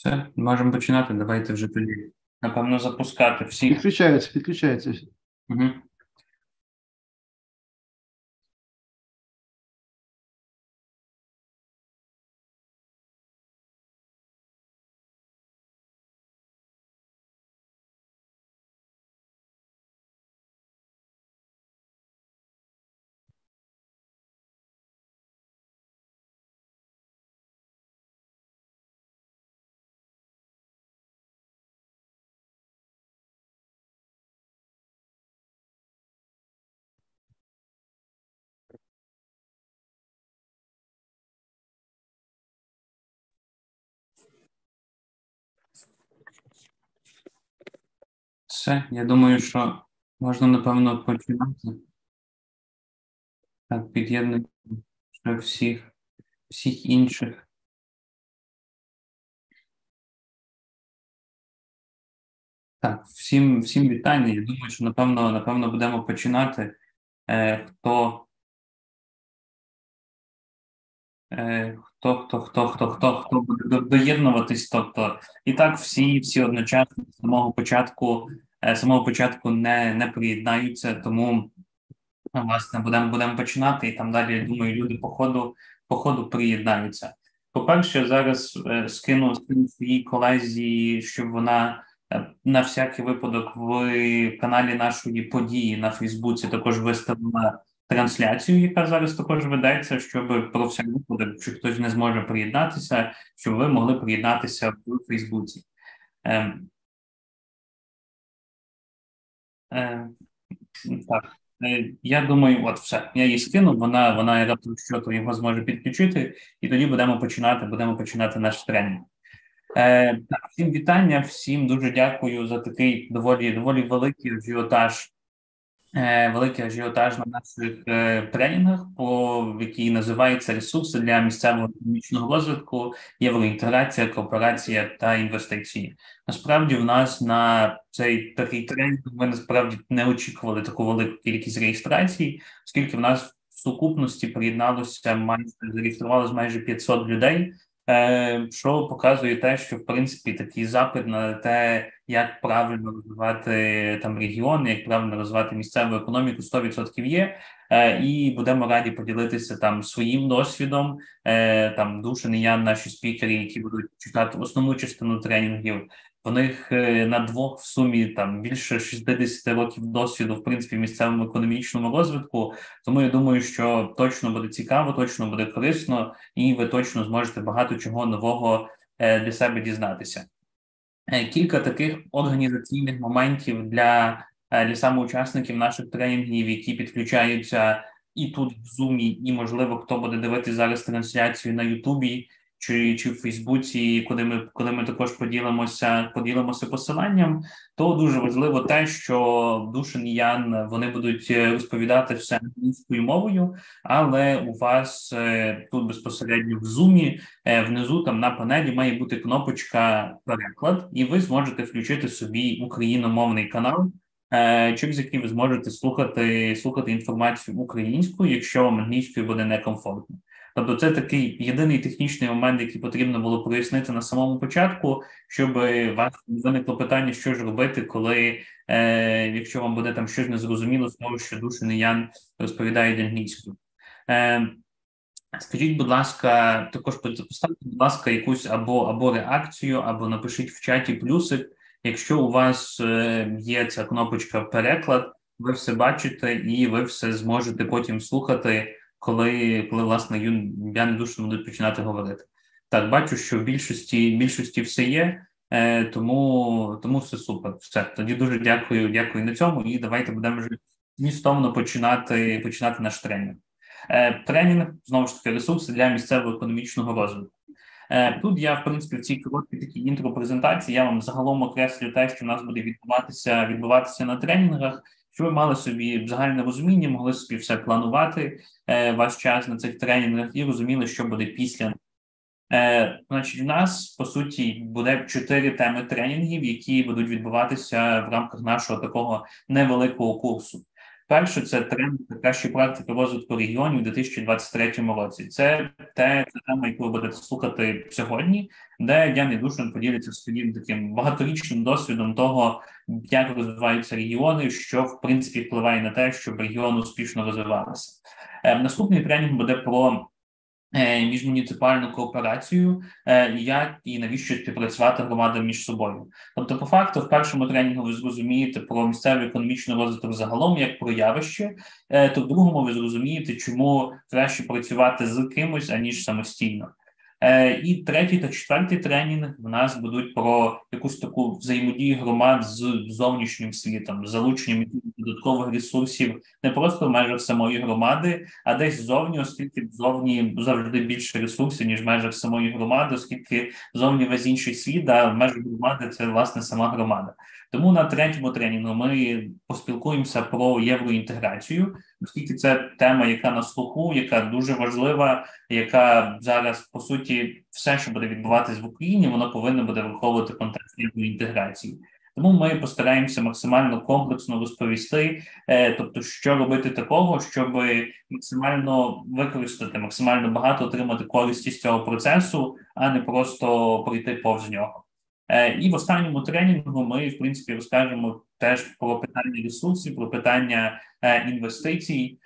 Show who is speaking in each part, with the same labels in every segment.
Speaker 1: Все, можемо починати. Давайте вже тоді, напевно, запускати всіх.
Speaker 2: Підключаються.
Speaker 1: Угу. Все, я думаю, що можна, напевно, починати. Так, під'єднуємо ще всіх інших. Так, всім вітання. Я думаю, що напевно будемо починати. Хто буде доєднуватись, тобто і так всі одночасно з самого початку не приєднаються, тому власне будемо починати, і там далі, я думаю, люди по ходу приєднаються. По-перше, зараз скину своїй колезі, щоб вона на всякий випадок в каналі нашої події на Фейсбуці також виставила трансляцію, яка зараз також ведеться, щоб про всяк випадок, якщо хтось не зможе приєднатися, щоб ви могли приєднатися в Фейсбуці. Ем, Так, я думаю, от все. Я її скину, вона раптом що-то його зможе підключити, і тоді будемо починати наш тренінг. Так, всім вітання, всім дуже дякую за такий доволі великий ажіотаж на наших тренінгах, який називається «Ресурси для місцевого економічного розвитку, євроінтеграція, кооперація та інвестиції». Насправді, в нас на цей такий тренінг ми насправді не очікували таку велику кількість реєстрацій, оскільки в нас в сукупності зареєструвалося майже 500 людей, що показує те, що в принципі такий запит на те, як правильно розвивати там регіони, як правильно розвивати місцеву економіку, 100% є. І будемо раді поділитися там своїм досвідом. Там Душин і Ян, наші спікери, які будуть читати основну частину тренінгів. В них на двох в сумі там більше 60 років досвіду, в принципі, в місцевому економічному розвитку. Тому я думаю, що точно буде цікаво, точно буде корисно, і ви точно зможете багато чого нового для себе дізнатися. Кілька таких організаційних моментів для саме учасників наших тренінгів, які підключаються і тут в Zoom, і, можливо, хто буде дивитися зараз трансляцію на Ютубі чи в Фейсбуці, коли ми також поділимося посиланням, то дуже важливо те, що Душин і Ян, вони будуть розповідати все англійською мовою, але у вас тут безпосередньо в Zoom внизу там на панелі має бути кнопочка «Переклад», і ви зможете включити собі україномовний канал, через який ви зможете слухати інформацію українською, якщо вам англійською буде некомфортно. Тобто це такий єдиний технічний момент, який потрібно було прояснити на самому початку, щоб у вас не виникло питання, що ж робити, якщо вам буде там щось незрозуміло з того, що Душин і Ян розповідають англійською. Скажіть, будь ласка, також поставте, будь ласка, якусь або реакцію, або напишіть в чаті плюсик, якщо у вас є ця кнопочка «Переклад», ви все бачите і ви все зможете потім слухати, коли власне, Ян і Душин будуть починати говорити. Так, бачу, що в більшості все є, тому все супер. Все, тоді дуже дякую на цьому, і давайте будемо вже змістовно починати наш тренінг. Тренінг, знову ж таки, ресурси для місцевого економічного розвитку. Тут я, в принципі, в цій короткій такій інтро-презентації я вам загалом окреслю те, що в нас буде відбуватися на тренінгах, щоб ви мали собі загальне розуміння, могли собі все планувати, ваш час на цих тренінгах і розуміли, що буде після. Значить, у нас, по суті, буде 4 теми тренінгів, які будуть відбуватися в рамках нашого такого невеликого курсу. Перше, це тренди та кращі практики розвитку регіонів у 2023 році. Це тема, яку ви будете слухати сьогодні, де Ян і Душан поділяться своїм таким багаторічним досвідом того, як розвиваються регіони, що, в принципі, впливає на те, щоб регіон успішно розвивався. Наступний тренінг буде про міжмуніципальну кооперацію, як і навіщо співпрацювати громадам між собою. Тобто, по факту, в першому тренінгу ви зрозумієте про місцевий економічний розвиток загалом, як про явище, то в другому ви зрозумієте, чому краще працювати з кимось, аніж самостійно. І третій та четвертий тренінг в нас будуть про якусь таку взаємодію громад з зовнішнім світом, з залученням додаткових ресурсів не просто в межах самої громади, а десь ззовні, оскільки ззовні завжди більше ресурсів, ніж в межах самої громади, оскільки зовні весь інший світ, а в межах громади це, власне, сама громада. Тому на третьому тренінгу ми поспілкуємося про євроінтеграцію, оскільки це тема, яка на слуху, яка дуже важлива, яка зараз, по суті, все, що буде відбуватись в Україні, воно повинно буде враховувати контекст євроінтеграції. Тому ми постараємося максимально комплексно розповісти, тобто, що робити такого, щоб максимально використати, максимально багато отримати користі з цього процесу, а не просто пройти повз нього. І в останньому тренінгу ми, в принципі, розкажемо теж про питання ресурсів, про питання інвестицій,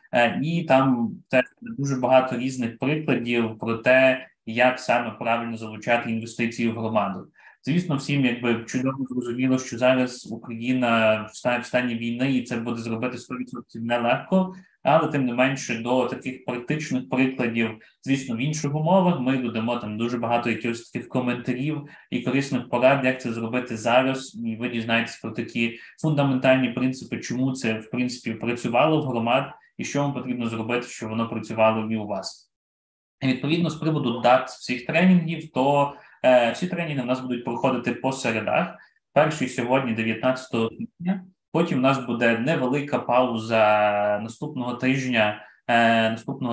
Speaker 1: і там теж дуже багато різних прикладів про те, як саме правильно залучати інвестиції в громаду. Звісно, всім якби чудово зрозуміло, що зараз Україна в стані війни, і це буде зробити 100% нелегко, але тим не менше до таких практичних прикладів, звісно, в інших умовах ми додамо там дуже багато якихось таких коментарів і корисних порад, як це зробити зараз, і ви дізнаєтесь про такі фундаментальні принципи, чому це, в принципі, працювало в громад, і що вам потрібно зробити, щоб воно працювало і у вас. І відповідно, з приводу дат всіх тренінгів, то всі тренінги у нас будуть проходити по середах. Перший сьогодні, 19 квітня. Потім у нас буде невелика пауза наступного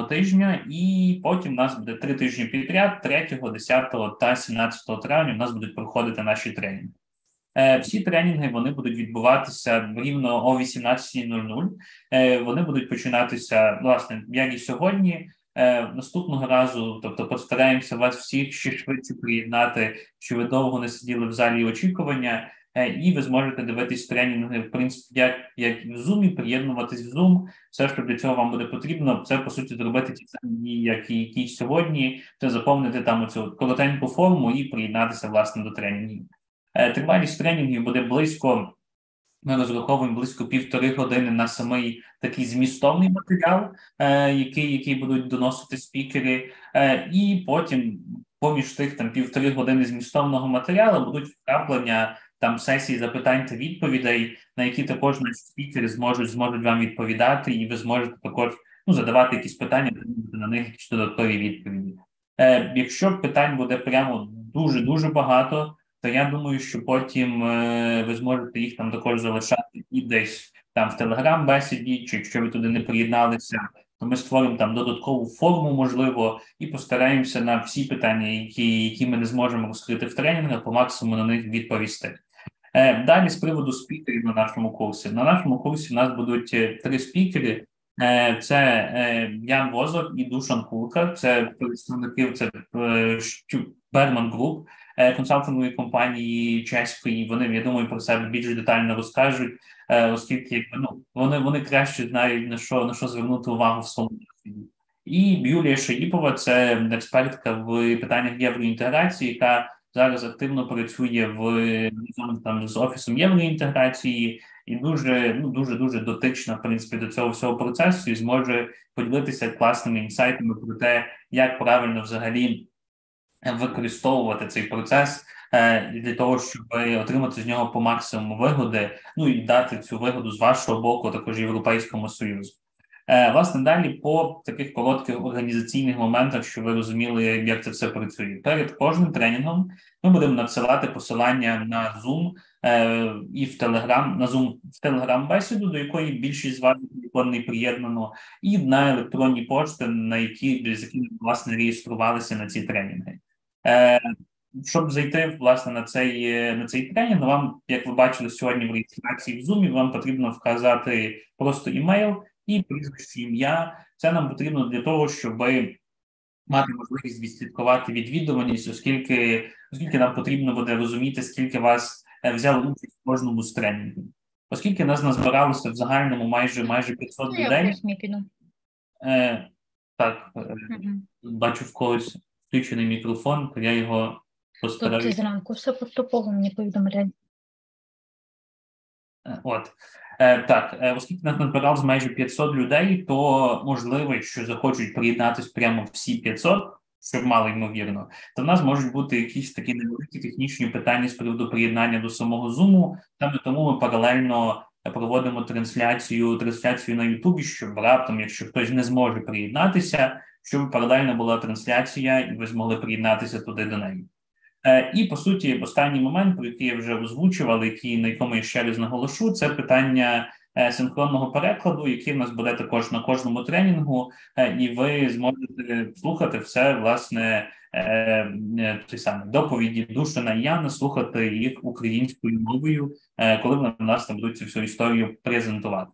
Speaker 1: тижня, і потім у нас буде 3 тижні підряд, 3, 10 та 17 травня у нас будуть проходити наші тренінги. Всі тренінги, вони будуть відбуватися рівно о 18:00. Вони будуть починатися, власне, як і сьогодні. Наступного разу, тобто постараємося вас всіх ще швидше приєднати, що ви довго не сиділи в залі очікування, і ви зможете дивитись тренінги, в принципі, як в Zoom, приєднуватись в Zoom. Все, що для цього вам буде потрібно, це, по суті, зробити ті самі дії, як і сьогодні, це заповнити там оцю коротеньку форму і приєднатися, власне, до тренінгів. Тривалість тренінгів буде ми розраховуємо близько 1,5 години на самий такий змістовний матеріал, який будуть доносити спікери, і потім поміж тих там 1,5 години змістовного матеріалу будуть вкраплення там сесії запитань та відповідей, на які також наші спікери зможуть вам відповідати, і ви зможете також задавати якісь питання, на них якісь додаткові відповіді. Якщо питань буде прямо дуже-дуже багато, то я думаю, що потім ви зможете їх там також залишати і десь там в Телеграм-бесіді, чи якщо ви туди не приєдналися, то ми створимо там додаткову форму, можливо, і постараємося на всі питання, які ми не зможемо розкрити в тренінгах, по максимуму на них відповісти. Далі з приводу спікерів на нашому курсі. На нашому курсі в нас будуть 3 спікери. Це Ян Возок і Душан Кулка, це представники Берман Груп, консалтингової компанії чеської. Вони, я думаю, про себе більш детально розкажуть, оскільки вони краще знають, на що звернути увагу в своєму досвіді. І Юлія Шаїпова – це експертка в питаннях євроінтеграції, яка зараз активно працює з Офісом євроінтеграції і дуже дотична, в принципі, до цього всього процесу і зможе поділитися класними інсайтами про те, як правильно взагалі використовувати цей процес для того, щоб отримати з нього по максимуму вигоди, і дати цю вигоду з вашого боку також Європейському Союзу. Власне, далі по таких коротких організаційних моментах, щоб ви розуміли, як це все працює. Перед кожним тренінгом ми будемо надсилати посилання на Zoom і в Telegram, на Zoom в Telegram-бесіду, до якої більшість з вас не приєднано, і на електронні пошти, з якими, власне, реєструвалися на ці тренінги. щоб зайти, власне, на цей тренінг, вам, як ви бачили сьогодні в реєстрації в Zoom, вам потрібно вказати просто імейл і прізвище, ім'я. Це нам потрібно для того, щоб мати можливість відслідкувати відвідуваність, оскільки нам потрібно буде розуміти, скільки вас взяли участь в кожному з тренінгів. Оскільки нас назбиралося в загальному майже 500
Speaker 2: Я
Speaker 1: людей.
Speaker 2: плюс піду.
Speaker 1: Так, бачу в когось включений мікрофон, то я його постараюся.
Speaker 2: Тут зранку все поступово мені повідомляють.
Speaker 1: Так, оскільки нас назбиралось майже 500 людей, то можливо, якщо захочуть приєднатися прямо всі 500, що мало ймовірно, то в нас можуть бути якісь такі невеликі технічні питання з приводу приєднання до самого Zoom. Саме тому ми паралельно проводимо трансляцію на Ютубі, щоб раптом, якщо хтось не зможе приєднатися, щоб паралельно була трансляція і ви змогли приєднатися туди до неї. І, по суті, останній момент, про який я вже озвучував, на якому я ще раз наголошу, це питання синхронного перекладу, який в нас буде також на кожному тренінгу, і ви зможете слухати все, власне, доповіді Душина і Яна, слухати їх українською мовою, коли вони в нас там будуть цю всю історію презентувати.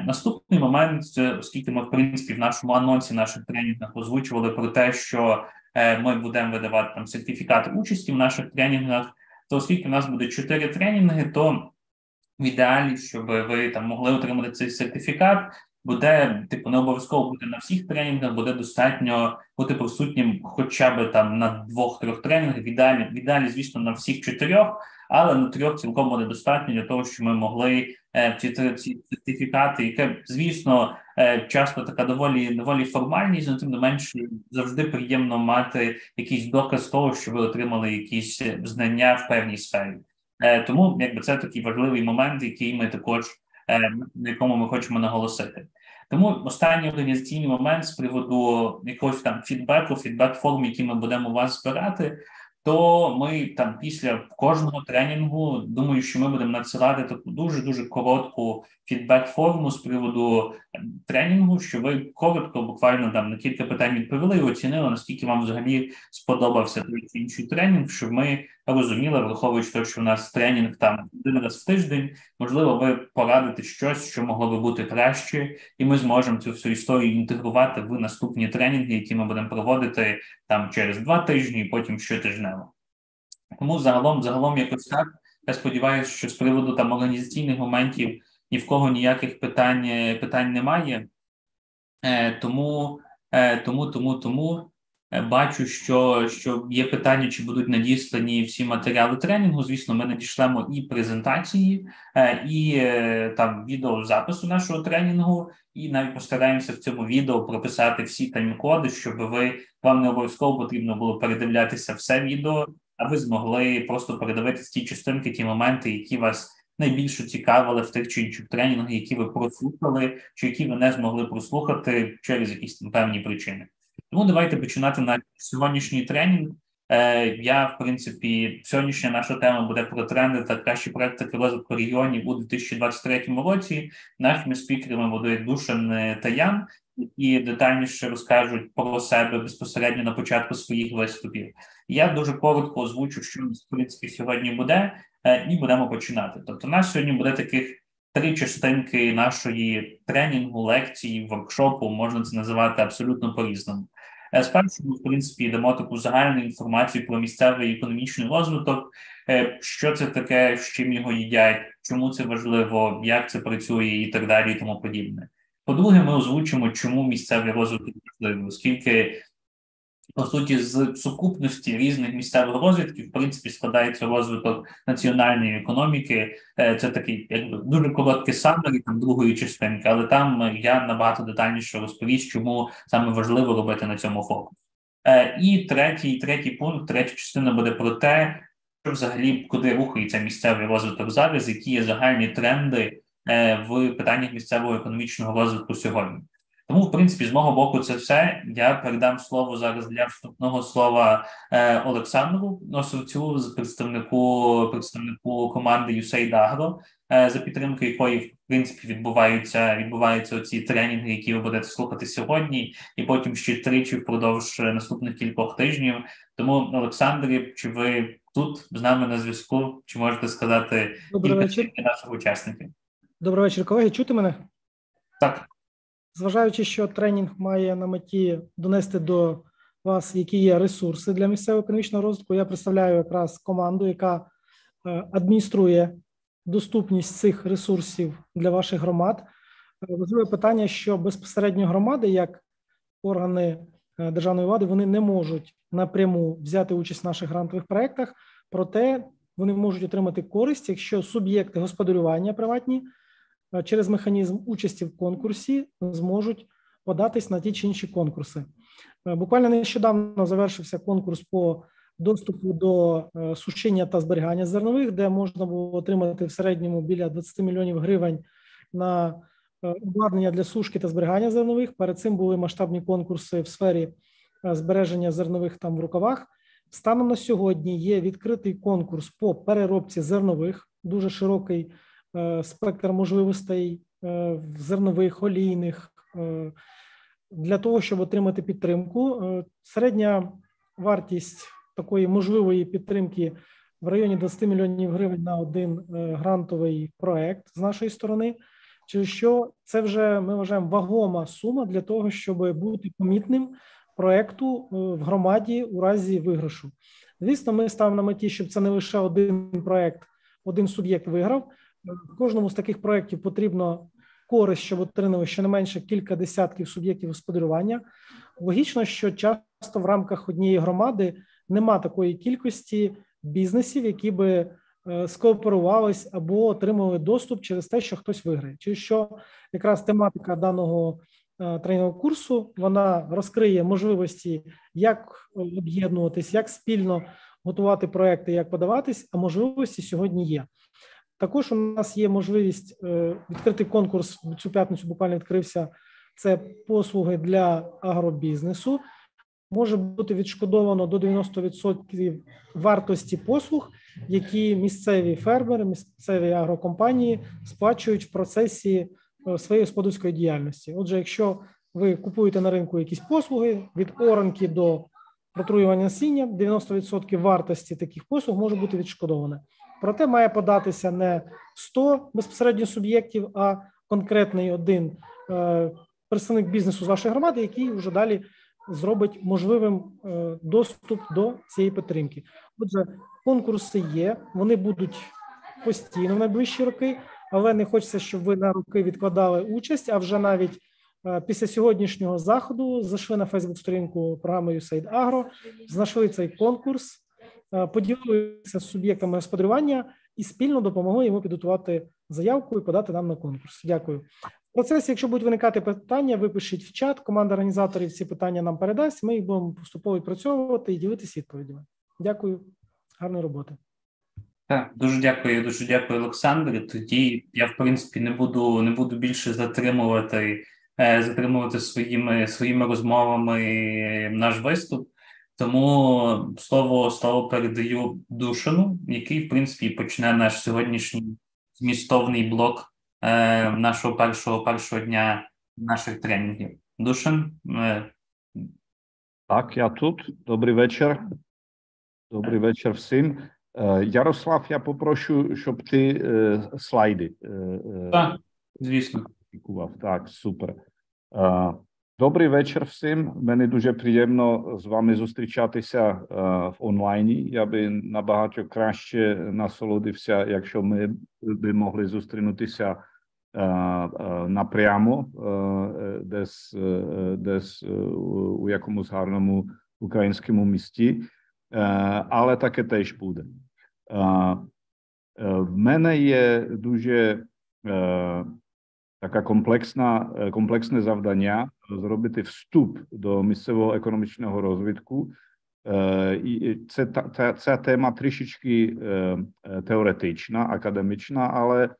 Speaker 1: Наступний момент, оскільки ми, в принципі, в нашому анонсі наших тренінгах озвучували про те, що ми будемо видавати там сертифікати участі в наших тренінгах, то оскільки в нас буде 4 тренінги, то в ідеалі, щоб ви там могли отримати цей сертифікат, буде, не обов'язково бути на всіх тренінгах, буде достатньо бути присутнім хоча б там на 2-3 тренінгах, в ідеалі, звісно, на всіх 4, але на 3 цілком буде достатньо для того, щоб ми могли ці сертифікати, яке, звісно, часто така доволі формальність, але тим не менше завжди приємно мати якийсь доказ того, що ви отримали якісь знання в певній сфері. Тому це такий важливий момент, який ми також, на якому ми хочемо наголосити. Тому останній організаційний момент з приводу якогось там фідбек-форм, які ми будемо у вас збирати, то ми там після кожного тренінгу, думаю, що ми будемо надсилати таку дуже-дуже коротку фідбек-форму з приводу тренінгу, що ви коротко, буквально там на кілька питань відповіли і оцінили, наскільки вам взагалі сподобався той чи інший тренінг, щоб ми розуміли, враховуючи те, що в нас тренінг там 1 раз в тиждень, можливо, ви порадите щось, що могло би бути краще, і ми зможемо цю всю історію інтегрувати в наступні тренінги, які ми будемо проводити там через 2 тижні і потім щотижнево. Тому загалом якось так. Я сподіваюся, що з приводу там організаційних моментів ні в кого ніяких питань немає. Тому бачу, що є питання, чи будуть надіслані всі матеріали тренінгу. Звісно, ми надішлемо і презентації, і там відеозапису нашого тренінгу, і навіть постараємося в цьому відео прописати всі тайм-коди, щоб вам не обов'язково потрібно було передивлятися все відео, а ви змогли просто передивитися ті частинки, ті моменти, які вас найбільше цікавили в тих чи інших тренінгах, які ви прослухали, чи які ви не змогли прослухати через якісь там певні причини. Тому давайте починати на сьогоднішній тренінг. В принципі, сьогоднішня наша тема буде про тренди та кращі практики розвитку регіонів у 2023 році. Нашими спікерами будуть Душин та Ян, які детальніше розкажуть про себе безпосередньо на початку своїх виступів. Я дуже коротко озвучу, що у нас, в принципі, сьогодні буде, і будемо починати. Тобто, у нас сьогодні буде таких 3 частинки нашої тренінгу, лекції, воркшопу, можна це називати абсолютно по-різному. Спершу ми, в принципі, дамо таку загальну інформацію про місцевий економічний розвиток, що це таке, з чим його їдять, чому це важливо, як це працює і так далі і тому подібне. По-друге, ми озвучимо, чому місцевий розвиток важливий, оскільки, по суті, з сукупності різних місцевих розвитків, в принципі, складається розвиток національної економіки. Це такий дуже короткий самері там другої частинки, але там я набагато детальніше розповість, чому саме важливо робити на цьому фокус. І третій пункт, третя частина буде про те, що взагалі, куди рухається місцевий розвиток зараз, які є загальні тренди в питаннях місцевого економічного розвитку сьогодні. Тому, в принципі, з мого боку це все. Я передам слово зараз для вступного слова Олександру Носовцю, представнику команди USAID Agro, за підтримки якої, в принципі, відбуваються оці тренінги, які ви будете слухати сьогодні, і потім ще тричі впродовж наступних кількох тижнів. Тому, Олександре, чи ви тут з нами на зв'язку, чи можете сказати кілька слів для наших учасників?
Speaker 3: Добрий вечір, колеги. Чути мене?
Speaker 1: Так.
Speaker 3: Зважаючи, що тренінг має на меті донести до вас, які є ресурси для місцевого економічного розвитку, я представляю якраз команду, яка адмініструє доступність цих ресурсів для ваших громад. Важливе питання, що безпосередньо громади, як органи державної влади, вони не можуть напряму взяти участь в наших грантових проєктах, проте вони можуть отримати користь, якщо суб'єкти господарювання приватні через механізм участі в конкурсі зможуть податись на ті чи інші конкурси. Буквально нещодавно завершився конкурс по доступу до сушіння та зберігання зернових, де можна було отримати в середньому біля 20 мільйонів гривень на обладнання для сушки та зберігання зернових. Перед цим були масштабні конкурси в сфері збереження зернових там в рукавах. Станом на сьогодні є відкритий конкурс по переробці зернових, дуже широкий спектр можливостей зернових, олійних, для того, щоб отримати підтримку. Середня вартість такої можливої підтримки в районі 20 мільйонів гривень на один грантовий проект з нашої сторони, через що це вже, ми вважаємо, вагома сума для того, щоб бути помітним проекту в громаді у разі виграшу. Звісно, ми ставимо на меті, щоб це не лише один проект, один суб'єкт виграв. В кожному з таких проєктів потрібно користь, щоб отримали щонайменше кілька десятків суб'єктів господарювання. Логічно, що часто в рамках однієї громади нема такої кількості бізнесів, які би скооперувались або отримали доступ через те, що хтось виграє. Через що якраз тематика даного тренінгового курсу, вона розкриє можливості, як об'єднуватись, як спільно готувати проекти, як подаватись, а можливості сьогодні є. Також у нас є можливість відкрити конкурс, цю п'ятницю буквально відкрився, це послуги для агробізнесу. Може бути відшкодовано до 90% вартості послуг, які місцеві фермери, місцеві агрокомпанії сплачують в процесі своєї господарської діяльності. Отже, якщо ви купуєте на ринку якісь послуги, від оранки до протруювання насіння, 90% вартості таких послуг може бути відшкодоване. Проте має податися не 100 безпосередньо суб'єктів, а конкретний один представник бізнесу з вашої громади, який вже далі зробить можливим доступ до цієї підтримки. Отже, конкурси є, вони будуть постійно в найближчі роки, але не хочеться, щоб ви на роки відкладали участь, а вже навіть після сьогоднішнього заходу зайшли на Фейсбук-сторінку програми USAID Agro, знайшли цей конкурс, поділилися з суб'єктами господарювання і спільно допомогли йому підготувати заявку і подати нам на конкурс. Дякую. В процесі, якщо будуть виникати питання, ви пишіть в чат, команда організаторів ці питання нам передасть, ми їх будемо поступово відпрацьовувати і ділитися відповідями. Дякую, гарної роботи.
Speaker 1: Так, дуже дякую, Олександре. Тоді я, в принципі, не буду більше затримувати своїми розмовами наш виступ. Тому слово передаю Душану, який, в принципі, почне наш сьогоднішній змістовний блок нашого першого дня наших тренінгів. Душан?
Speaker 4: Так, я тут. Добрий вечір. Добрий вечір всім. Ярослав, я попрошу, щоб ти слайди.
Speaker 1: Так, звісно.
Speaker 4: Так, супер. Добрий вечір всім. Мені дуже приємно з вами зустрічатися в онлайні. Я би набагато краще насолодився, якщо ми би могли зустрінутися напрямо, десь у якомусь гарному українському місті, але таке теж буде. В мене є дуже таке комплексне завдання зробити вступ до місцевого економічного розвитку. І ця тема трішечки теоретична, академічна, але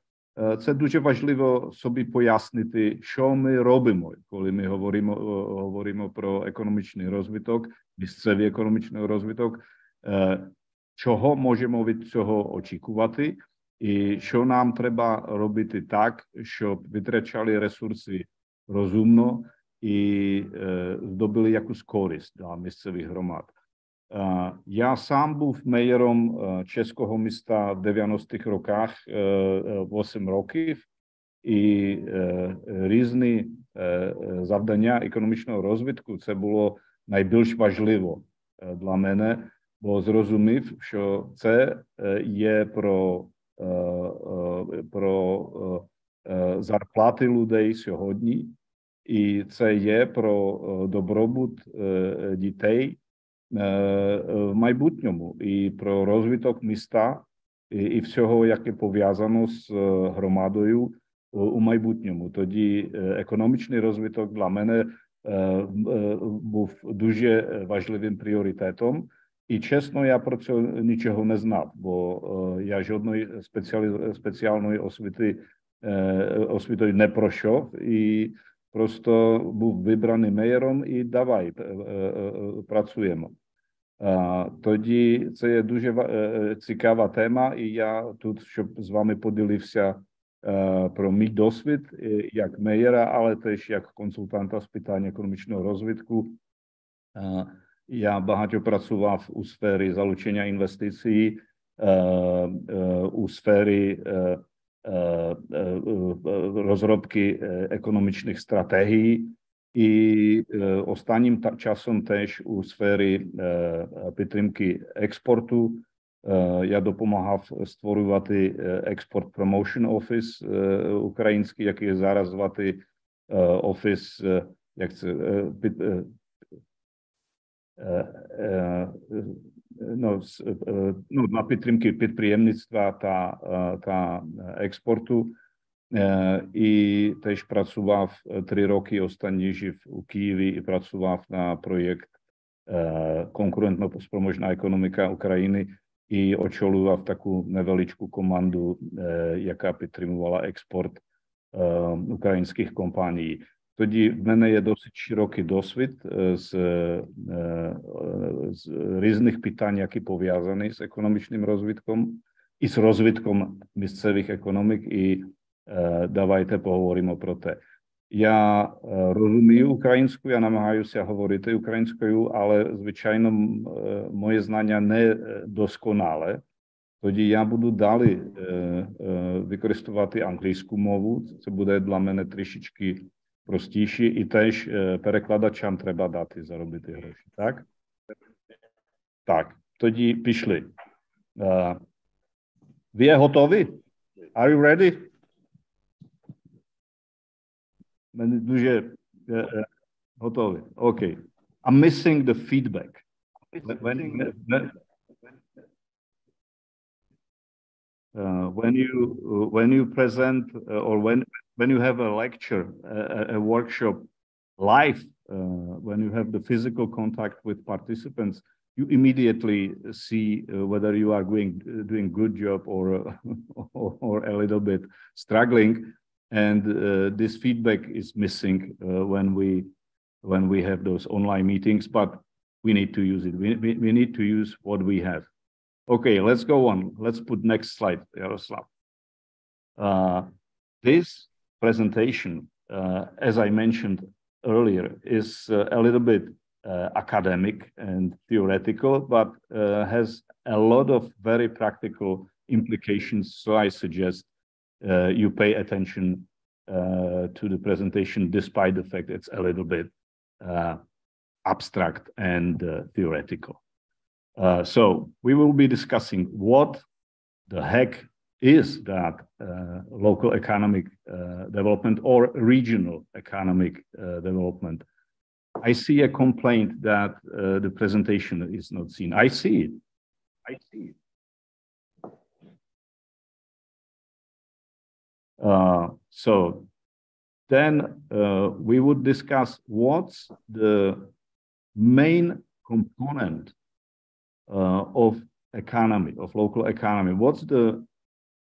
Speaker 4: це дуже важливо собі пояснити, що ми робимо, коли ми говоримо про економічний розвиток, місцевий економічний розвиток, чого можемо від цього очікувати і що нам треба робити так, щоб витрачали ресурси розумно і здобили якусь користь для місцевих громад. Я сам був мейером českého міста в 90-х роках 8 років, і різні завдання економічного розвитку це було найбільш важливо для мене, бо зрозумів, що це є про зарплати людей сьогодні, і це є про добробут дітей в майбутньому і про розвиток міста і всього, яке пов'язано з громадою у майбутньому. Тоді економічний розвиток для мене був дуже важливим пріоритетом. І чесно, я про це нічого не знав, бо я жодної спеціальної освітою не пройшов і просто був вибраний мейером і давай працюємо. Тоді це є дуже цікава тема, і я тут, щоб з вами поділився про мій досвід як мейера, але теж як консультанта з питань економічного розвитку. Я багато працював у сфері залучення інвестицій, у сфері розробки економічних стратегій і останнім часом теж у сфері підтримки експорту. Я допомагав створювати експорт промоушен офіс український, який зараз звати офіс, як це, на підтримки підприємництва та експорту. І теж працював 3 роки, останні жив у Києві і працював на проєкт конкурентно-спроможна економіка України і очолював таку невеличку команду, яка підтримувала експорт українських компаній. Тоді в мене є досить широкий досвід з різних питань, які пов'язані з економічним розвитком і з розвитком місцевих економік, і давайте поговоримо про те. Я розумію українську, я намагаюся говорити українською, але, звичайно, моє знання не досконале. Тоді я буду далі використовувати англійську мову. Це буде для мене трішечки простіше, і теж перекладачам треба дати заробити гроші, так? Так, тоді пішли. Ви є готові? Are you ready? Мене дуже готові. Окей. I'm missing the feedback. When you present or when you have a lecture, a workshop live, when you have the physical contact with participants, you immediately see whether you are doing good job or a little bit struggling, and this feedback is missing when we have those online meetings. But we need to use it. We need to use what we have. Okay, let's go on. Let's put next slide, Yaroslav. This presentation, as I mentioned earlier, is a little bit academic and theoretical, but has a lot of very practical implications. So I suggest you pay attention to the presentation, despite the fact it's a little bit abstract and theoretical. So we will be discussing what the heck is that local economic development or regional economic development. I see a complaint that the presentation is not seen. I see it. I see it. So then we would discuss what's the main component of economy, of local economy. What's the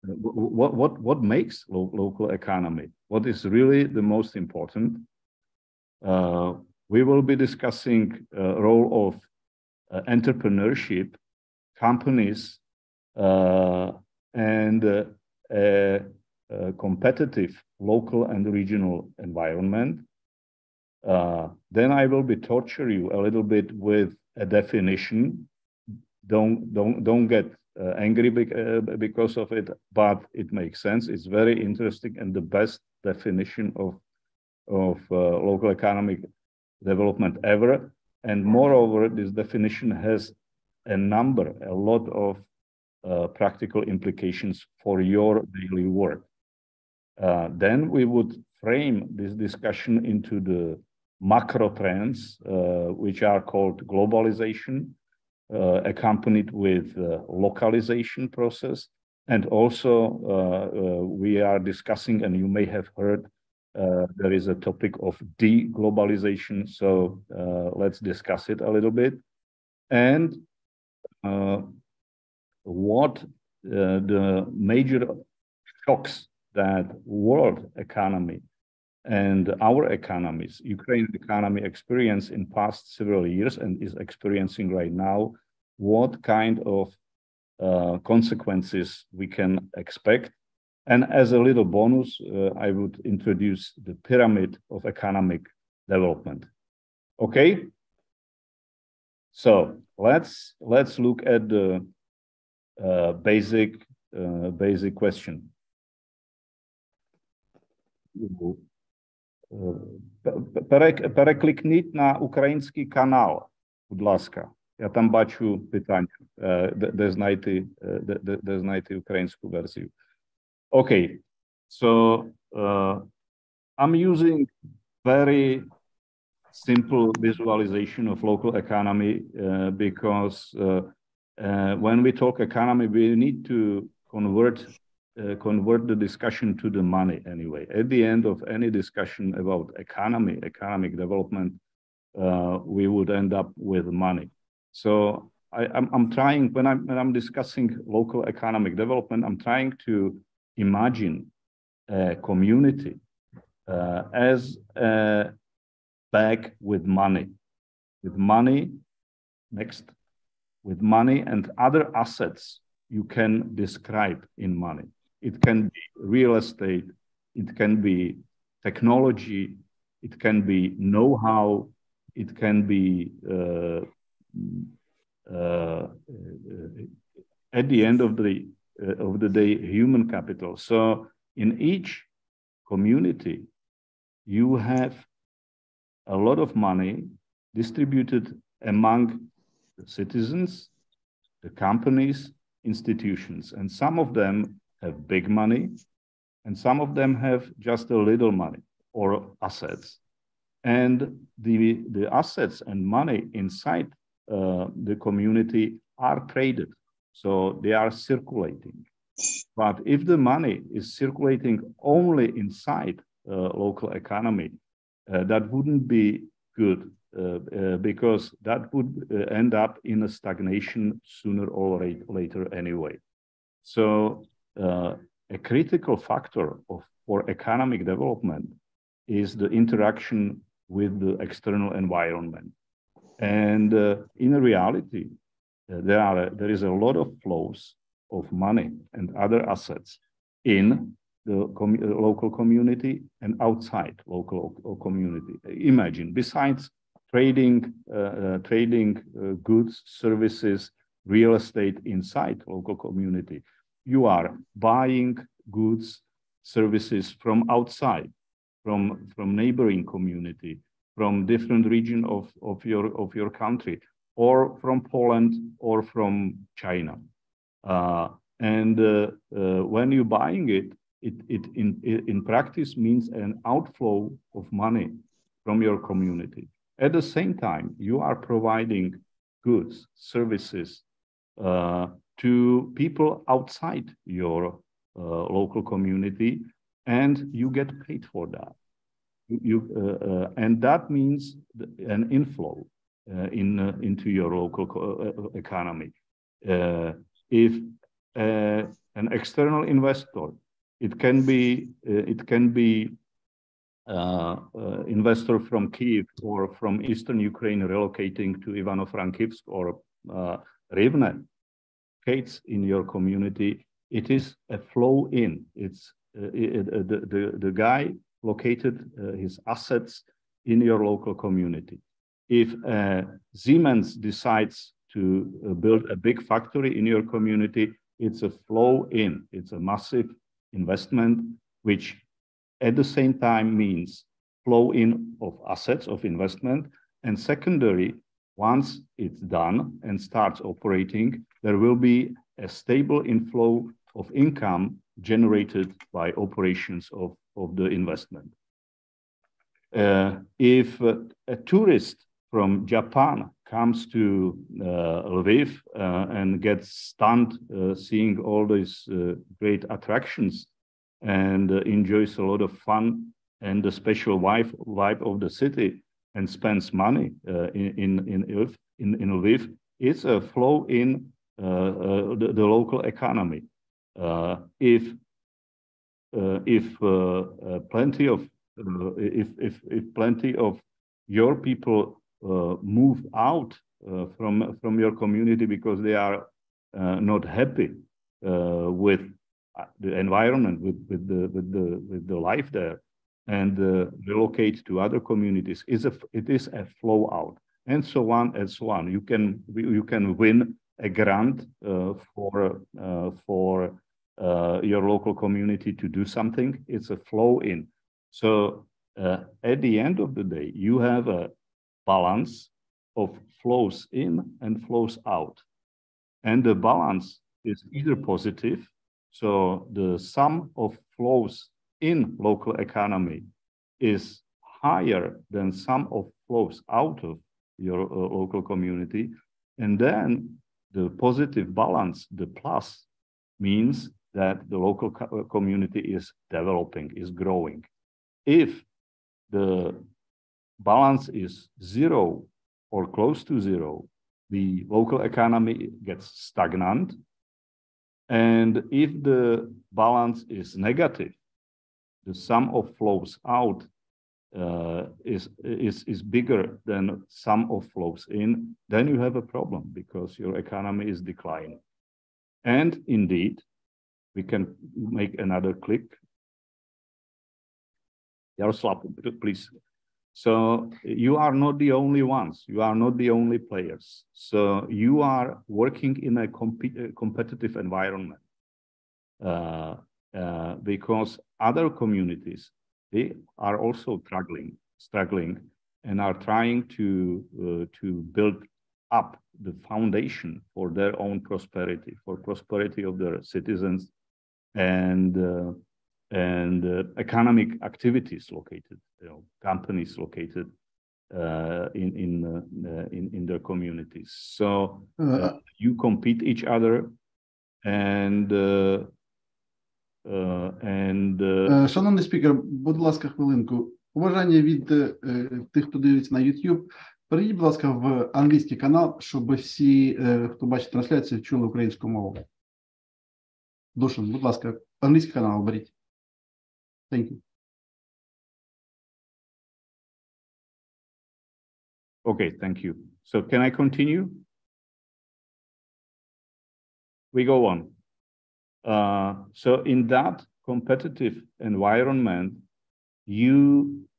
Speaker 4: what makes local economy? What is really the most important? We will be discussing role of entrepreneurship, companies, and a competitive local and regional environment. Then I will be torture you a little bit with a definition. Don't get angry because of it, but it makes sense. It's very interesting and the best definition of local economic development ever. And moreover, this definition has a lot of practical implications for your daily work. Then we would frame this discussion into the macro trends, which are called globalization, accompanied with localization process. And also we are discussing, and you may have heard, there is a topic of de-globalization. So let's discuss it a little bit. And what the major shocks that world economy and our economies, Ukraine economy, experienced in past several years and is experiencing right now, what kind of consequences we can expect. And as a little bonus, I would introduce the pyramid of economic development. Okay? So let's look at the basic question. Перекликніть на український канал, будь ласка. Я там бачу питання, де знайти українську версію. Okay, so I'm using very simple visualization of local economy because when we talk economy, we need to convert the discussion to the money anyway. At the end of any discussion about economic development, we would end up with money. So I'm trying, when I'm discussing local economic development, I'm trying to imagine a community as a bag with money and other assets you can describe in money. It can be real estate, it can be technology, it can be know-how, it can be at the end of the day, human capital. So in each community, you have a lot of money distributed among the citizens, the companies, institutions, and some of them have big money, and some of them have just a little money or assets. And the assets and money inside the community are traded. So they are circulating. But if the money is circulating only inside local economy, that wouldn't be good because that would end up in a stagnation sooner or later anyway. So a critical factor for economic development is the interaction with the external environment. And in reality, there is a lot of flows of money and other assets in the local community and outside local community. Imagine, besides trading goods, services, real estate inside local community, you are buying goods, services from outside, from neighboring community, from different region of your country, or from Poland or from China. And when you're buying it in practice means an outflow of money from your community. At the same time, you are providing goods, services to people outside your local community, and you get paid for that. And that means an inflow into your local economy. If an external investor. It can be investor from Kyiv or from Eastern Ukraine relocating to Ivano-Frankivsk or Rivne. Cates in your community. It is a flow in. It's the guy located his assets in your local community. If Siemens decides to build a big factory in your community, it's a flow in. It's a massive investment, which at the same time means flow in of assets of investment. And secondary, once it's done and starts operating, there will be a stable inflow of income generated by operations of the investment. If a tourist from Japan comes to Lviv and gets stunned seeing all these great attractions and enjoys a lot of fun and the special vibe of the city and spends money in Lviv, it's a flow in the local economy. If plenty of your people move out from your community because they are not happy with the environment, with the life there, and relocate to other communities, it is a flow out, and so on and so on. You can win a grant for your local community to do something. It's a flow in. So at the end of the day, you have a balance of flows in and flows out, and the balance is either positive. So the sum of flows in local economy is higher than sum of flows out of your local community. And then the positive balance, the plus, means that the local community is developing, is growing. If the balance is zero or close to zero, the local economy gets stagnant. And if the balance is negative, the sum of flows out is bigger than sum of flows in, then you have a problem because your economy is declining. And indeed, we can make another click. Jaroslav, please. So you are not the only ones. You are not the only players. So you are working in a competitive environment because other communities, they are also struggling and are trying to build up the foundation for their own prosperity, for prosperity of their citizens and economic activities located, companies located in their communities. So you compete each other and
Speaker 5: Шановний спікер, будь ласка, хвилинку. Побажання від тих, хто дивиться на YouTube. Перейдіть, будь ласка, в англійський канал, щоб всі, хто бачить трансляцію, чули українську мову. Душин, будь ласка, англійський канал оберіть. Thank you.
Speaker 4: Okay, thank you. So can I continue? We go on. So in that competitive environment, you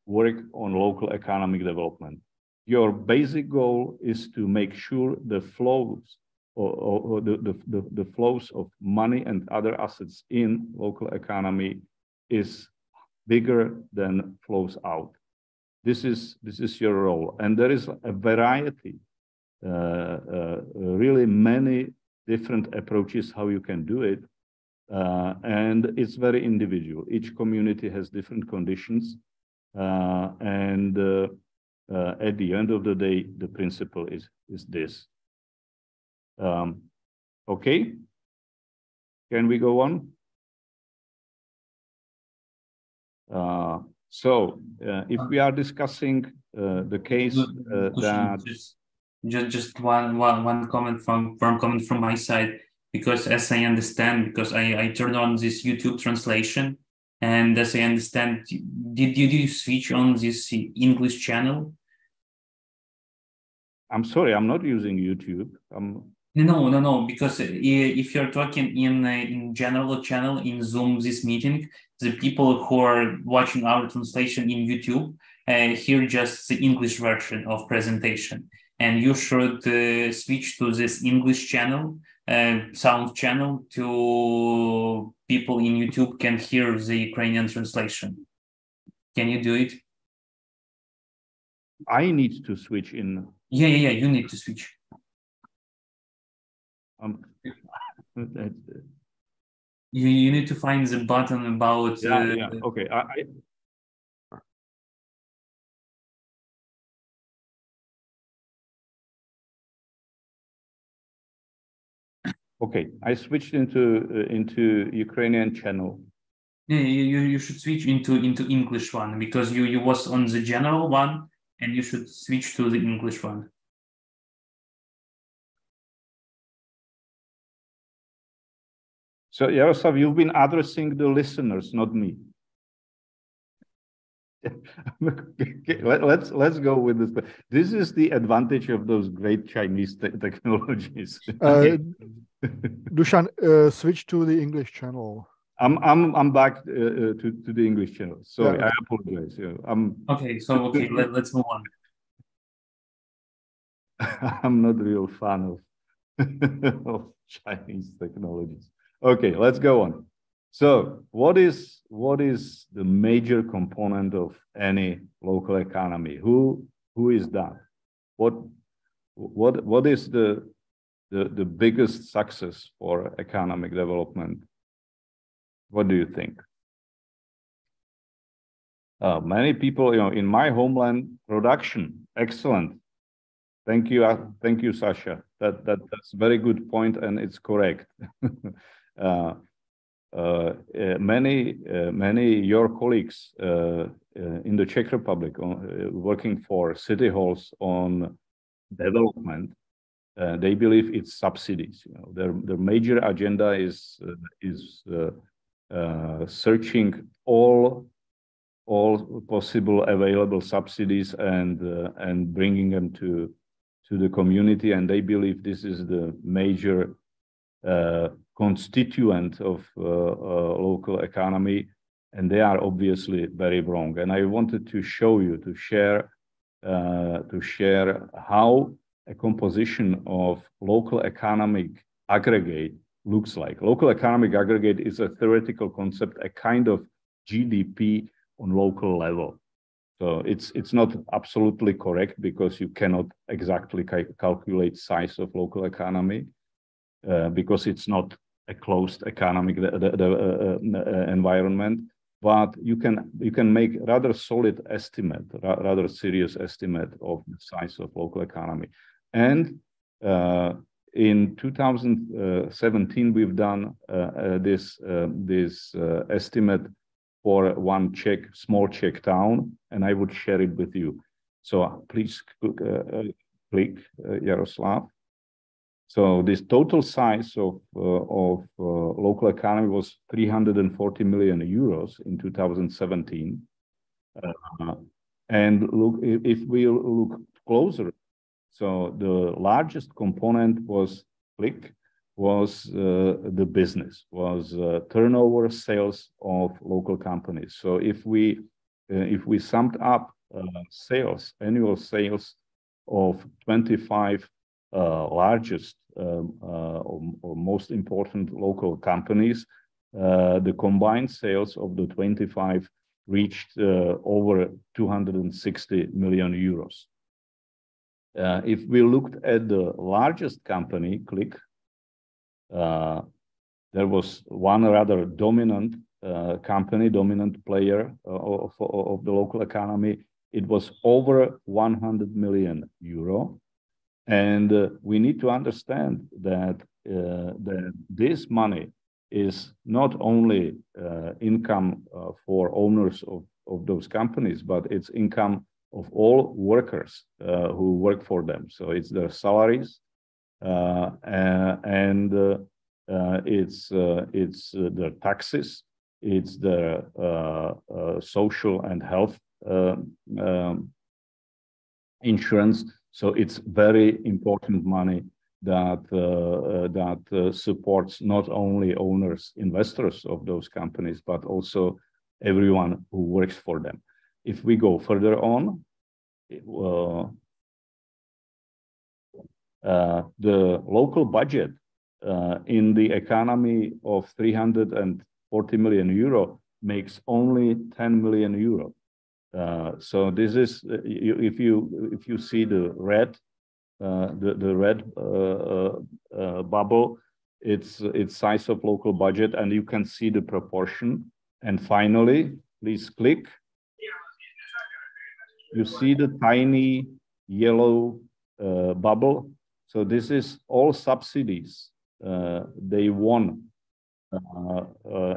Speaker 4: work on local economic development. Your basic goal is to make sure the flows or the flows of money and other assets in local economy is bigger than flows out. This is your role, and there is a variety, really many different approaches how you can do it, and it's very individual. Each community has different conditions, and at the end of the day, the principle is this. Okay, can we go on? So if we are discussing the case that
Speaker 1: just one comment from my side, because as I understand, because I turned on this YouTube translation, and as I understand, did you switch on this English channel?
Speaker 4: I'm sorry, I'm not using YouTube.
Speaker 1: No, because if you're talking in general channel in Zoom this meeting, the people who are watching our translation in YouTube hear just the English version of presentation, and you should switch to this English channel, sound channel, to people in YouTube can hear the Ukrainian translation. Can you do it?
Speaker 4: I need to switch in.
Speaker 1: Yeah, you need to switch. You need to find the button about
Speaker 4: Okay. Okay, I switched into Ukrainian channel.
Speaker 1: Yeah, you should switch into English one, because you was on the general one, and you should switch to the English one.
Speaker 4: So Yaroslav, you've been addressing the listeners, not me. Okay, let's go with this. This is the advantage of those great Chinese technologies.
Speaker 6: Dushan, switch to the English channel.
Speaker 4: I'm back to the English channel. Sorry, yeah. I apologize.
Speaker 1: Okay, let's move on.
Speaker 4: I'm not a real fan of Chinese technologies. Okay, let's go on. So, what is the major component of any local economy? Who is that? What is the biggest success for economic development? What do you think? Many people, in my homeland, production, excellent. Thank you, Sasha. That's a very good point, and it's correct. Many your colleagues in the Czech Republic working for city halls on development, they believe it's subsidies. Their major agenda is searching all possible available subsidies and bringing them to the community, and they believe this is the major constituent of local economy, and they are obviously very wrong. And I wanted to show you, to share how a composition of local economic aggregate looks like. Local economic aggregate is a theoretical concept, a kind of GDP on local level. So it's not absolutely correct, because you cannot exactly calculate size of local economy because it's not a closed economic environment. But you can make rather solid estimate, rather serious estimate of the size of local economy. And in 2017, we've done this estimate for one small Czech town, and I would share it with you. So please click, Yaroslav. So this total size of local economy was 340 million euros in 2017. And look, if we look closer, so the largest component was the business, was turnover sales of local companies. So if we summed up annual sales of 25 largest or most important local companies, the combined sales of the 25 reached over 260 million euros. If we looked at the largest company, there was one rather dominant dominant player of the local economy. It was over 100 million euro. And we need to understand that this money is not only income for owners of those companies, but it's income of all workers who work for them. So it's their salaries, and it's the taxes, it's the social and health insurance. So it's very important money that supports not only owners, investors of those companies, but also everyone who works for them. If we go further on, the local budget in the economy of 340 million euro makes only 10 million euro. So this is if you see the red bubble, it's size of local budget, and you can see the proportion. And finally, please click. You see the tiny yellow bubble. So this is all subsidies they won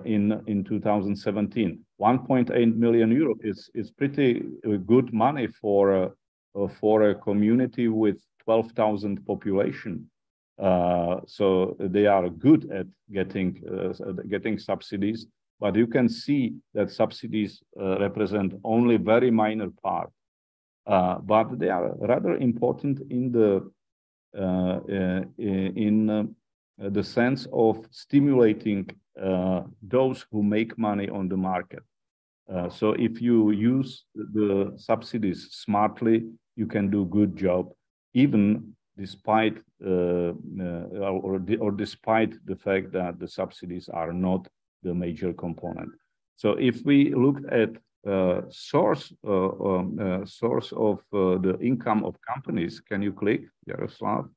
Speaker 4: in 2017. 1.8 million euro is pretty good money for a community with 12,000 population. So they are good at getting subsidies, but you can see that subsidies represent only very minor part. But they are rather important in the sense of stimulating those who make money on the market. So if you use the subsidies smartly, you can do good job, even despite despite the fact that the subsidies are not the major component. So if we look at source of the income of companies, can you click, Yaroslav?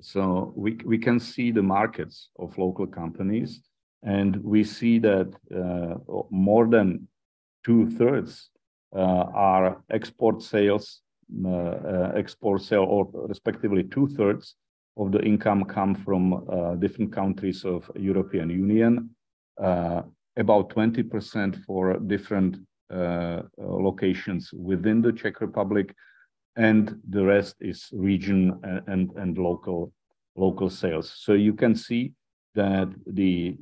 Speaker 4: So we can see the markets of local companies, and we see that more than 2/3 are export sales, or respectively 2/3 of the income come from different countries of European Union, about 20% for different locations within the Czech Republic, and the rest is region and local sales. So you can see that the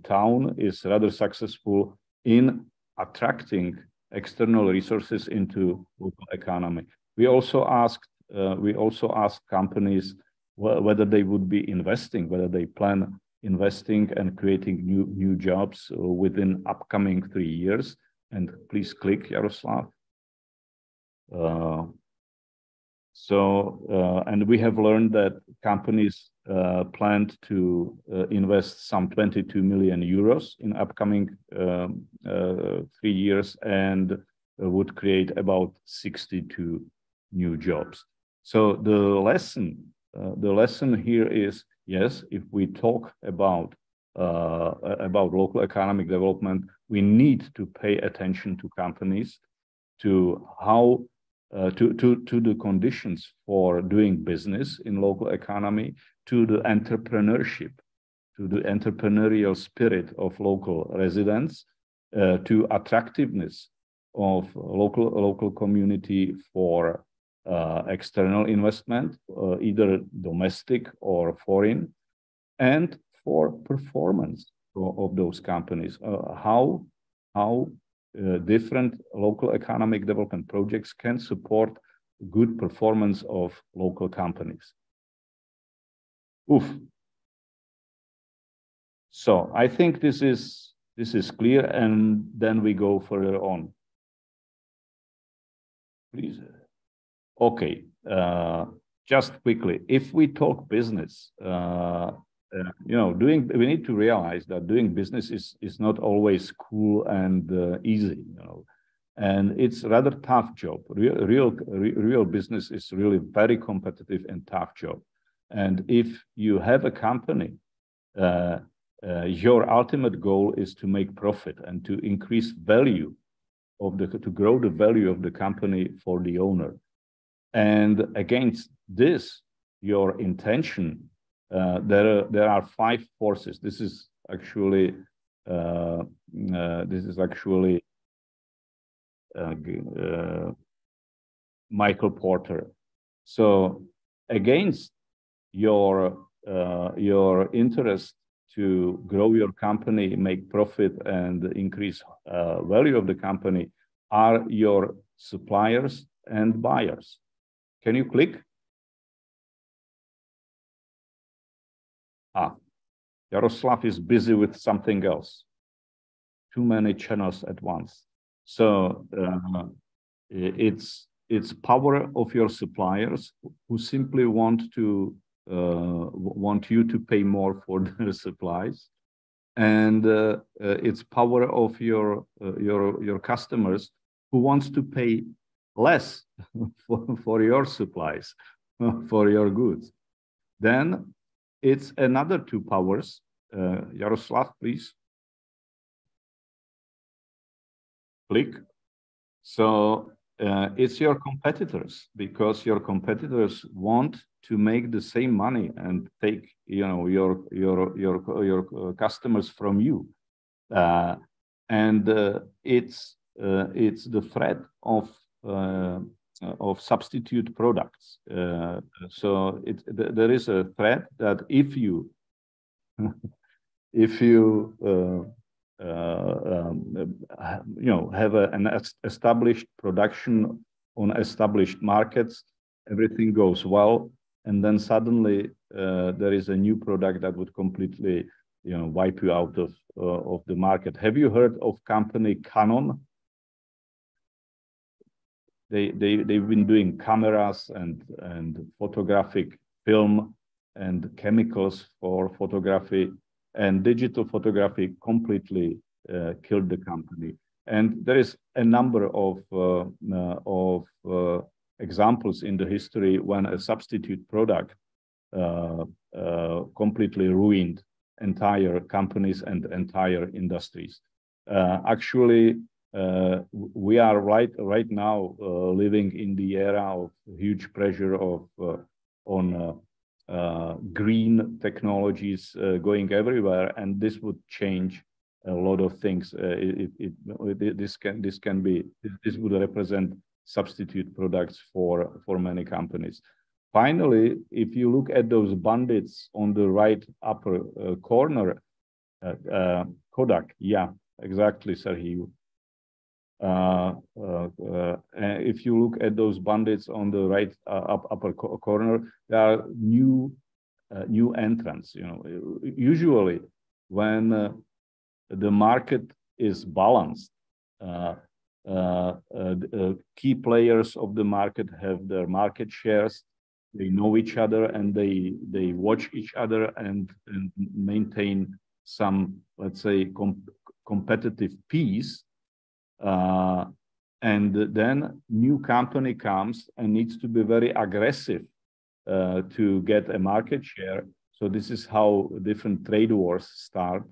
Speaker 4: town is rather successful in attracting external resources into local economy. We also asked companies whether they would be investing, whether they plan investing and creating new jobs within upcoming 3 years. And please click, Yaroslav. And we have learned that companies planned to invest some 22 million euros in upcoming 3 years and would create about 62 new jobs. So the lesson here is, yes, if we talk about local economic development, we need to pay attention to companies, to how to the conditions for doing business in local economy, to the entrepreneurship, to the entrepreneurial spirit of local residents, to attractiveness of local community for external investment, either domestic or foreign, and for performance of those companies. How different local economic development projects can support good performance of local companies. So I think this is clear, and then we go further on. Please. Okay, just quickly, if we talk business, we need to realize that doing business is not always cool and easy, and it's a rather tough job. Real business is really very competitive and tough job. And if you have a company, your ultimate goal is to make profit and to increase value to grow the value of the company for the owner. And against this, your intention, there are 5 forces. This is actually Michael Porter. So against your your interest to grow your company, make profit, and increase value of the company are your suppliers and buyers. Can you click? Yaroslav is busy with something else. Too many channels at once. So it's power of your suppliers who simply want you to pay more for their supplies, and it's power of your customers who wants to pay less for your supplies, for your goods. Then it's another two powers. Yaroslav, please. Click. So it's your competitors, because your competitors want to make the same money and take, you know, your customers from you, and it's the threat of substitute products. So there is a threat that if you have an established production on established markets, everything goes well, and then suddenly there is a new product that would completely, wipe you out of the market. Have you heard of company Canon? They've been doing cameras and photographic film and chemicals for photography, and digital photography completely killed the company. And there is a number of examples in the history when a substitute product completely ruined entire companies and entire industries. Actually, we are right now living in the era of huge pressure on green technologies going everywhere, and this would change a lot of things. This would represent substitute products for many companies. Finally, if you look at those bandits on the right upper corner, Kodak, yeah, exactly, Serhiy. If you look at those bandits on the right upper corner, there are new entrants. Usually when the market is balanced, key players of the market have their market shares. They know each other, and they watch each other and maintain some, let's say, competitive peace. And then new company comes and needs to be very aggressive to get a market share. So this is how different trade wars start.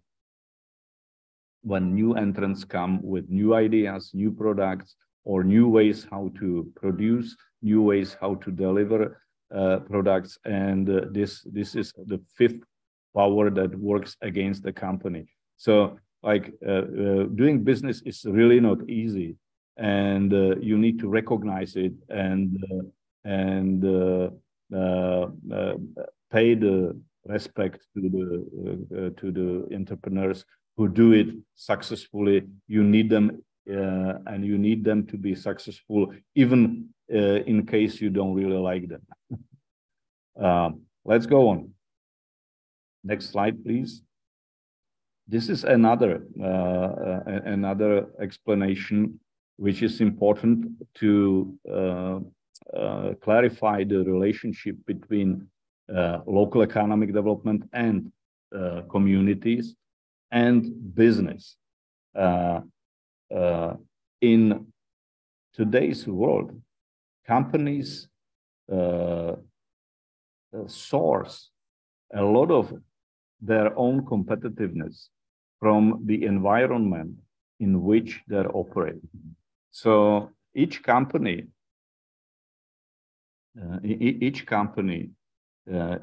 Speaker 4: When new entrants come with new ideas, new products, or new ways how to produce, new ways how to deliver products, and this is the fifth power that works against the company. So doing business is really not easy, and you need to recognize it and pay the respect to the entrepreneurs who do it successfully. You need them, and you need them to be successful, even in case you don't really like them. Let's go on. Next slide, please. This is another explanation which is important to clarify the relationship between local economic development and communities and business. In today's world, companies source a lot of their own competitiveness from the environment in which they're operating. So each company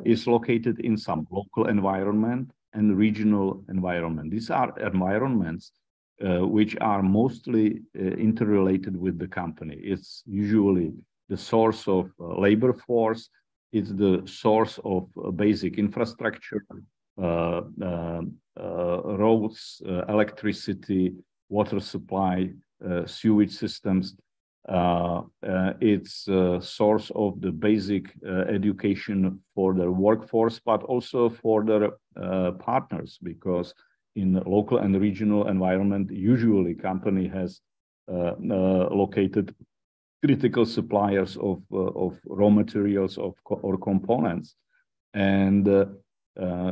Speaker 4: is located in some local environment and regional environment. These are environments which are mostly interrelated with the company. It's usually the source of labor force, it's the source of basic infrastructure, roads, electricity, water supply, sewage systems. It's a source of the basic education for the workforce, but also for their partners, because in the local and regional environment, usually company has located critical suppliers of raw materials or components. And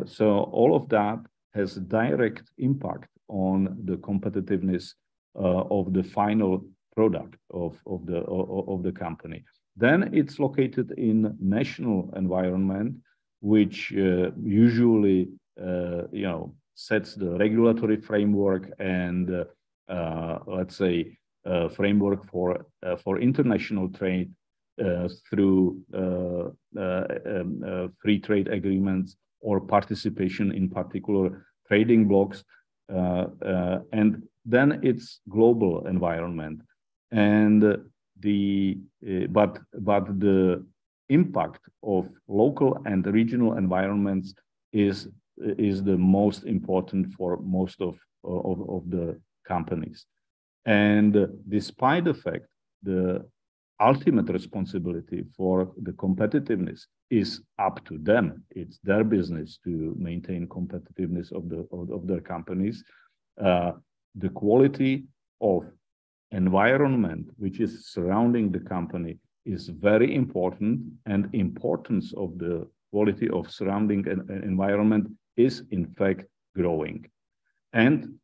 Speaker 4: so all of that has a direct impact on the competitiveness of the final product of the company. Then it's located in national environment, which usually sets the regulatory framework and let's say framework for international trade through free trade agreements or participation in particular trading blocks, and then it's global environment. And but the impact of local and regional environments is the most important for most of the companies. And despite the fact the ultimate responsibility for the competitiveness is up to them, it's their business to maintain competitiveness of their companies. The quality of environment which is surrounding the company is very important, and importance of the quality of surrounding environment is in fact growing. And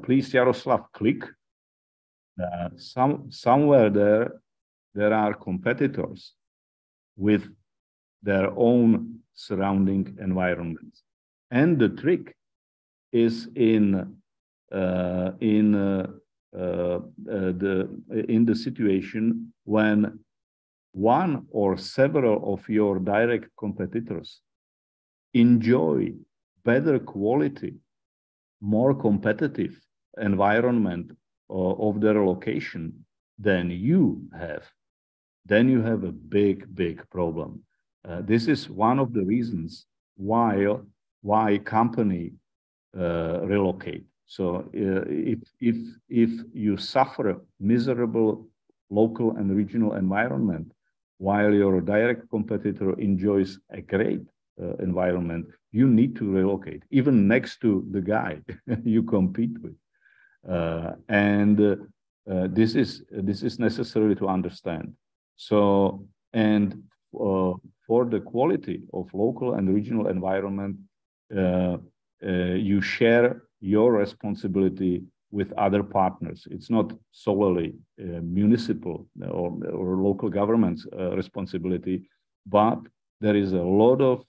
Speaker 4: please, Jaroslav, click. Somewhere there are competitors with their own surrounding environments, and the trick is in the situation when one or several of your direct competitors enjoy better quality, more competitive environment of their location than you have, then you have a big problem. This is one of the reasons why company relocate. So if you suffer miserable local and regional environment while your direct competitor enjoys a great environment, you need to relocate, even next to the guy you compete with. This is necessary to understand. So, and for the quality of local and regional environment, you share your responsibility with other partners. It's not solely municipal or local government's responsibility, but there is a lot of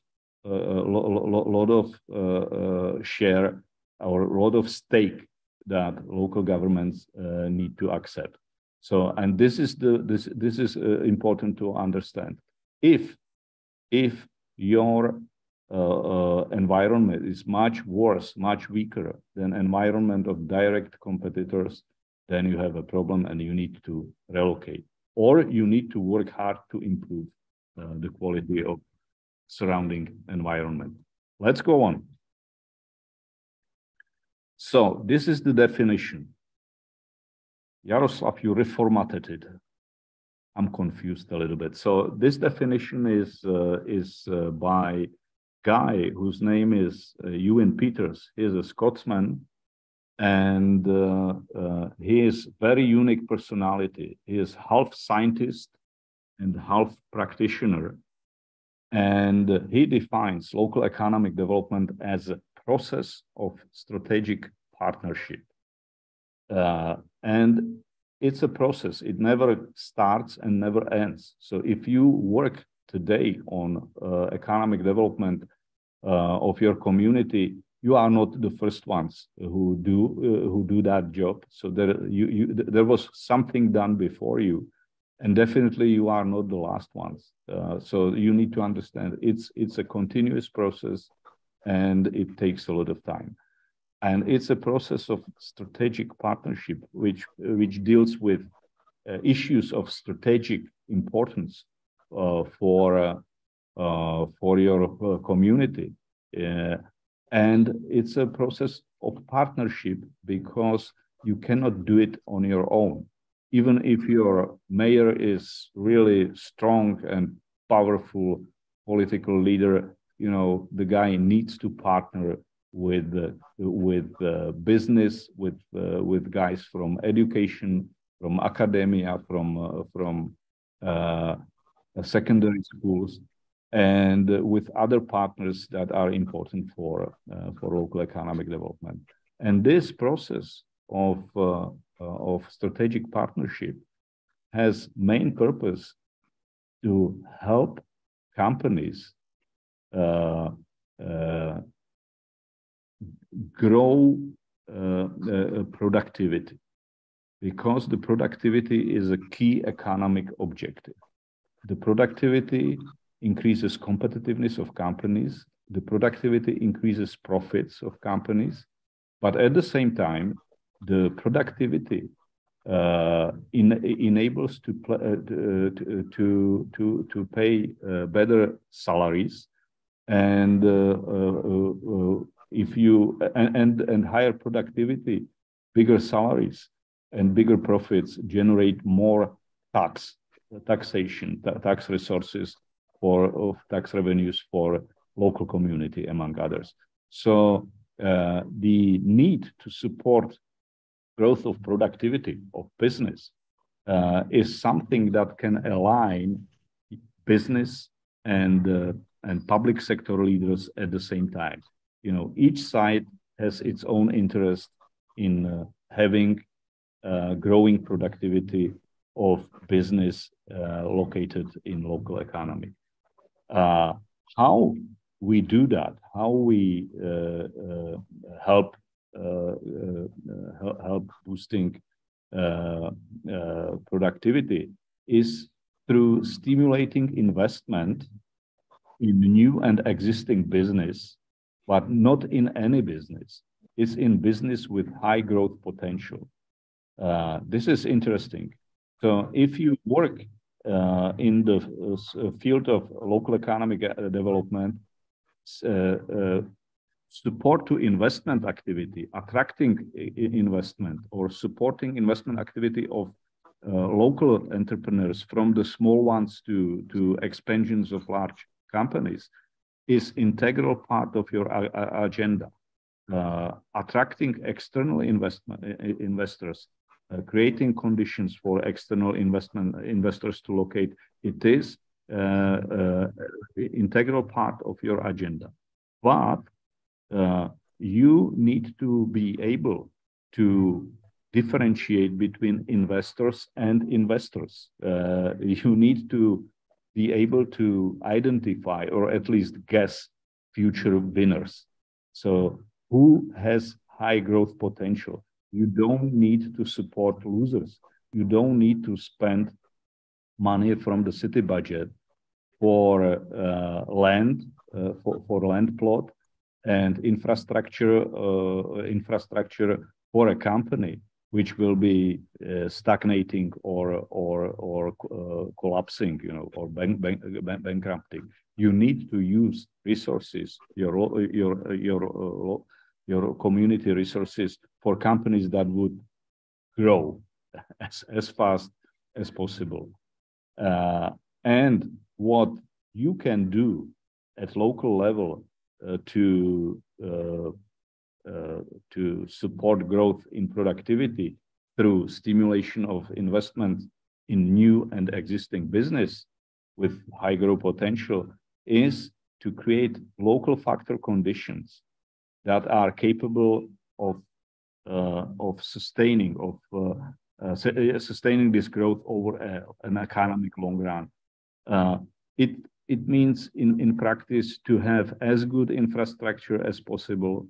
Speaker 4: share or a lot of stake that local governments need to accept. So, and this is important to understand. If your environment is much worse, much weaker than environment of direct competitors, then you have a problem and you need to relocate, or you need to work hard to improve the quality of surrounding environment. Let's go on. So this is the definition. Jaroslav, you reformatted it. I'm confused a little bit. So this definition is by guy whose name is Ewan Peters. He is a Scotsman, and he is very unique personality. He is half scientist and half practitioner, and he defines local economic development as a process of strategic partnership. And it's a process. It never starts and never ends. So if you work today on economic development of your community, you are not the first ones who do that job. So there was something done before you, and definitely you are not the last ones. So you need to understand it's a continuous process, and it takes a lot of time. And it's a process of strategic partnership, which deals with issues of strategic importance for for your community. And it's a process of partnership because you cannot do it on your own. Even if your mayor is really strong and powerful political leader, you know, the guy needs to partner with business, with guys from education, from academia, from secondary schools, and with other partners that are important for local economic development. And this process of strategic partnership has main purpose to help companies grow productivity, because the productivity is a key economic objective. The productivity increases competitiveness of companies. The productivity increases profits of companies. But at the same time, the productivity enables to pay better salaries, and if you and higher productivity, bigger salaries and bigger profits generate more taxation, tax resources of tax revenues for local community, among others. So the need to support growth of productivity of business is something that can align business and public sector leaders at the same time. You know, each side has its own interest in having growing productivity of business located in local economy. How we do that, how we help boosting productivity, is through stimulating investment in new and existing business, but not in any business. It's in business with high growth potential. This is interesting. So if you work in the field of local economic development, support to investment activity, attracting investment, or supporting investment activity of local entrepreneurs, from the small ones to expansions of large companies, is integral part of your agenda. Attracting external investors, creating conditions for external investors to locate, it is integral part of your agenda. But you need to be able to differentiate between investors and investors. You need to be able to identify, or at least guess, future winners. So who has high growth potential? You don't need to support losers. You don't need to spend money from the city budget for land, for land plot and infrastructure for a company which will be stagnating or collapsing, you know, or bankrupting. You need to use resources, your community resources, for companies that would grow as fast as possible. And what you can do at local level to support growth in productivity through stimulation of investment in new and existing business with high growth potential is to create local factor conditions that are capable of sustaining this growth over an economic long run. It means in practice to have as good infrastructure as possible,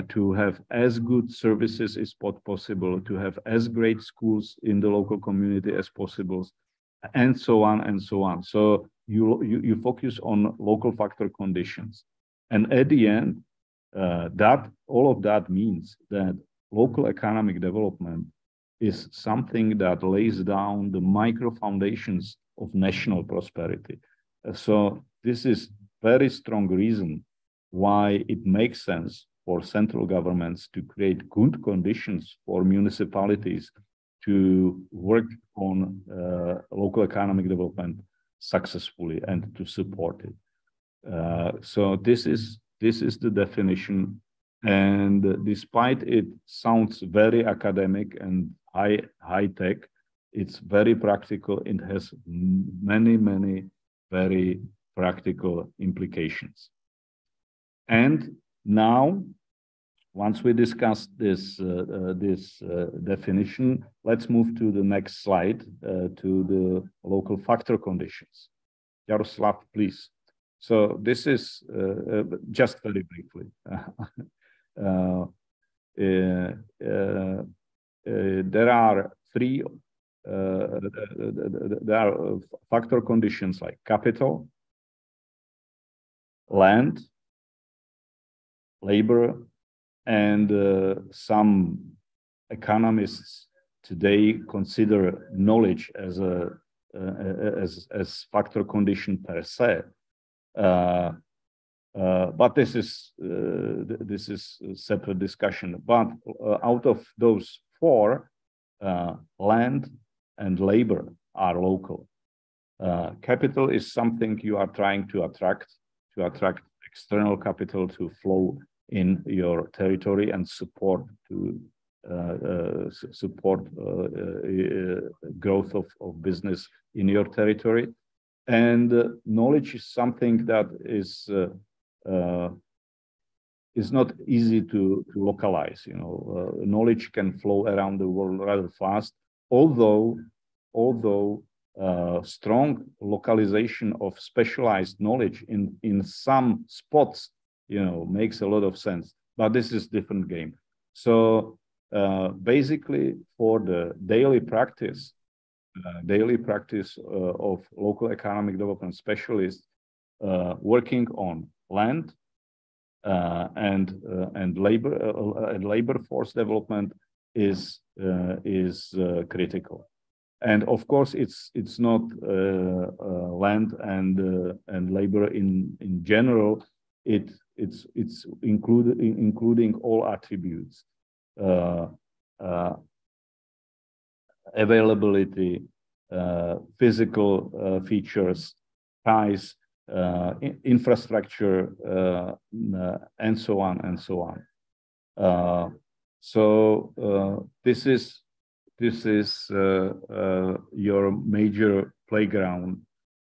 Speaker 4: to have as good services as possible, to have as great schools in the local community as possible, and so on and so on. So you focus on local factor conditions, and at the end, all of that means that local economic development is something that lays down the micro foundations of national prosperity. So this is very strong reason why it makes sense for central governments to create good conditions for municipalities to work on local economic development successfully and to support it. So this is the definition, and despite it sounds very academic and high tech, it's very practical. It has many very practical implications. And now, once we discussed this definition, let's move to the next slide, to the local factor conditions. Jaroslav, please. So this is just very briefly. There are three. There are factor conditions like capital, land, labor, and some economists today consider knowledge as a as factor condition per se. But this is a separate discussion. But out of those four, land and labor are local. Capital is something you are trying to attract external capital to flow in your territory and support growth of business in your territory. And knowledge is something that is not easy to localize. You know, knowledge can flow around the world rather fast, although strong localization of specialized knowledge in some spots, you know, makes a lot of sense. But this is different game. So basically, for the daily practice of local economic development specialists working on land and labor force development is critical. And of course, it's not land and labor in general. It's including all attributes. Availability, physical features, ties, infrastructure, and so on and so on. So this is your major playground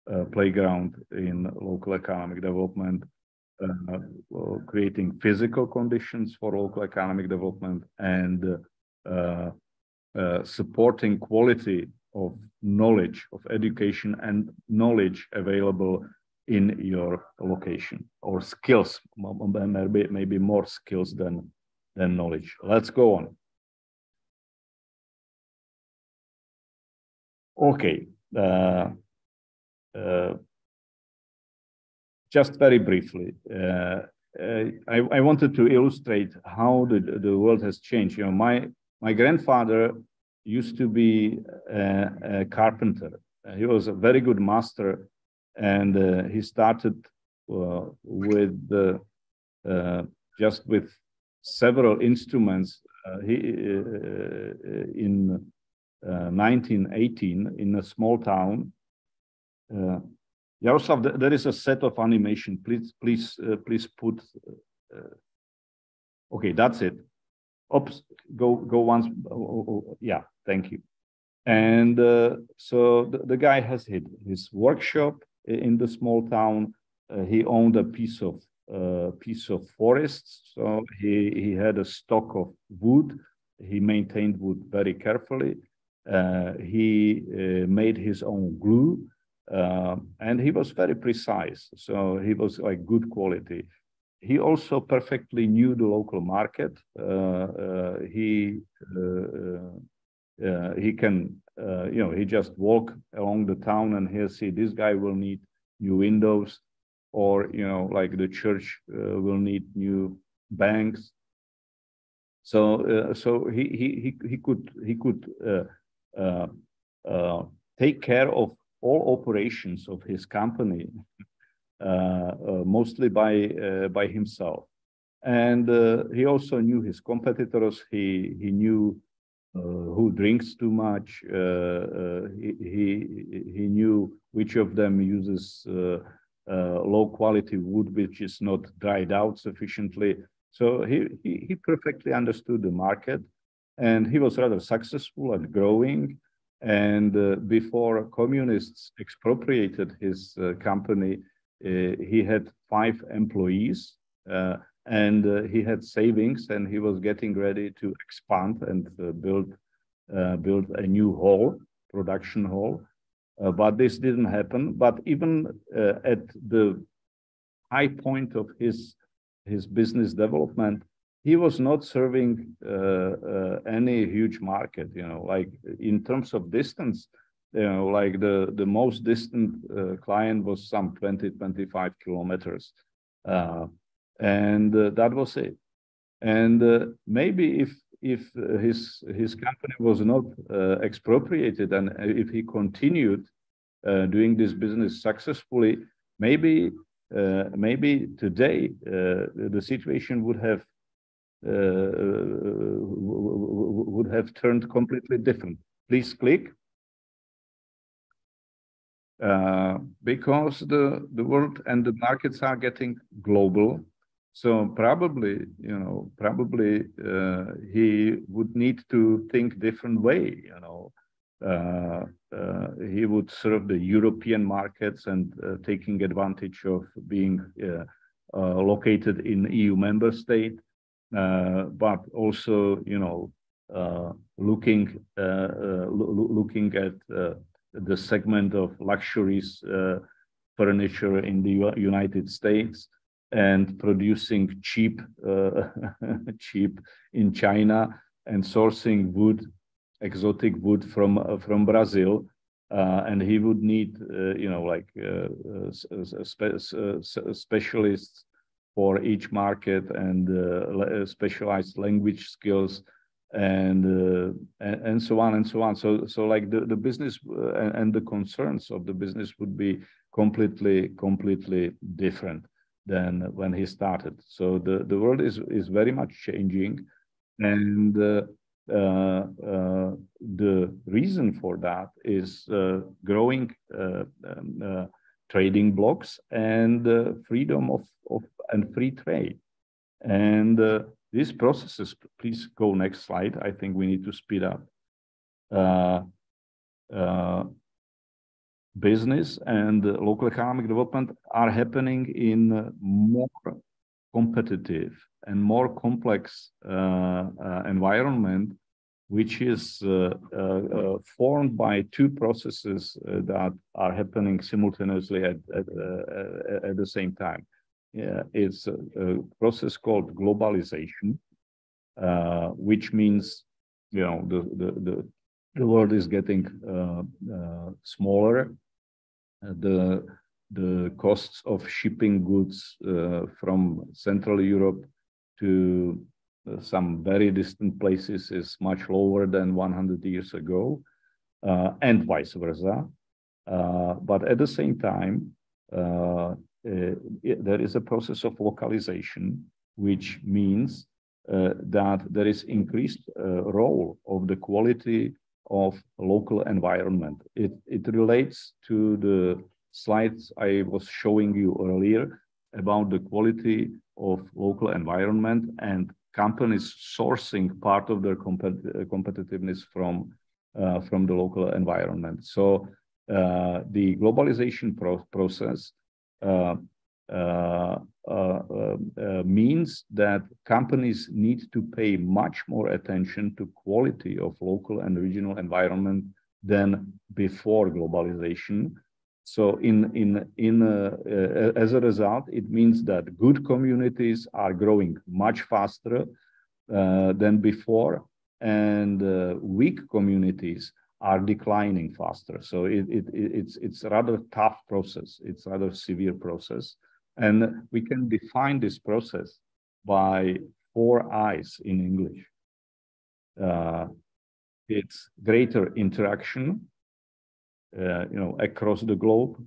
Speaker 4: in local economic development, creating physical conditions for local economic development and supporting quality of knowledge, of education and knowledge available in your location, or skills, maybe more skills than knowledge. Let's go on. Okay. Just very briefly, I wanted to illustrate how the world has changed. You know, my grandfather used to be a carpenter. He was a very good master, and he started with just with several instruments. In 1918 in a small town. Jaroslav, there is a set of animation. Please put. Okay, that's it. Oops, go once. Yeah, thank you. And so the guy has his workshop in the small town. He owned a piece of forest, so he had a stock of wood. He maintained wood very carefully. He made his own glue, and he was very precise. So he was like good quality. He also perfectly knew the local market. He can, he just walk along the town and he'll see this guy will need new windows, or like the church will need new banks. So he could take care of all operations of his company mostly by himself. And he also knew his competitors. He knew who drinks too much. He knew which of them uses low quality wood, which is not dried out sufficiently. So he perfectly understood the market, and he was rather successful at growing. And before communists expropriated his company, he had 5 employees, and he had savings, and he was getting ready to expand and build a new hall, production hall. But this didn't happen. But even at the high point of his business development, he was not serving any huge market. You know, like in terms of distance, you know, like the most distant client was some 20-25 kilometers, and that was it. And maybe if his company was not expropriated, and if he continued doing this business successfully, maybe today the situation would have turned completely different. Please click. Because the world and the markets are getting global. So probably, you know, he would need to think different way, you know. He would serve the European markets and taking advantage of being located in EU member state, but also, you know, looking at the segment of luxuries furniture in the United States, and producing cheap in China, and sourcing wood, exotic wood from Brazil, and he would need you know, like specialists for each market, and specialized language skills, and so on and so on. So like the business and the concerns of the business would be completely different than when he started. So the world is very much changing, and the reason for that is growing trading blocks and freedom of and free trade. And these processes, please go next slide. I think we need to speed up. Business and local economic development are happening in more competitive and more complex environment, which is formed by 2 processes that are happening simultaneously at the same time. It's a process called globalization, which means, you know, the world is getting smaller. The costs of shipping goods from Central Europe to some very distant places is much lower than 100 years ago, and vice versa. But at the same time, there is a process of localization, which means that there is increased role of the quality of local environment. It relates to the slides I was showing you earlier about the quality of local environment and companies sourcing part of their competitiveness from the local environment. So the globalization process means that companies need to pay much more attention to quality of local and regional environment than before globalization. So as a result, it means that good communities are growing much faster than before, and weak communities are declining faster. So it's a rather tough process. It's a rather severe process. And we can define this process by 4 I's in English. It's greater interaction, across the globe,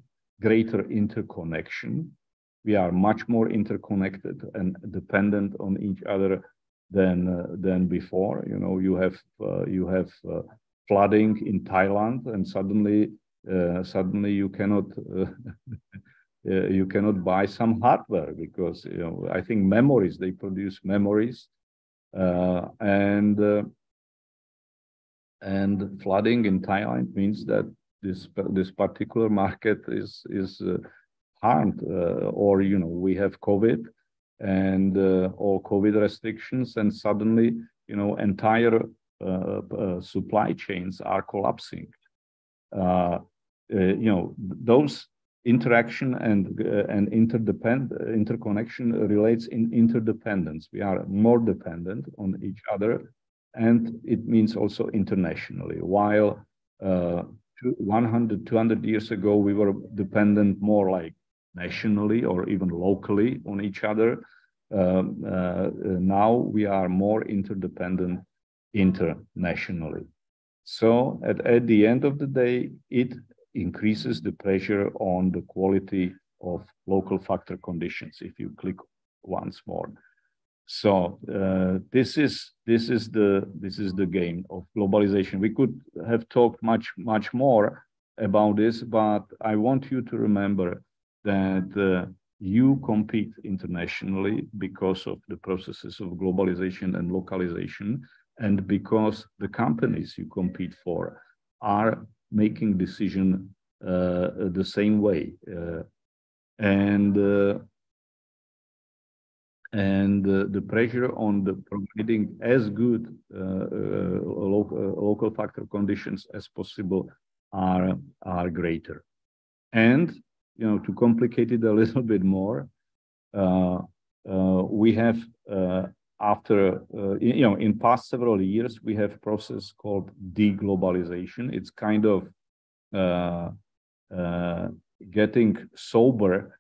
Speaker 4: greater interconnection. We are much more interconnected and dependent on each other than before. You have flooding in Thailand, and suddenly you cannot buy some hardware because I think memories, they produce memories, and flooding in Thailand means that this particular market is harmed, or we have COVID and all COVID restrictions, and suddenly entire supply chains are collapsing. Those interaction and interconnection relates in interdependence. We are more dependent on each other, and it means also internationally. While 100, 200 years ago, we were dependent more like nationally or even locally on each other. Now we are more interdependent internationally. So at the end of the day, it increases the pressure on the quality of local factor conditions. If you click once more, so this is the game of globalization. We could have talked much more about this, but I want you to remember that you compete internationally because of the processes of globalization and localization, and because the companies you compete for are making decisions the same way, and the pressure on the providing as good local factor conditions as possible are greater. And to complicate it a little bit more, we have after in past several years, we have process called deglobalization. It's kind of getting sober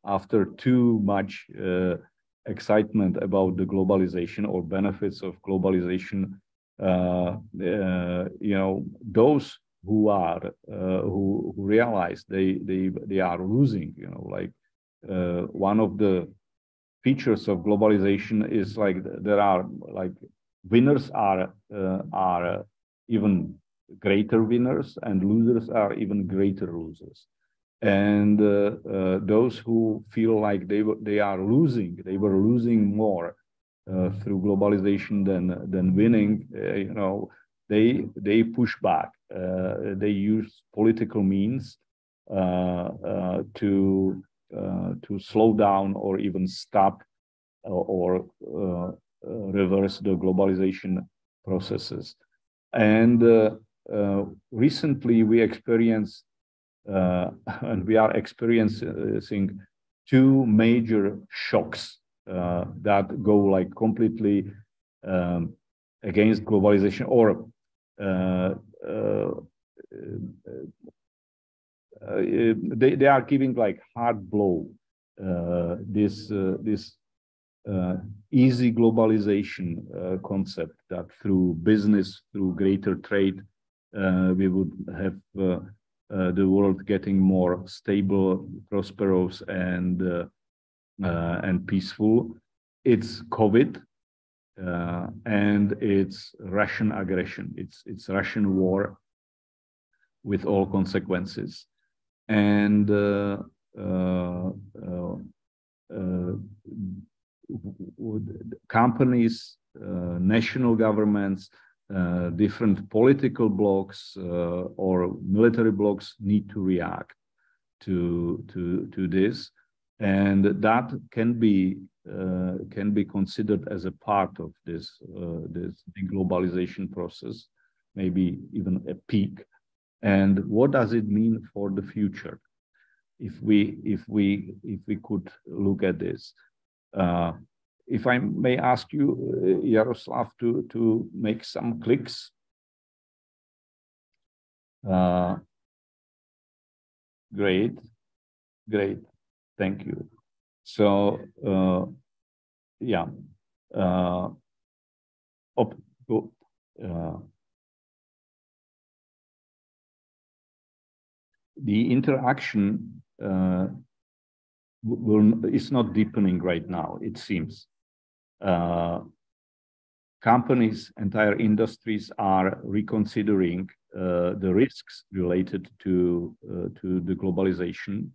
Speaker 4: after too much excitement about the globalization or benefits of globalization. Those who realize they are losing. One of the features of globalization is there are winners are even greater winners, and losers are even greater losers. And those who feel like they were losing more through globalization than winning, they push back. They use political means to slow down or even stop or reverse the globalization processes. And recently we experienced and we are experiencing two major shocks that go completely against globalization, or they are giving hard blow. This easy globalization concept that through business, through greater trade, we would have the world getting more stable, prosperous, and peaceful. It's COVID, and it's Russian aggression. It's Russian war with all consequences, and companies, national governments, different political blocs or military blocs need to react to this, and that can be considered as a part of this deglobalization process, maybe even a peak. And what does it mean for the future? If we could look at this, if I may ask you, Jaroslav, to make some clicks. Great, thank you. So yeah, the interaction is not deepening right now, it seems. Companies, entire industries are reconsidering the risks related to the globalization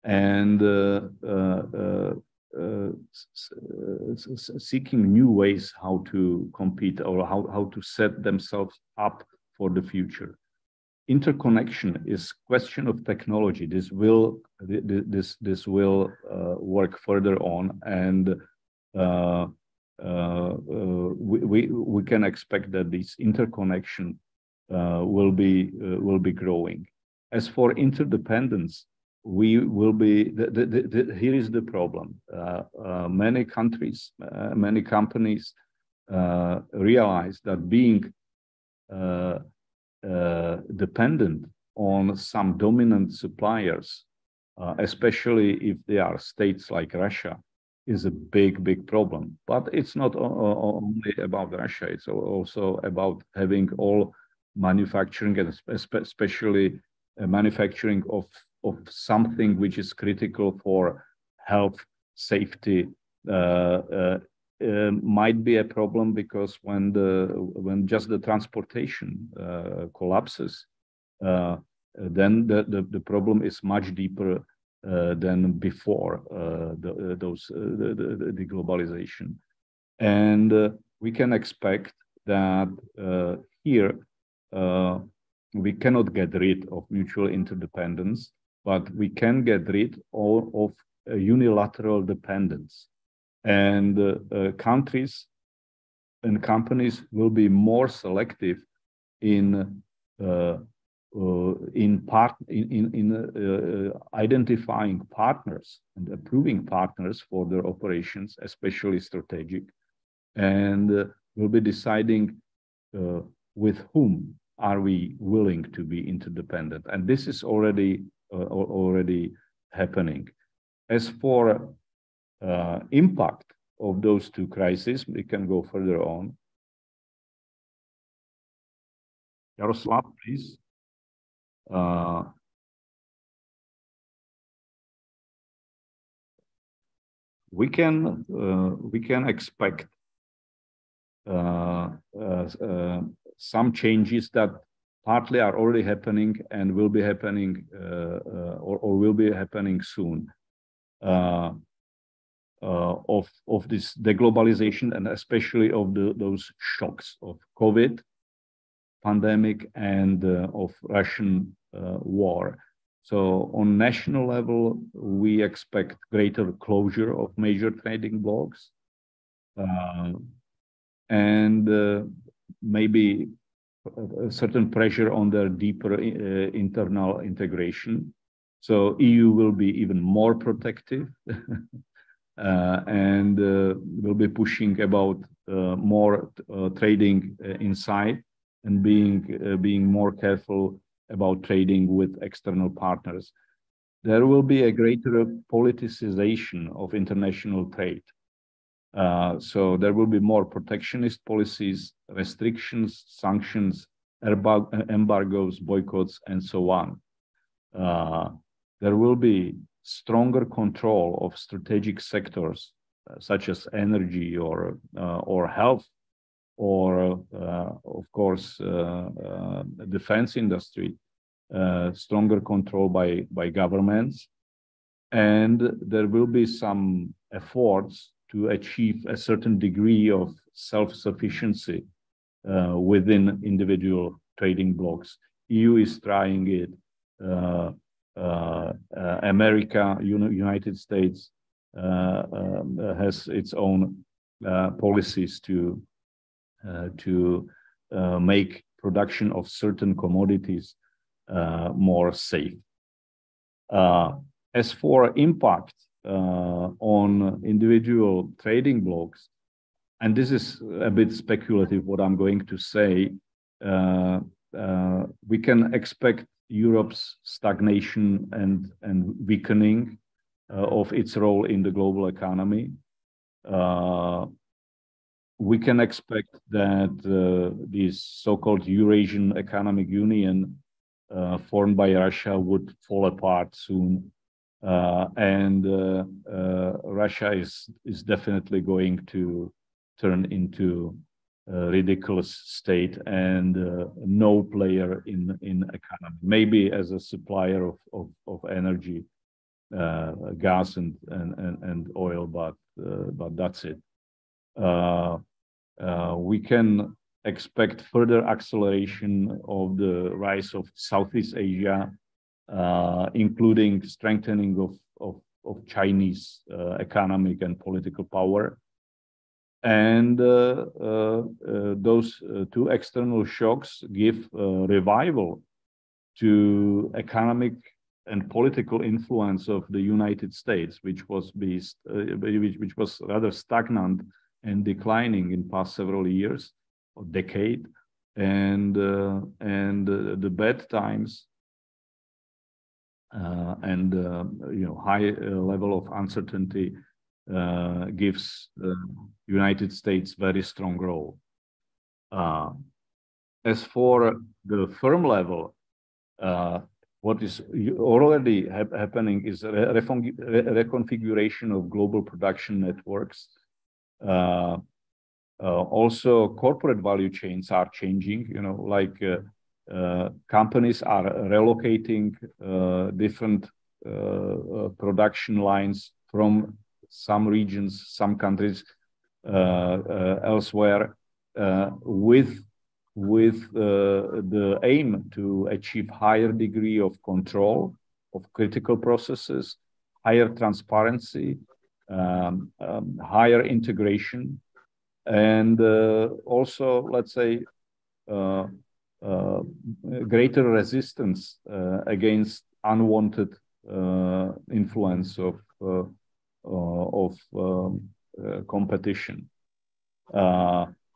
Speaker 4: and seeking new ways how to compete or how to set themselves up for the future. Interconnection is question of technology. This will work further on, and we can expect that this interconnection will be growing. As for interdependence, we will be. Here is the problem. Many countries, many companies realize that being dependent on some dominant suppliers, especially if they are states like Russia, is a big problem. But it's not only about Russia, it's also about having all manufacturing, and especially manufacturing of something which is critical for health, safety, might be a problem, because when just the transportation collapses, then the problem is much deeper than before the globalization. And we can expect that here we cannot get rid of mutual interdependence, but we can get rid of unilateral dependence. And countries and companies will be more selective in identifying partners and approving partners for their operations, especially strategic, and will be deciding with whom are we willing to be interdependent. And this is already happening. As for impact of those two crises, we can go further on. Jaroslav, please. We can expect some changes that partly are already happening and will be happening or will be happening soon. Of this deglobalization, and especially of those shocks of COVID pandemic and of Russian war. So on national level, we expect greater closure of major trading blocs and maybe a certain pressure on their deeper internal integration. So EU will be even more protective and will be pushing about more trading inside and being more careful about trading with external partners. There will be a greater politicization of international trade. So there will be more protectionist policies, restrictions, sanctions, embargoes, boycotts, and so on. There will be stronger control of strategic sectors such as energy or health, or of course defense industry, stronger control by governments, and there will be some efforts to achieve a certain degree of self-sufficiency within individual trading blocs. EU is trying it. America, United States has its own policies to make production of certain commodities more safe. As for impact on individual trading blocs, and this is a bit speculative what I'm going to say, we can expect Europe's stagnation and weakening of its role in the global economy. We can expect that this so-called Eurasian Economic Union formed by Russia would fall apart soon. Russia is definitely going to turn into a ridiculous state and no player in economy. Maybe as a supplier of energy, gas and oil, but that's it. We can expect further acceleration of the rise of Southeast Asia, including strengthening of Chinese economic and political power. And those two external shocks give revival to economic and political influence of the United States, which was rather stagnant and declining in past several years or decade, and the bad times and high level of uncertainty gives the United States very strong role. As for the firm level, what is already happening is reconfiguration of global production networks. Also, corporate value chains are changing. Companies are relocating different production lines from some regions, some countries elsewhere, with the aim to achieve higher degree of control of critical processes, higher transparency, higher integration, and also, let's say, greater resistance against unwanted influence of competition.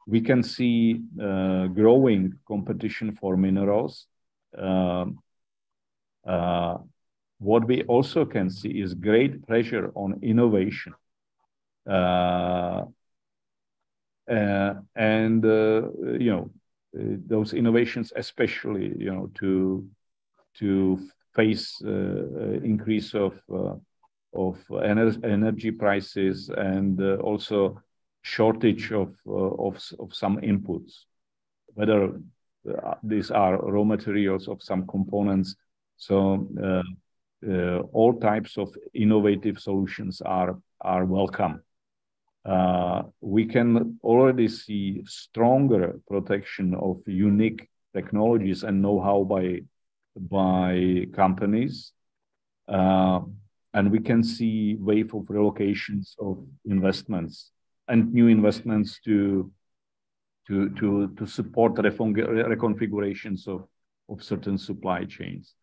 Speaker 4: We can see growing competition for minerals. What we also can see is great pressure on innovation. Those innovations, especially, to face increase of energy prices and also shortage of some inputs, whether these are raw materials of some components. So all types of innovative solutions are welcome. We can already see stronger protection of unique technologies and know-how by companies, and we can see wave of relocations of investments and new investments to support the reconfigurations of certain supply chains.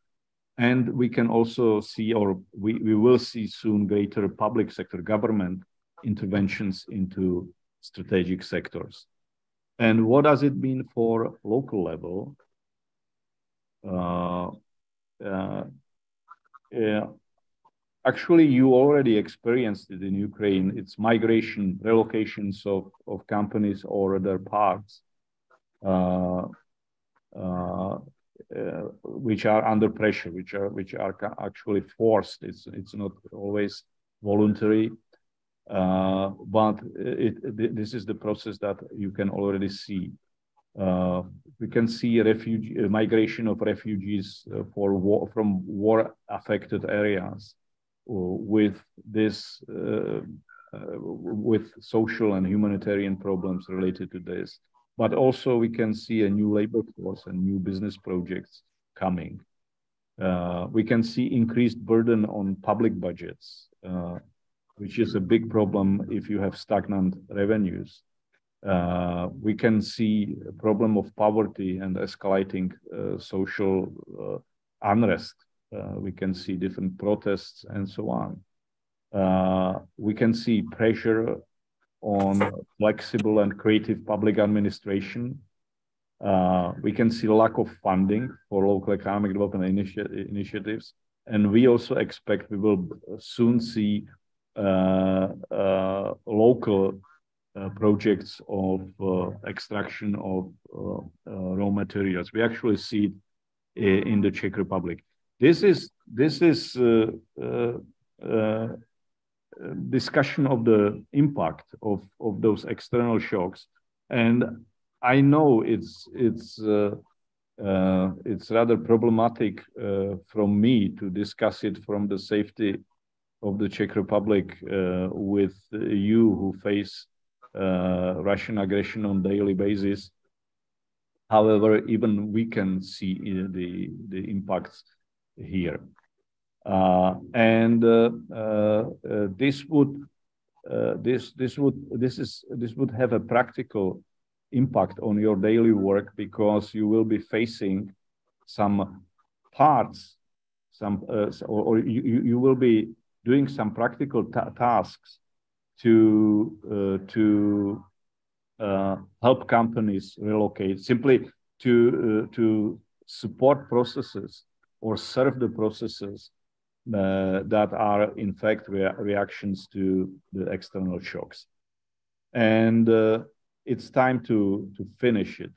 Speaker 4: And we can also see, or we will see soon, greater public sector government interventions into strategic sectors. And what does it mean for local level? Actually, you already experienced it in Ukraine. It's migration, relocations of companies or other parts, which are under pressure, which are actually forced. It's not always voluntary. But this is the process that you can already see. We can see migration of refugees from war-affected areas with social and humanitarian problems related to this. But also we can see a new labor force and new business projects coming. We can see increased burden on public budgets, which is a big problem if you have stagnant revenues. We can see a problem of poverty and escalating social unrest. We can see different protests and so on. We can see pressure on flexible and creative public administration. We can see lack of funding for local economic development initiatives. And we also expect we will soon see local projects of extraction of raw materials. We actually see in the Czech Republic. This is discussion of the impact of those external shocks, and I know it's rather problematic from me to discuss it from the safety of the Czech Republic with you who face Russian aggression on daily basis. However, even we can see the impacts here, and this would have a practical impact on your daily work, because you will be facing some parts, or you will be doing some practical tasks to help companies relocate, simply to support processes or serve the processes that are in fact reactions to the external shocks. And it's time to finish it.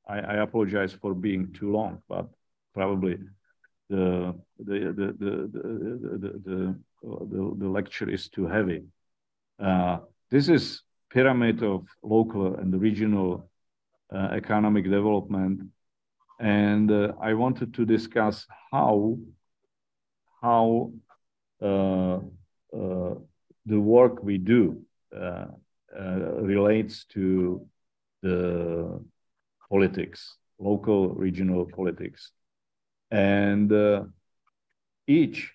Speaker 4: I apologize for being too long, but probably the lecture is too heavy. This is pyramid of local and regional economic development, and I wanted to discuss how the work we do relates to the politics, local, regional politics. And each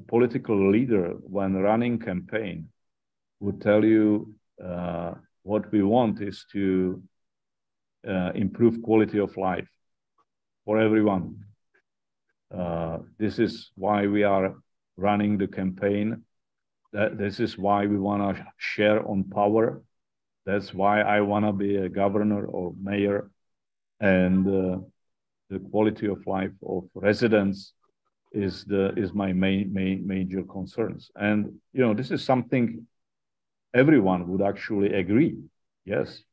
Speaker 4: political leader, when running campaign, would tell you what we want is to improve quality of life for everyone. This is why we are running the campaign. This is why we want to share on power. That's why I want to be a governor or mayor. And the quality of life of residents is my major concerns. And this is something everyone would actually agree. Yes.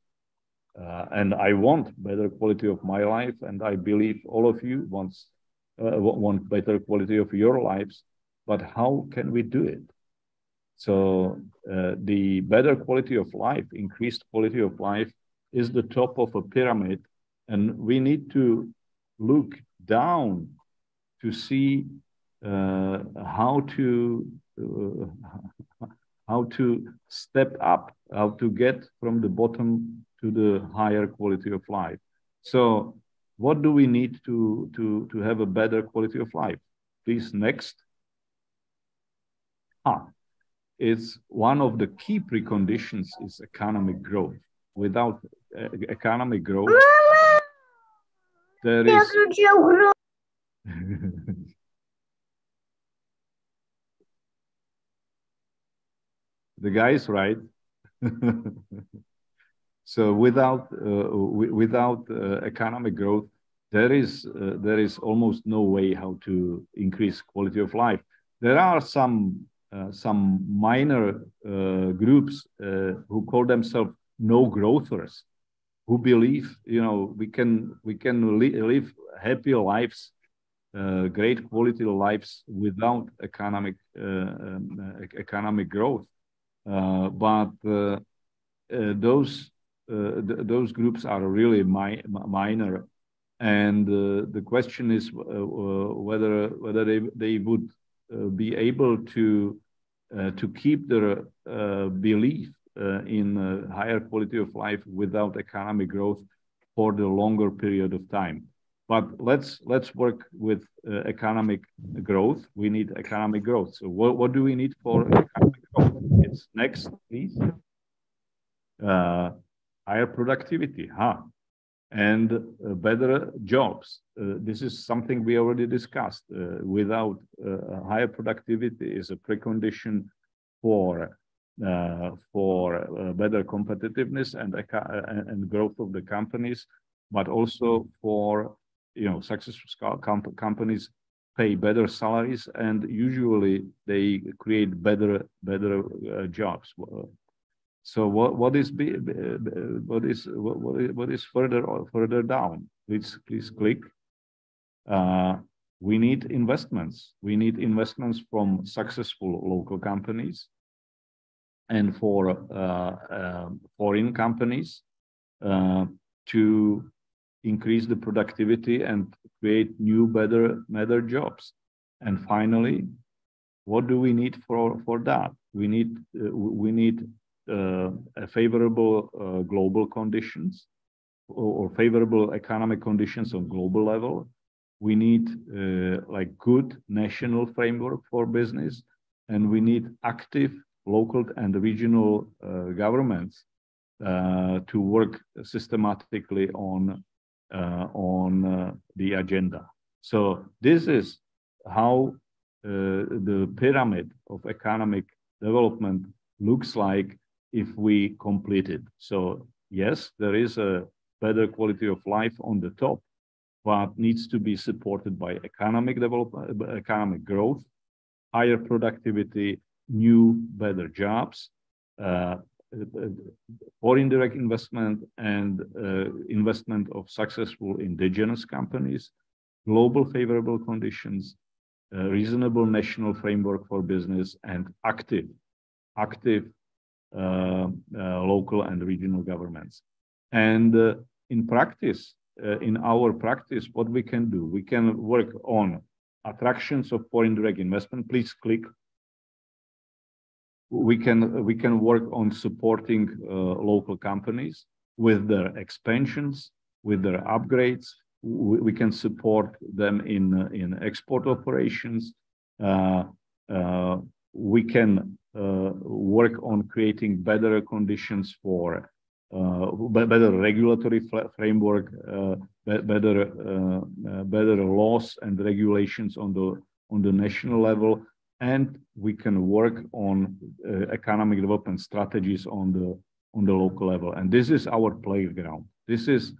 Speaker 4: And I want better quality of my life, and I believe all of you want better quality of your lives. But how can we do it? So the better quality of life, increased quality of life, is the top of a pyramid, and we need to look down to see how to step up, how to get from the bottom to the higher quality of life. So what do we need to have a better quality of life? Please, next. It's one of the key preconditions is economic growth. Without economic growth, there is... The guy is right. So without economic growth, there is almost no way how to increase quality of life. There are some minor groups who call themselves no-growthers, who believe we can live happy lives, great quality lives without economic growth. But those groups are really minor, and the question is whether they would be able to keep their belief in higher quality of life without economic growth for the longer period of time. But let's work with economic growth. We need economic growth. So what do we need for economic growth? It's next, please. Higher productivity, and better jobs. This is something we already discussed. Without higher productivity is a precondition for better competitiveness and growth of the companies, but also for successful companies pay better salaries, and usually they create better jobs. So what is further down? Please click. We need investments. We need investments from successful local companies and for foreign companies to increase the productivity and create new, better jobs. And finally, what do we need for that? We need a favorable global conditions or favorable economic conditions on global level. We need like good national framework for business, and we need active local and regional governments to work systematically on the agenda. So this is how the pyramid of economic development looks like if we complete it. So yes, there is a better quality of life on the top, but needs to be supported by economic development, economic growth, higher productivity, new, better jobs, foreign direct investment and investment of successful indigenous companies, global favorable conditions, reasonable national framework for business, and active local and regional governments. And in practice, in our practice, what we can do, we can work on attractions of foreign direct investment. Please click. We can work on supporting local companies with their expansions, with their upgrades. We can support them in export operations. We can work on creating better conditions for better regulatory framework, better laws and regulations on the national level, and we can work on economic development strategies on the local level. And this is our playground. This is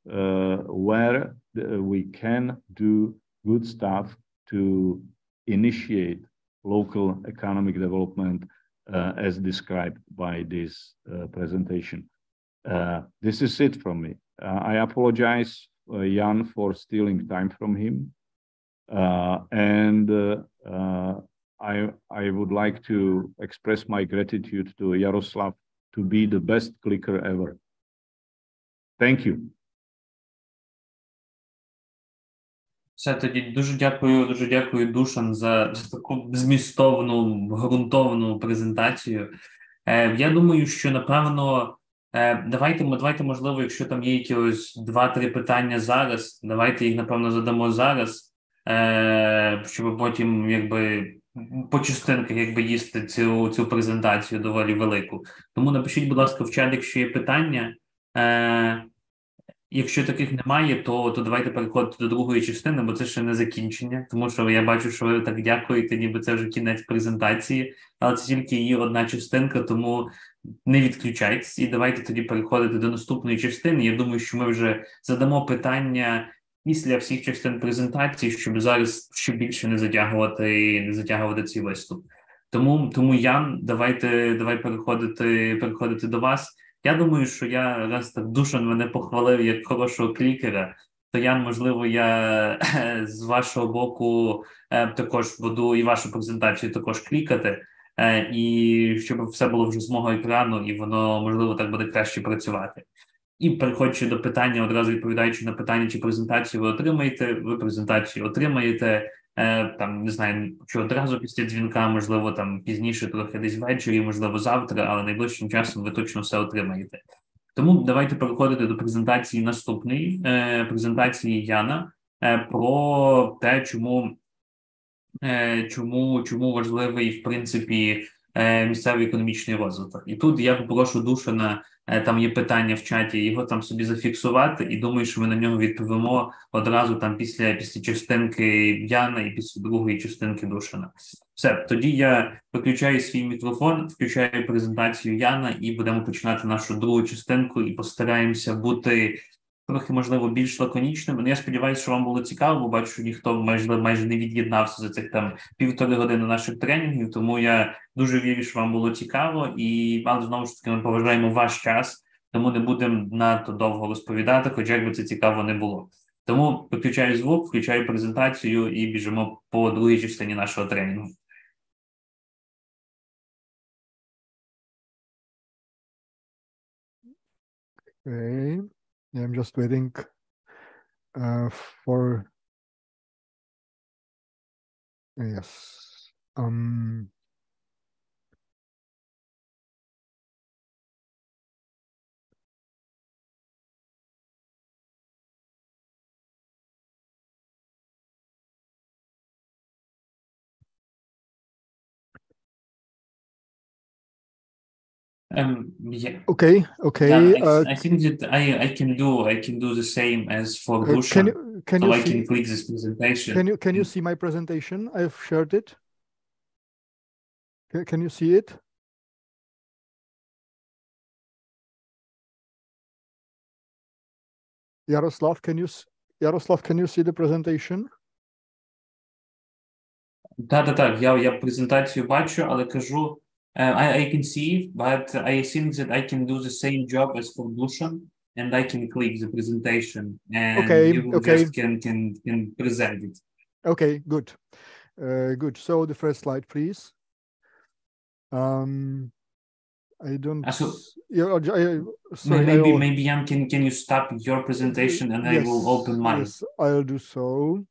Speaker 4: where we can do good stuff to initiate local economic development as described by this presentation. This is it from me. I apologize, Jan, for stealing time from him. And I would like to express my gratitude to Jaroslav to be the best clicker ever. Thank you.
Speaker 1: Все, тоді дуже дякую, Душан, за таку змістовну, ґрунтовну презентацію. Я думаю, що, напевно, давайте, можливо, якщо там є якісь 2-3 питання зараз, давайте їх, напевно, задамо зараз, щоб потім, по частинках, їсти цю презентацію доволі велику. Тому напишіть, будь ласка, в чат, якщо є питання. Якщо таких немає, то давайте переходити до другої частини, бо це ще не закінчення, тому що я бачу, що ви так дякуєте, ніби це вже кінець презентації, але це тільки її одна частинка, тому не відключайтесь і давайте тоді переходити до наступної частини. Я думаю, що ми вже задамо питання після всіх частин презентації, щоб зараз ще більше не затягувати цей виступ. Тому Ян, давай переходити до вас. Я думаю, що раз так Душан мене похвалив як хорошого клікера, то Ян, можливо, я з вашого боку також буду і вашу презентацію також клікати, і щоб все було вже з мого екрану, і воно, можливо, так буде краще працювати. І переходячи до питання, одразу відповідаючи на питання, чи презентацію ви отримаєте, ви презентацію отримаєте, не знаю, чи одразу після дзвінка, можливо, там пізніше, трохи десь ввечері, можливо, завтра, але найближчим часом ви точно все отримаєте. Тому давайте переходити до презентації наступної, презентації Яна, про те, чому важливий, в принципі, місцевий економічний розвиток. І тут я попрошу Душана, там є питання в чаті, його там собі зафіксувати, і думаю, що ми на нього відповімо одразу там після частинки Яна і після другої частинки Душана. Все, тоді я виключаю свій мікрофон, включаю презентацію Яна і будемо починати нашу другу частинку і постараємося бути трохи, можливо, більш лаконічними. Ну, я сподіваюся, що вам було цікаво, бо бачу, що ніхто майже не від'єднався за цих там 1,5 години наших тренінгів, тому я дуже вірю, що вам було цікаво, але знову ж таки ми поважаємо ваш час, тому не будемо надто довго розповідати, хоча якби це цікаво не було. Тому виключаю звук, включаю презентацію і біжимо по другій частині нашого тренінгу.
Speaker 6: Okay, I'm just waiting for yes.
Speaker 1: Yeah.
Speaker 6: Okay.
Speaker 1: Yeah, I think that I can do the same as for Dushan.
Speaker 6: Can
Speaker 1: So
Speaker 6: you
Speaker 1: I
Speaker 6: see?
Speaker 1: can click this presentation.
Speaker 6: Can you see my presentation? I've shared it. Can you see it? Yaroslav, can you see the presentation?
Speaker 1: Так, я презентацію бачу, але кажу, I can see it, but I think that I can do the same job as for Dushan, and I can click the presentation, and you will just can present it.
Speaker 6: Okay, good. Good. So the first slide, please. I don't. Sorry.
Speaker 1: Maybe Jan, can you stop your presentation and I will open mine.
Speaker 6: Yes, I'll do so.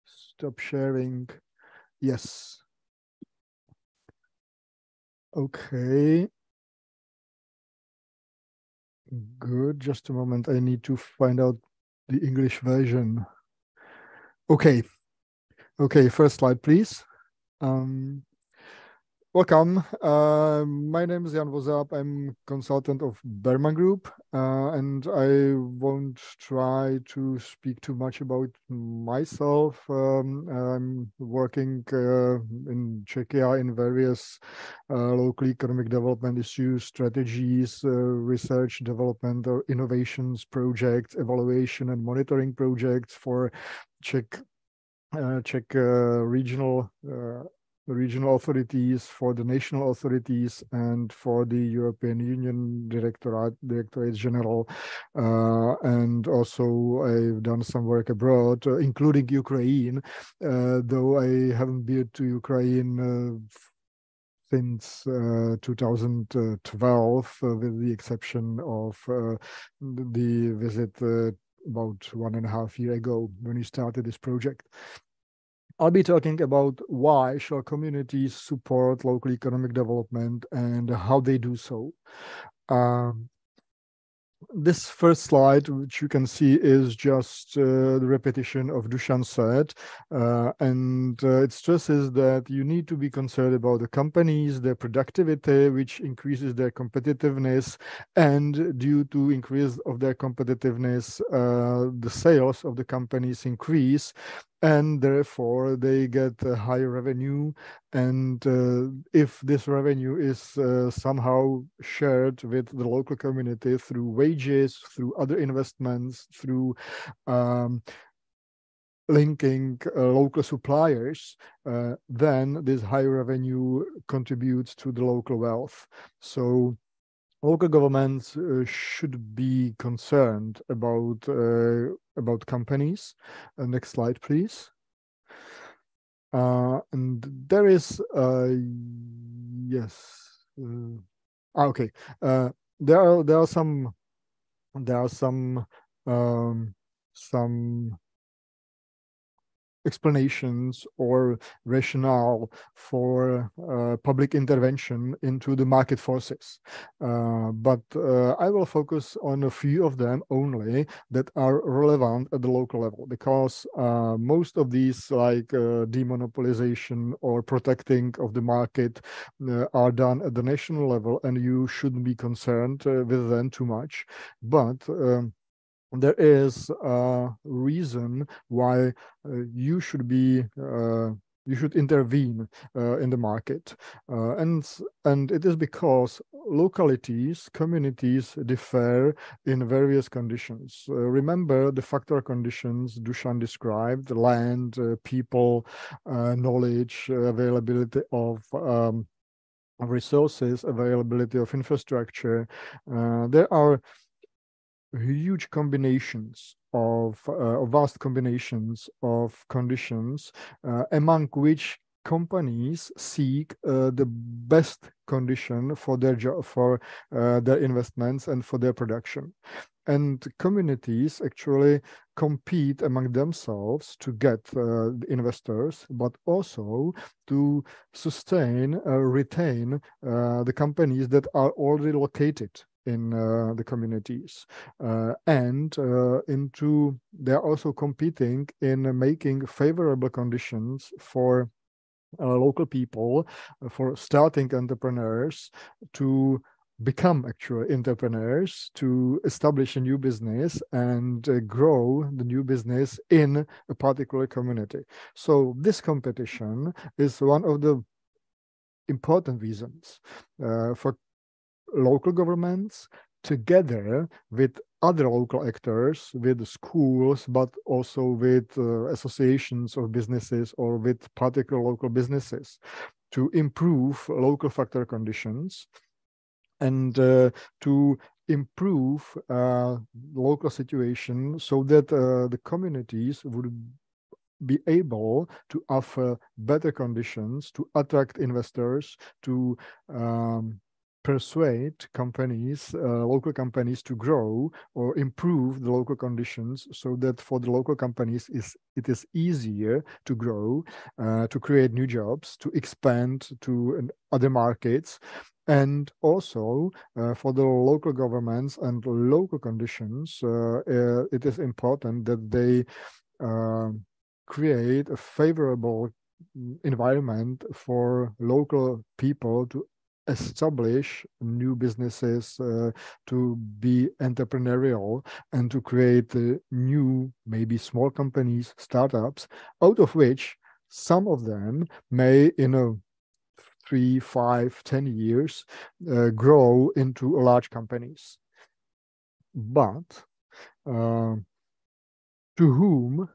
Speaker 6: Stop sharing. Yes. Okay. Good. Just a moment. I need to find out the English version. Okay. Okay. First slide, please. Welcome. My name is Jan Vozap. I'm consultant of Berman Group, and I won't try to speak too much about myself. I'm working in Czechia in various local economic development issues, strategies, research, development, or innovations projects, evaluation and monitoring projects for Czech regional authorities, for the national authorities, and for the European Union Directorates General. And also I've done some work abroad, including Ukraine, though I haven't been to Ukraine since 2012, with the exception of the visit about 1.5 years ago when we started this project. I'll be talking about why shall communities support local economic development and how they do so. This first slide, which you can see, is just the repetition of Dushan said, and it stresses that you need to be concerned about the companies, their productivity, which increases their competitiveness, and due to increase of their competitiveness, the sales of the companies increase, and therefore they get a higher revenue. And if this revenue is somehow shared with the local community through wages, through other investments, through linking local suppliers, then this high revenue contributes to the local wealth. So local governments should be concerned about companies. Next slide, please. And there is yes. Okay. There are some explanations or rationale for public intervention into the market forces. But I will focus on a few of them only that are relevant at the local level, because most of these, like demonopolization or protecting of the market, are done at the national level, and you shouldn't be concerned with them too much. But there is a reason why you should intervene in the market, and it is because localities, communities differ in various conditions. Remember the factor conditions Dushan described: land, people, knowledge, availability of resources, availability of infrastructure. There are huge combinations of vast combinations of conditions among which companies seek the best condition for their job, for their investments and for their production. And communities actually compete among themselves to get investors, but also to sustain, retain the companies that are already located in the communities, and they're also competing in making favorable conditions for local people, for starting entrepreneurs to become actual entrepreneurs, to establish a new business and grow the new business in a particular community. So this competition is one of the important reasons for local governments, together with other local actors, with schools, but also with associations of businesses or with particular local businesses, to improve local factor conditions and to improve local situation so that the communities would be able to offer better conditions, to attract investors, to persuade companies, local companies to grow or improve the local conditions so that for the local companies it is easier to grow, to create new jobs, to expand to other markets. And also for the local governments and local conditions, it is important that they create a favorable environment for local people to establish new businesses, to be entrepreneurial and to create new, maybe small companies, startups, out of which some of them may in 3, 5, 10 years grow into large companies. But to whom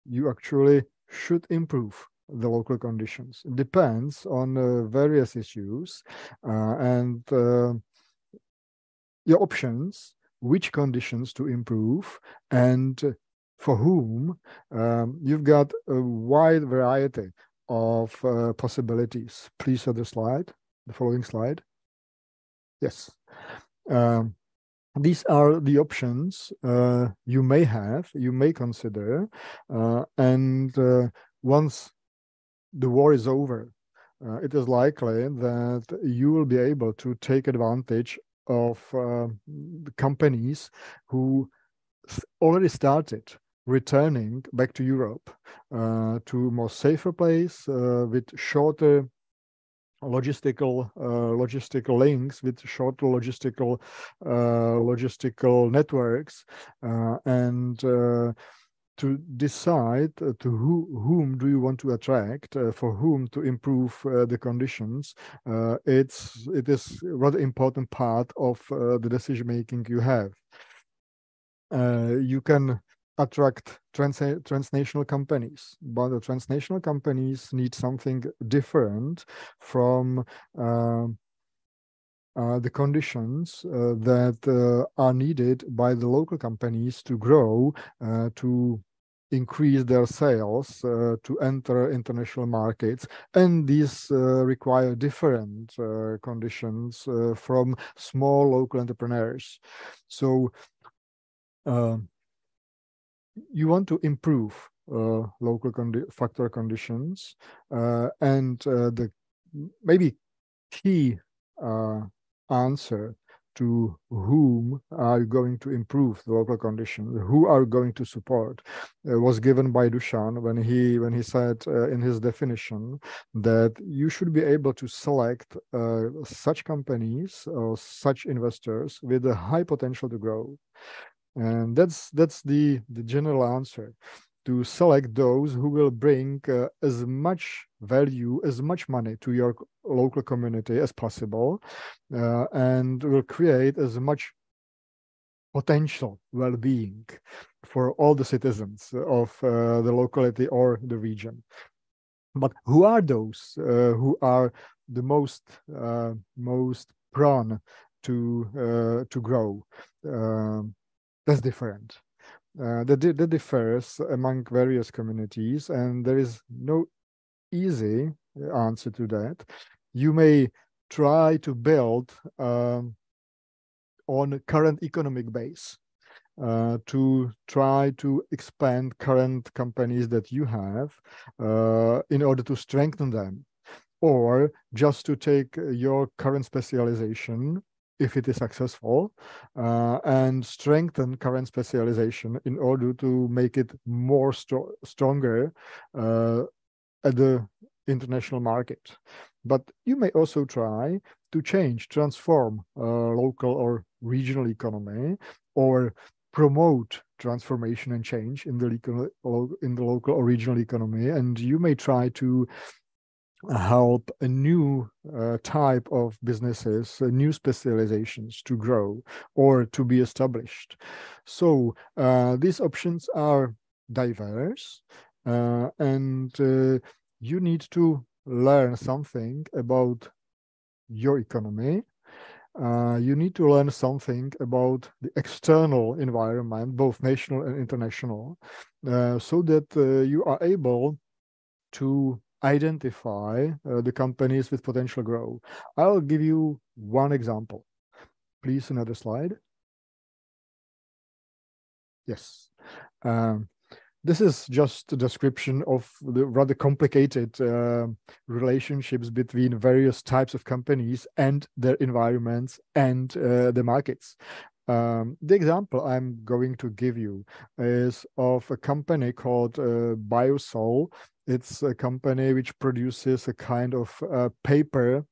Speaker 6: you actually should improve the local conditions. It depends on various issues and your options, which conditions to improve and for whom. You've got a wide variety of possibilities. Please show the slide, the following slide. Yes. These are the options you may have, you may consider, and once the war is over, it is likely that you will be able to take advantage of the companies who already started returning back to Europe, to a more safer place with shorter logistical links, with shorter logistical networks, and to decide to whom do you want to attract, for whom to improve the conditions. It is a rather important part of the decision making you have. You can attract transnational companies, but the transnational companies need something different from the conditions that are needed by the local companies to grow, to increase their sales, to enter international markets, and these require different conditions from small local entrepreneurs. So you want to improve local factor conditions, and the maybe key answer to whom are you going to improve the local conditions, who are going to support, was given by Dusan when he said in his definition that you should be able to select such companies or such investors with a high potential to grow. And that's the general answer, to select those who will bring as much value, as much money to your local community as possible, and will create as much potential well-being for all the citizens of the locality or the region. But who are those who are the most prone to grow? that's different. That differs among various communities, and there is no easy answer to that. You may try to build on current economic base, to try to expand current companies that you have in order to strengthen them, or just to take your current specialization, if it is successful, and strengthen current specialization in order to make it more stronger at the international market. But you may also try to transform local or regional economy, or promote transformation and change in the local or regional economy, and you may try to help a new type of businesses, new specializations to grow or to be established. So these options are diverse, and you need to learn something about your economy. You need to learn something about the external environment, both national and international, so that you are able to identify the companies with potential growth. I'll give you one example. Please, another slide. Yes. This is just a description of the rather complicated relationships between various types of companies and their environments and the markets. The example I'm going to give you is of a company called Biosol. It's a company which produces a kind of paper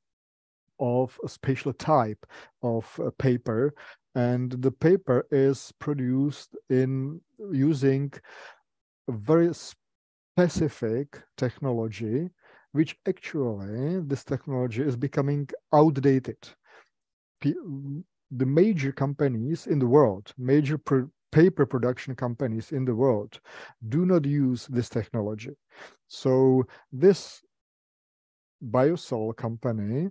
Speaker 6: of a special type of paper, and the paper is produced in using a very specific technology, which actually this technology is becoming outdated. The major companies in the world, major paper production companies in the world, do not use this technology. So this Biosol company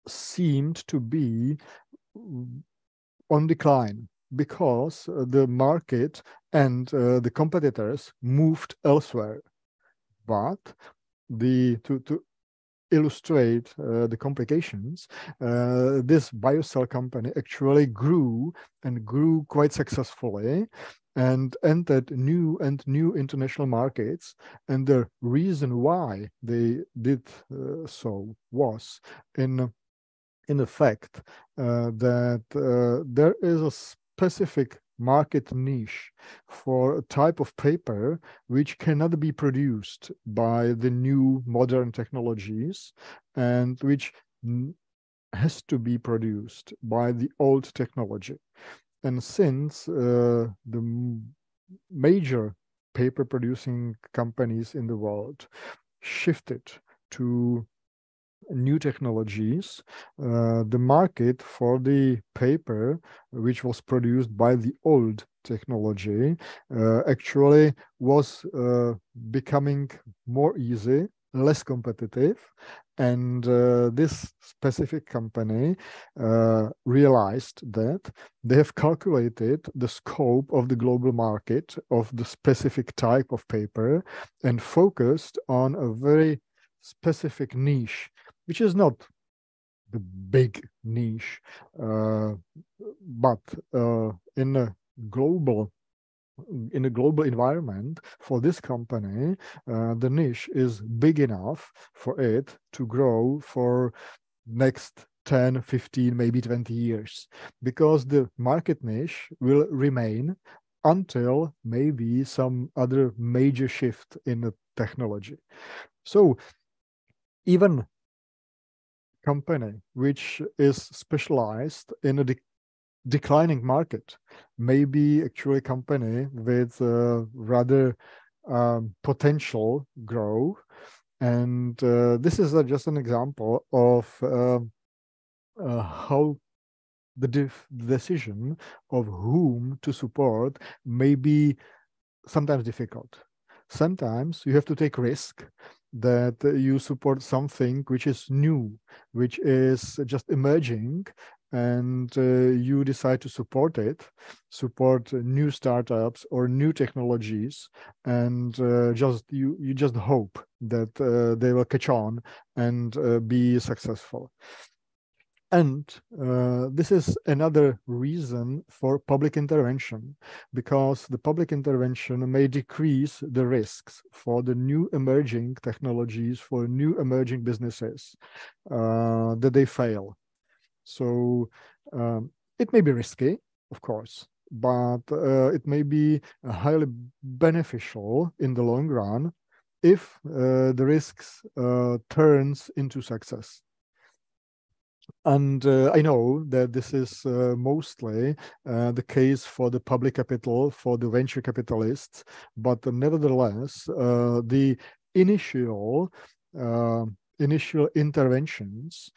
Speaker 6: seemed to be on decline because the market and the competitors moved elsewhere. But to illustrate the complications, this Biosol company actually grew quite successfully and entered new international markets. And the reason why they did so was in the fact that there is a specific market niche for a type of paper which cannot be produced by the new modern technologies, and which has to be produced by the old technology. And since the major paper producing companies in the world shifted to new technologies, the market for the paper which was produced by the old technology actually was becoming more easy, less competitive, and this specific company realized that they have calculated the scope of the global market of the specific type of paper and focused on a very specific niche, which is not the big niche, but in a global environment for this company, the niche is big enough for it to grow for next 10, 15, maybe 20 years, because the market niche will remain until maybe some other major shift in the technology. So even company which is specialized in a declining market may be actually a company with rather potential growth. And this is just an example of how the decision of whom to support may be sometimes difficult. Sometimes you have to take risk that you support something which is new, which is just emerging, and you decide to support it, support new startups or new technologies, and you just hope that they will catch on and be successful. And this is another reason for public intervention, because the public intervention may decrease the risks for the new emerging technologies, for new emerging businesses, that they fail. So it may be risky, of course, but it may be highly beneficial in the long run if the risks turns into success. And I know that this is mostly the case for the public capital, for the venture capitalists, but nevertheless, the initial interventions,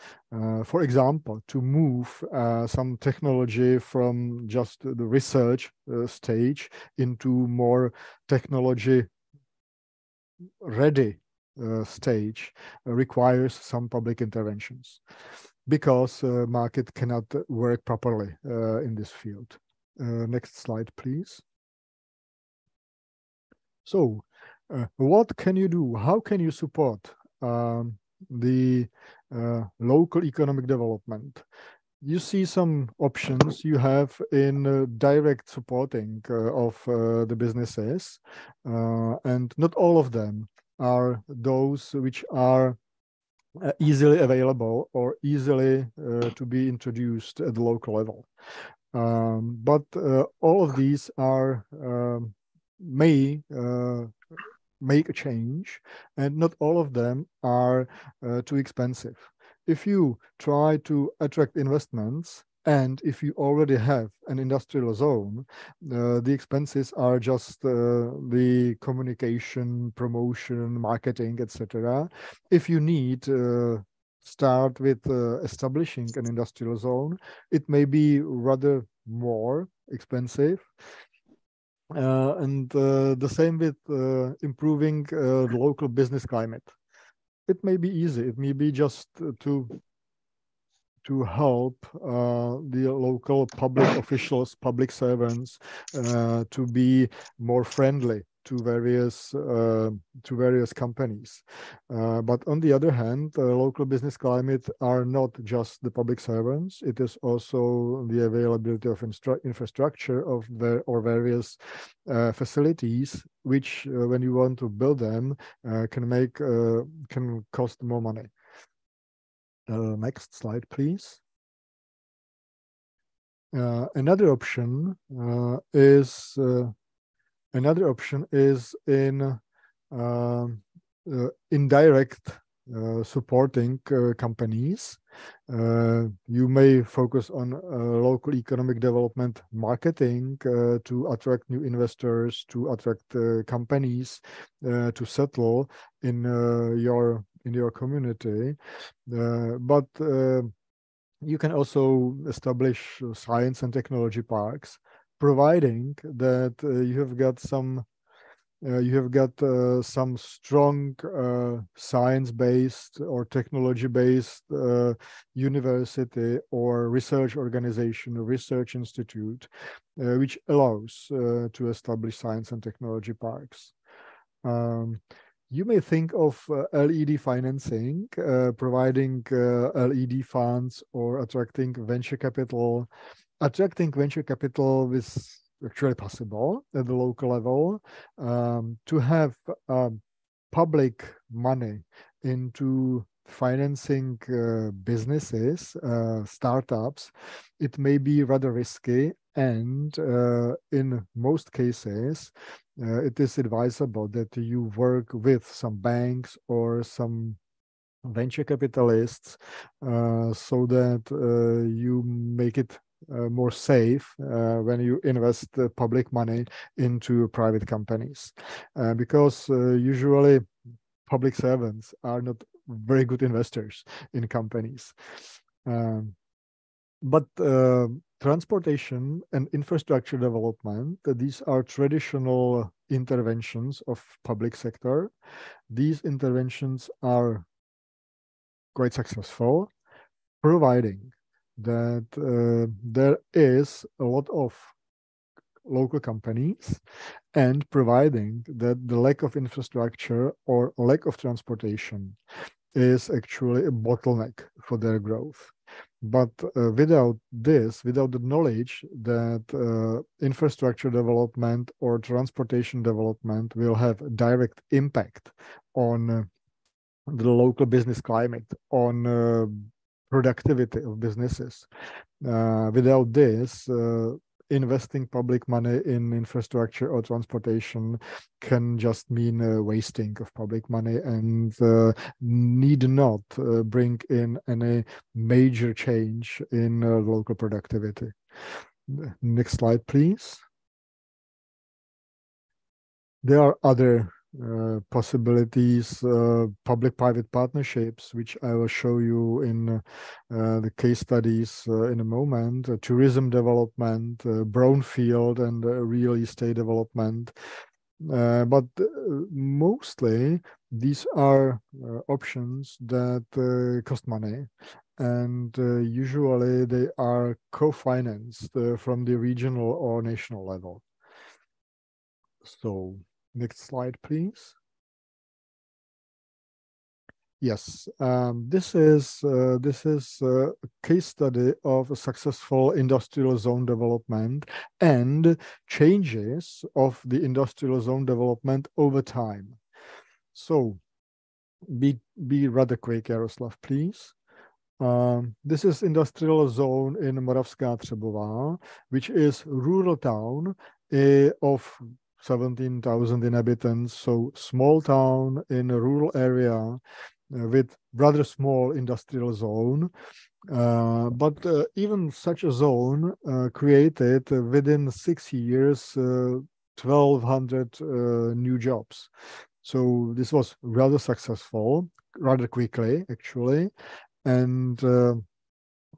Speaker 6: for example, to move some technology from just the research stage into more technology ready stage, requires some public interventions, because market cannot work properly in this field. Next slide, please. So what can you do? How can you support the local economic development? You see some options you have in direct supporting of the businesses, and not all of them are those which are easily available or easily to be introduced at the local level. But all of these are may make a change, and not all of them are too expensive. If you try to attract investments, and if you already have an industrial zone, the expenses are just the communication, promotion, marketing, etc. If you need start with establishing an industrial zone, it may be rather more expensive. And the same with improving the local business climate. It may be easy. It may be just to help the local public officials, public servants, to be more friendly to various companies. But on the other hand, local business climate are not just the public servants. It is also the availability of infrastructure of various facilities, which when you want to build them, can cost more money. Next slide, please. Another option is in indirect supporting companies. You may focus on local economic development marketing to attract new investors, to attract companies to settle in your community, but you can also establish science and technology parks, providing that you have got some strong science-based or technology-based university or research organization, or research institute, which allows to establish science and technology parks. You may think of LED financing, providing LED funds or attracting venture capital. Attracting venture capital is actually possible at the local level. To have public money into financing businesses, startups, it may be rather risky, and in most cases, it is advisable that you work with some banks or some venture capitalists so that you make it more safe when you invest public money into private companies, because usually public servants are not very good investors in companies. But transportation and infrastructure development, these are traditional interventions of public sector. These interventions are quite successful, providing that there is a lot of local companies, and providing that the lack of infrastructure or lack of transportation is actually a bottleneck for their growth. But without this, without the knowledge that infrastructure development or transportation development will have a direct impact on the local business climate, on productivity of businesses, without this, investing public money in infrastructure or transportation can just mean wasting of public money and need not bring in any major change in local productivity. Next slide, please. There are other possibilities, public-private partnerships, which I will show you in the case studies in a moment, tourism development, brownfield and real estate development. But mostly these are options that cost money, and usually they are co-financed from the regional or national level. So, next slide, please. Yes, this is a case study of a successful industrial zone development and changes of the industrial zone development over time. So, be rather quick, Jaroslav, please. This is industrial zone in Moravská Třebová, which is rural town of 17,000 inhabitants, so small town in a rural area with rather small industrial zone. But even such a zone created within 6 years 1,200 new jobs. So this was rather successful, rather quickly actually. And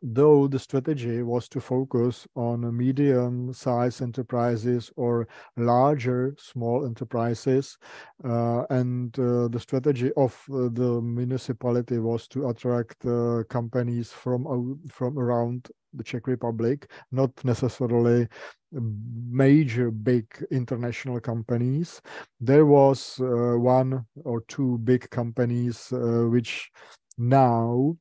Speaker 6: though the strategy was to focus on medium-sized enterprises or larger small enterprises, and the strategy of the municipality was to attract companies from around the Czech Republic, not necessarily major big international companies. There was 1 or 2 big companies which now,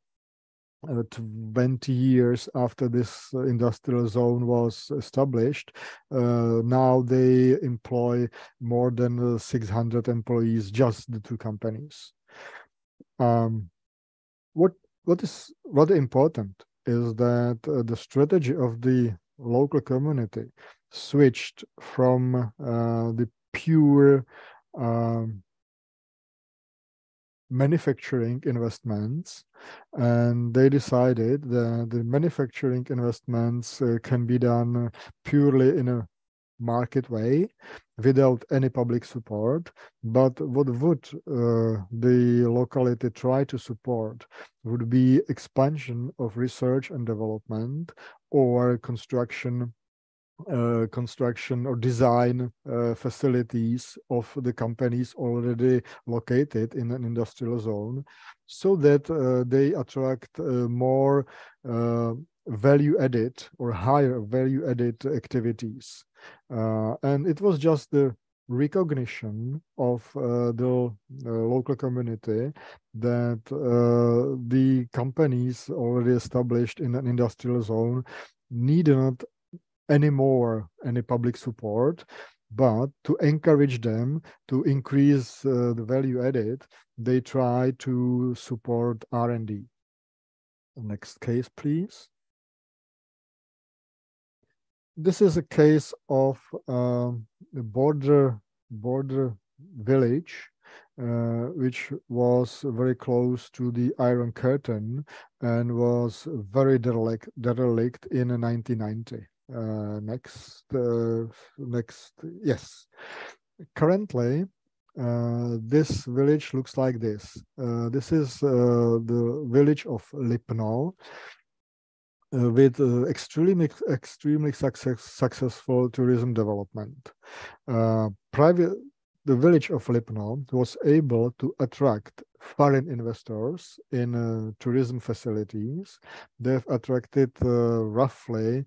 Speaker 6: 20 years after this industrial zone was established, now they employ more than 600 employees, just the 2 companies. What is rather important is that the strategy of the local community switched from the pure manufacturing investments, and they decided that the manufacturing investments can be done purely in a market way without any public support. But what would the locality try to support would be expansion of research and development or construction or design facilities of the companies already located in an industrial zone, so that they attract more value-added or higher value-added activities. And it was just the recognition of the local community that the companies already established in an industrial zone need not anymore any public support, but to encourage them to increase the value added, they try to support R&D. Next case, please. This is a case of a border village, which was very close to the Iron Curtain and was very derelict in 1990. Next, yes. Currently, this village looks like this. This is the village of Lipno, with extremely successful tourism development. the village of Lipno was able to attract foreign investors in tourism facilities. They've attracted roughly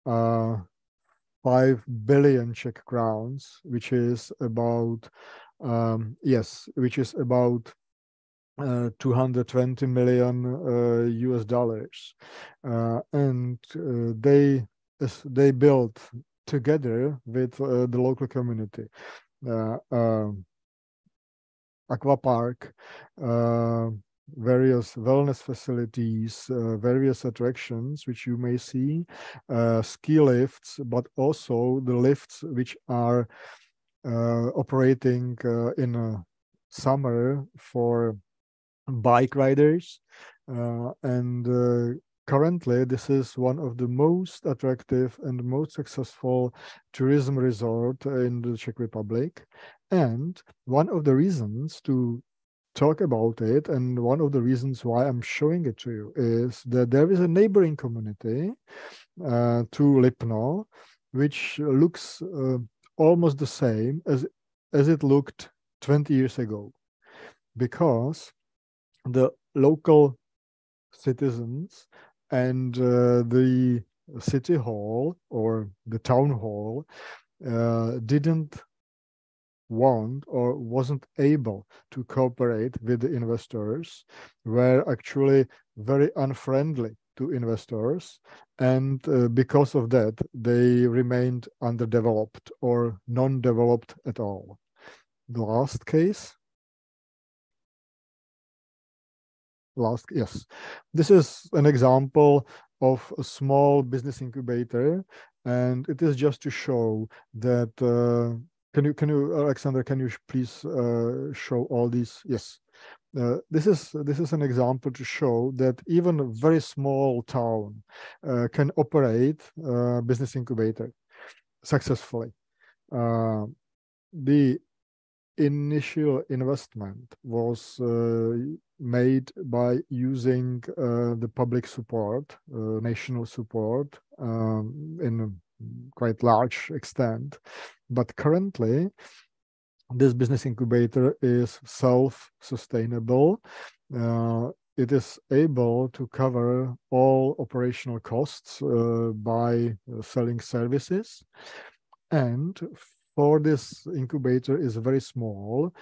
Speaker 6: 5 billion Czech crowns, which is about $220 million US dollars, and they built together with the local community aqua park, various wellness facilities, various attractions which you may see, ski lifts, but also the lifts which are operating in summer for bike riders, and currently this is one of the most attractive and most successful tourism resort in the Czech Republic. And one of the reasons to talk about it, and one of the reasons why I'm showing it to you, is that there is a neighboring community to Lipno, which looks almost the same as it looked 20 years ago, because the local citizens and the city hall or the town hall didn't want or wasn't able to cooperate with the investors, were actually very unfriendly to investors, and because of that they remained underdeveloped or non-developed at all. The last case. Yes, this is an example of a small business incubator, and it is just to show that. Can you, Alexander? Can you please show all these? Yes, this is an example to show that even a very small town can operate a business incubator successfully. The initial investment was made by using the public support, national support, in a quite large extent. But currently, this business incubator is self-sustainable. It is able to cover all operational costs by selling services, and for this incubator is very small,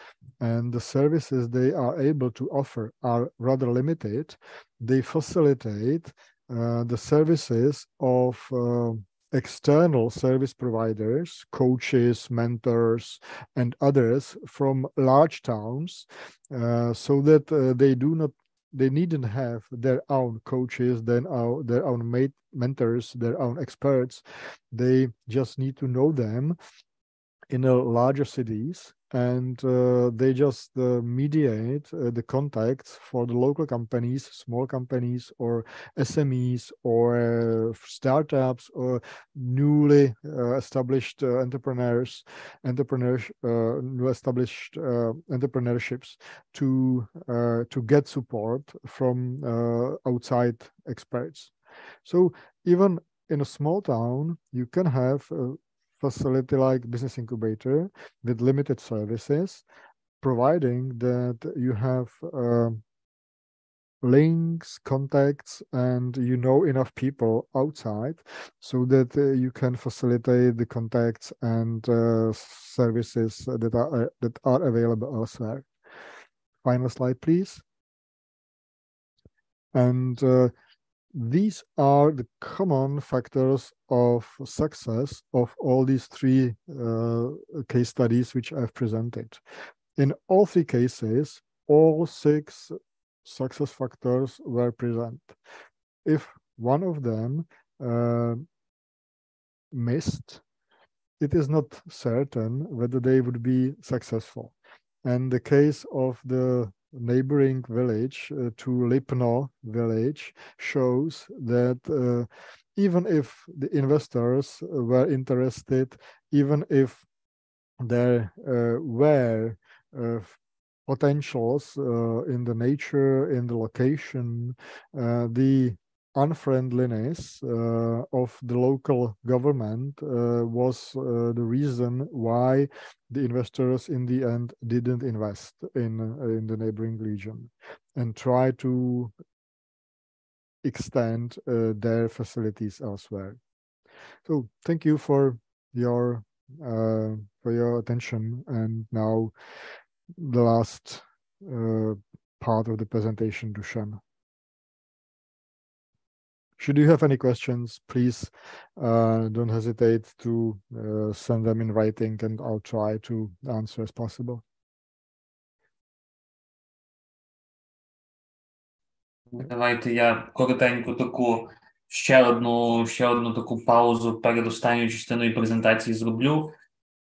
Speaker 6: and the services they are able to offer are rather limited. They facilitate the services of external service providers, coaches, mentors, and others from large towns, so that they needn't have their own coaches, their own mentors, their own experts. They just need to know them in larger cities, and they just mediate the contacts for the local companies, small companies, or SMEs, or startups, or newly established entrepreneurships to get support from outside experts. So even in a small town, you can have facility like business incubator with limited services, providing that you have links, contacts, and you know enough people outside so that you can facilitate the contacts and services that are available elsewhere. Final slide, please. And these are the common factors of success of all these three case studies which I've presented. In all three cases, all 6 success factors were present. If one of them missed, it is not certain whether they would be successful. And the case of the neighboring village to Lipno village shows that even if the investors were interested, even if there were potentials in the nature, in the location, the unfriendliness of the local government was the reason why the investors in the end didn't invest in the neighboring region and try to extend their facilities elsewhere. So thank you for your attention. And now the last part of the presentation, Dusan. Should you have any questions, please don't hesitate to send them in writing, and I'll try to answer as possible.
Speaker 1: Давайте я коротенько таку ще одну таку паузу перед останньою частиною презентації зроблю.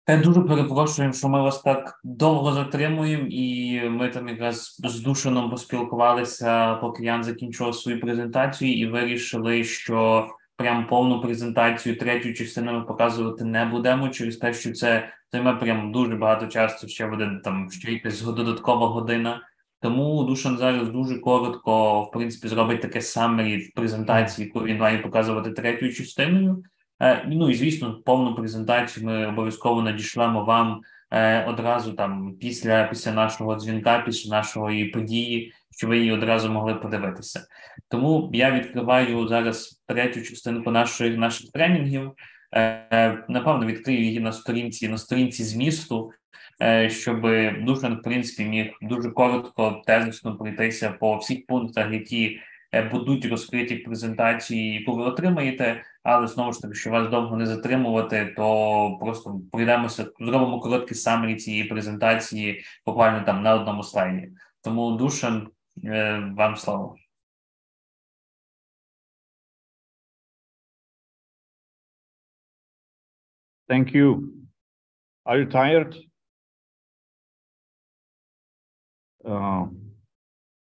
Speaker 1: Я дуже перепрошую, що ми вас так довго затримуємо, і ми там якраз з Душаном поспілкувалися, поки Ян закінчував свою презентацію, і вирішили, що прям повну презентацію, третю частину ми показувати не будемо, через те, що це займе прям дуже багато часу, ще буде там ще якась додаткова година. Тому Душан зараз дуже коротко, в принципі, зробить таке summary презентації, яку він має показувати третьою частиною. Ну і, звісно, повну презентацію ми обов'язково надішлемо вам одразу там після нашого дзвінка, після нашої події, щоб ви її одразу могли подивитися. Тому я відкриваю зараз третю частинку наших тренінгів. Напевно, відкрию її на сторінці змісту, щоб Душан, в принципі, міг дуже коротко, тезисно пройтися по всіх пунктах, які будуть розкриті в презентації, яку ви отримаєте, але знову ж таки, що вас довго не затримувати, то просто пройдемося, зробимо короткий summary цієї презентації буквально там на одному слайді. Тому, Душан, вам слово.
Speaker 4: Thank you. Are you tired?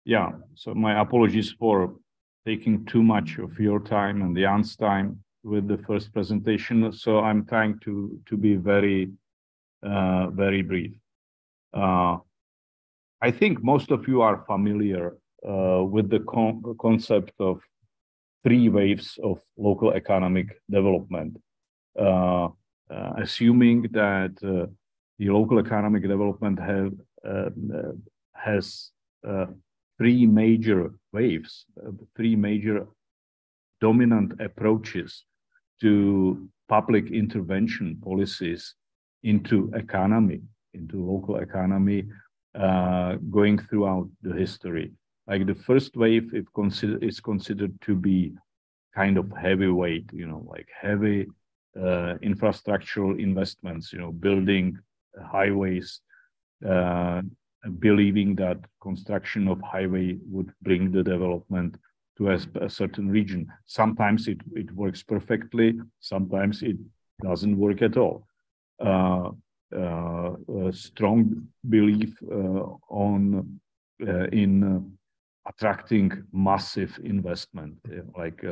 Speaker 4: Yeah, so my apologies for taking too much of your time and Jan's time with the first presentation. So I'm trying to be very brief. I think most of you are familiar with the concept of 3 waves of local economic development. Assuming that the local economic development has 3 major waves, 3 major dominant approaches to public intervention policies into local economy, going throughout the history. Like the first wave is considered to be kind of heavyweight, like heavy infrastructural investments, building highways, believing that construction of highway would bring the development to a certain region. Sometimes it works perfectly, sometimes it doesn't work at all. A strong belief in attracting massive investment, like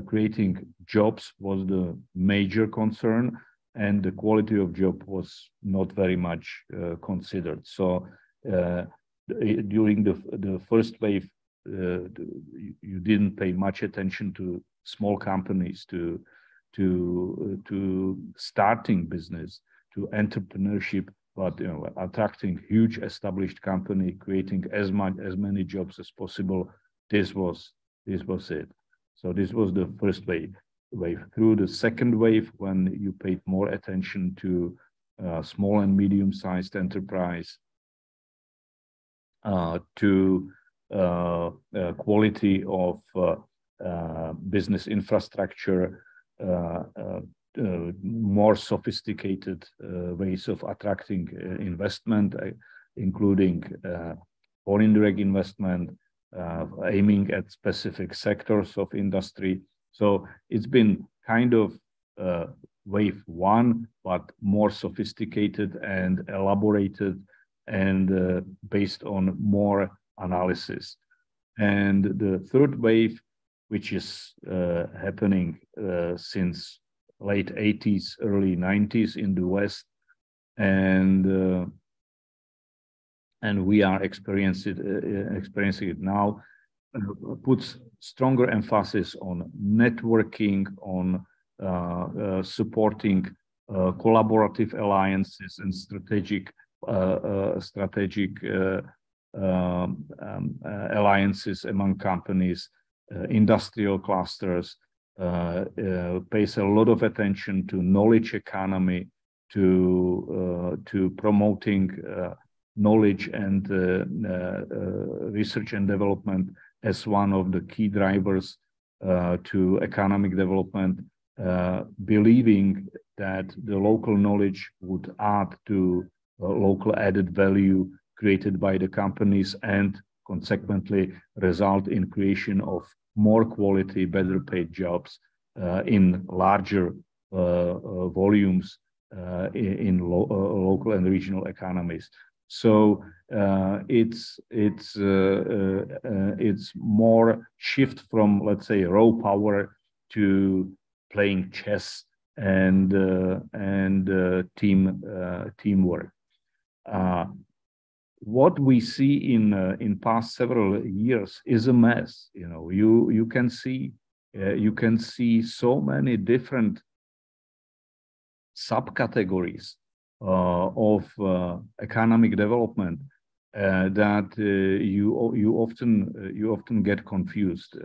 Speaker 4: creating jobs was the major concern, and the quality of job was not very much considered. So during the first wave, you didn't pay much attention to small companies, to starting business, to entrepreneurship, but attracting huge established company, creating as many jobs as possible. This was it. So this was the first wave. Through the second wave, when you paid more attention to small and medium-sized enterprise, to quality of business infrastructure, more sophisticated ways of attracting investment, including foreign direct investment, aiming at specific sectors of industry. So it's been kind of wave 1, but more sophisticated and elaborated and based on more analysis. And the third wave, which is happening since late 80s, early 90s in the West, and we are experiencing it now, puts stronger emphasis on networking, on supporting collaborative alliances and strategic alliances among companies, industrial clusters, pays a lot of attention to knowledge economy, to promoting knowledge and research and development as one of the key drivers to economic development, believing that the local knowledge would add to local added value created by the companies and consequently result in creation of more quality, better paid jobs in larger volumes in local and regional economies. So it's more shift from, let's say, raw power to playing chess and teamwork. What we see in past several years is a mess. You know, you can see so many different subcategories of economic development that you often get confused.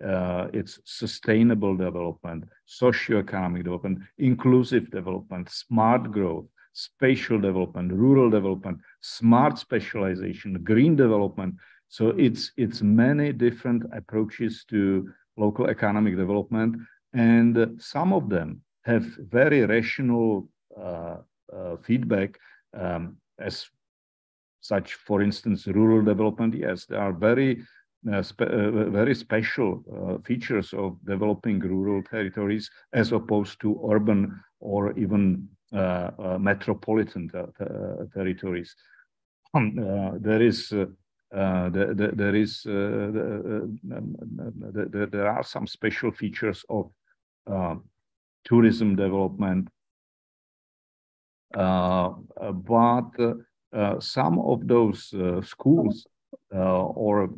Speaker 4: It's sustainable development, socio-economic development, inclusive development, smart growth, spatial development, rural development, smart specialization, green development. So it's many different approaches to local economic development, and some of them have very rational feedback, as such. For instance, rural development, yes, there are very special features of developing rural territories as opposed to urban or even metropolitan territories. There are some special features of tourism development, but some of those schools or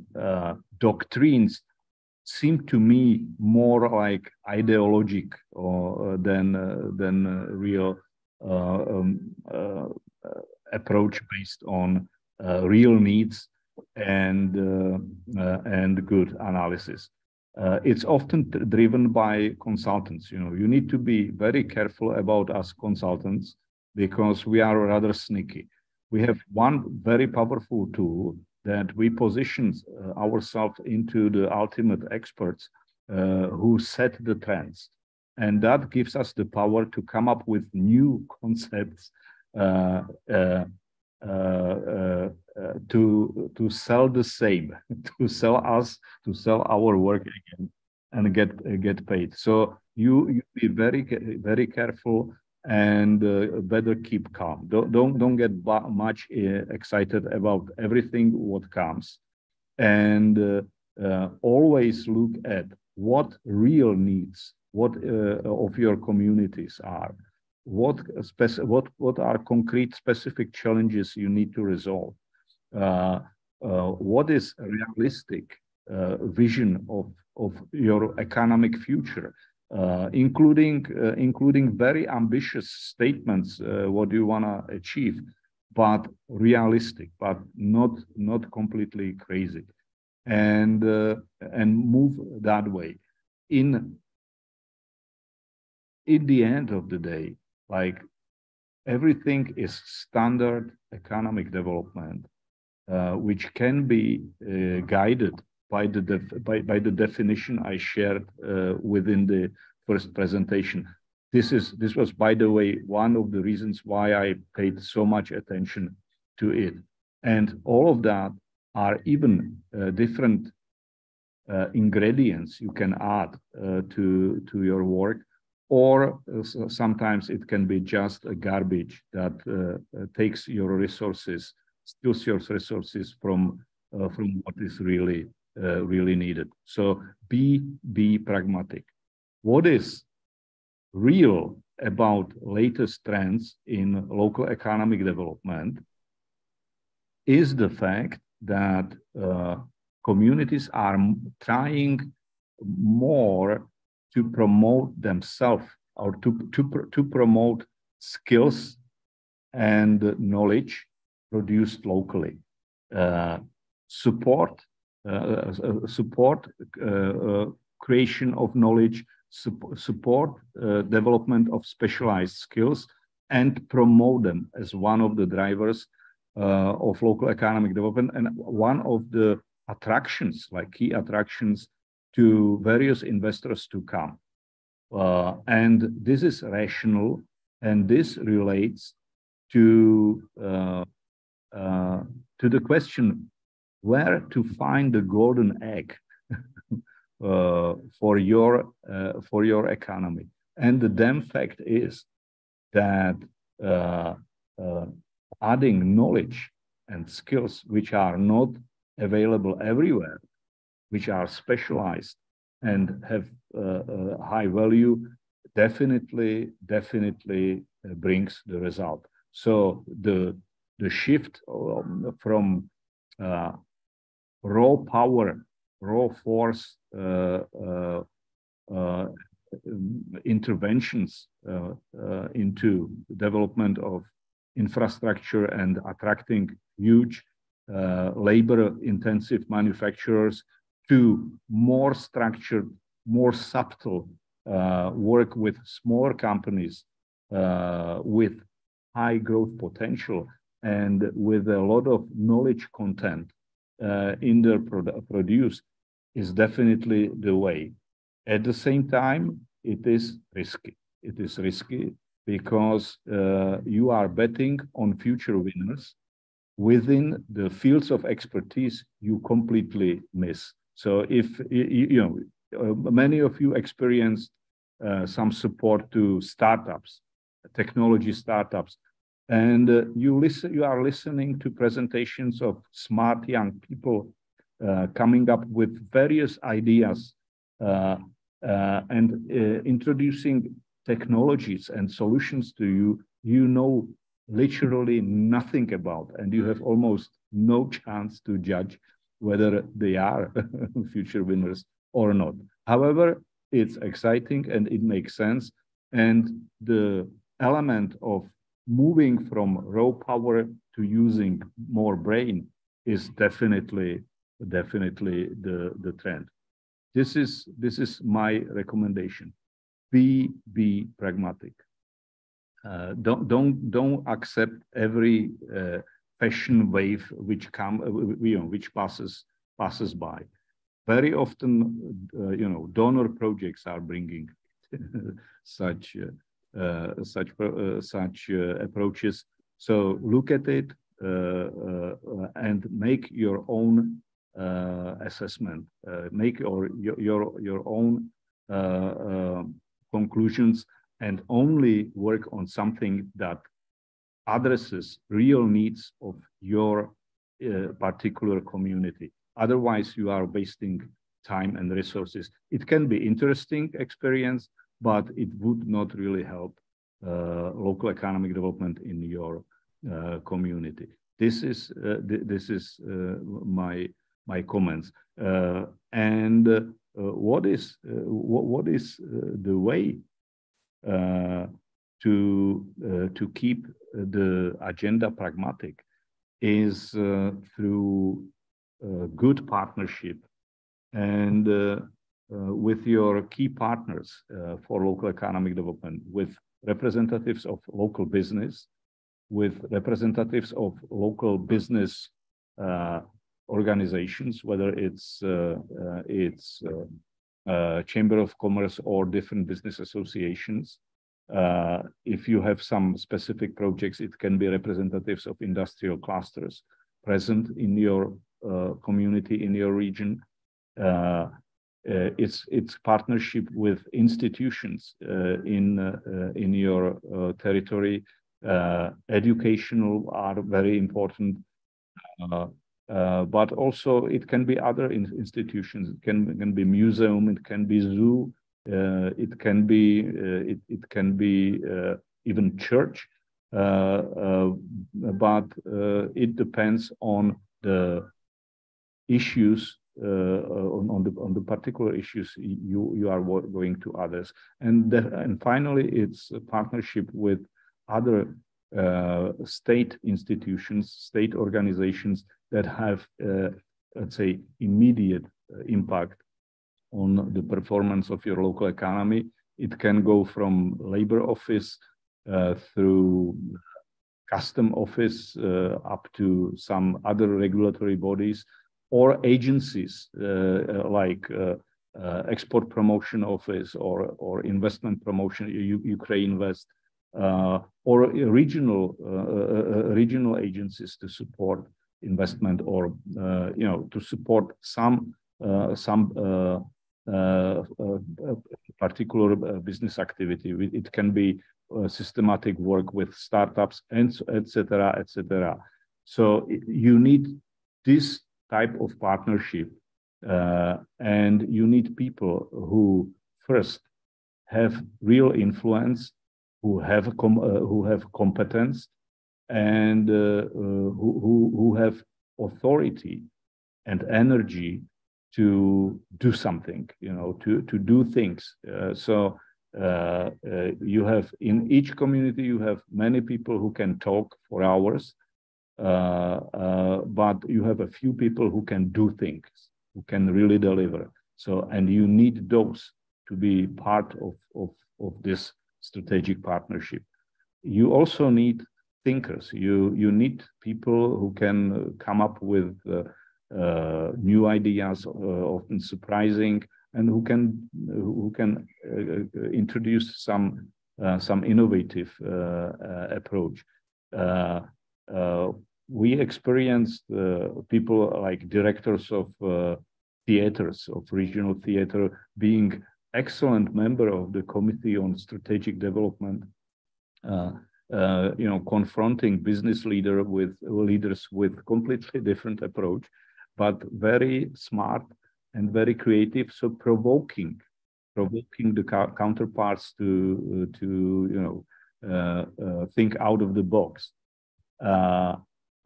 Speaker 4: doctrines seem to me more like ideologic than real approach based on real needs and good analysis. It's often driven by consultants. You know, you need to be very careful about us consultants because we are rather sneaky. We have one very powerful tool that we position ourselves into the ultimate experts who set the trends. And that gives us the power to come up with new concepts to sell the same, to sell our work again and get paid. So you be very careful and better keep calm. Don't get much excited about everything what comes, and always look at what real needs of your communities are. What are concrete specific challenges you need to resolve? What is a realistic vision of your economic future, including very ambitious statements, what you want to achieve, but realistic, but not completely crazy, and move that way. In the end of the day, like, everything is standard economic development, which can be guided by the definition I shared within the first presentation. This was, by the way, one of the reasons why I paid so much attention to it. And all of that are even different ingredients you can add to your work, or sometimes it can be just a garbage that takes your resources, steals your resources from what is really needed. So be pragmatic. What is real about latest trends in local economic development is the fact that communities are trying more to promote themselves or to promote skills and knowledge produced locally. Support creation of knowledge, support development of specialized skills, and promote them as one of the drivers of local economic development and one of the attractions, like key attractions to various investors to come. And this is rational, and this relates to the question where to find the golden egg for your economy. And the damn fact is that adding knowledge and skills which are not available everywhere, which are specialized and have high value, definitely brings the result. So the shift from raw power, raw force interventions into development of infrastructure and attracting huge labor-intensive manufacturers to more structured, more subtle work with smaller companies with high growth potential and with a lot of knowledge content in their produce is definitely the way. At the same time, it is risky. It is risky because you are betting on future winners within the fields of expertise you completely miss. So if many of you experienced some support to startups, technology startups, and you are listening to presentations of smart young people coming up with various ideas and introducing technologies and solutions to you, you know literally nothing about, and you have almost no chance to judge whether they are future winners or not. However, it's exciting and it makes sense, and the element of moving from raw power to using more brain is definitely the trend. This is my recommendation. Be pragmatic. Don't accept every fashion wave which passes by. Very often, donor projects are bringing such approaches. So look at it and make your own assessment. Make your own conclusions, and only work on something that addresses real needs of your particular community. Otherwise, you are wasting time and resources. It can be interesting experience, but it would not really help local economic development in your community. This is my comments. And what is the way to keep the agenda pragmatic is through good partnership and with your key partners for local economic development, with representatives of local business, with representatives of local business organizations, whether it's Chamber of Commerce or different business associations. If you have some specific projects, it can be representatives of industrial clusters present in your community, in your region. It's partnership with institutions in your territory. Educational are very important. But also it can be other institutions. It can be museum. It can be zoo. It can be even church. But it depends on the issues on the particular issues you are going to others. And finally, it's a partnership with other state institutions, state organizations that have, let's say, immediate impact on the performance of your local economy. It can go from labor office through custom office up to some other regulatory bodies or agencies like export promotion office or investment promotion, Ukraine Invest, or regional agencies to support investment or to support some particular business activity. It can be systematic work with startups and etc. etc. So you need this type of partnership, and you need people who first have real influence, who have competence, and who have authority and energy to do something, to do things. So you have in each community, you have many people who can talk for hours, but you have a few people who can do things, who can really deliver. So, and you need those to be part of this strategic partnership. You also need thinkers. You need people who can come up with new ideas, often surprising, and who can introduce some innovative approach. We experienced people like directors of theaters, of regional theater, being excellent member of the Committee on Strategic Development, confronting business leaders with completely different approach, but very smart and very creative, so provoking the counterparts to think out of the box.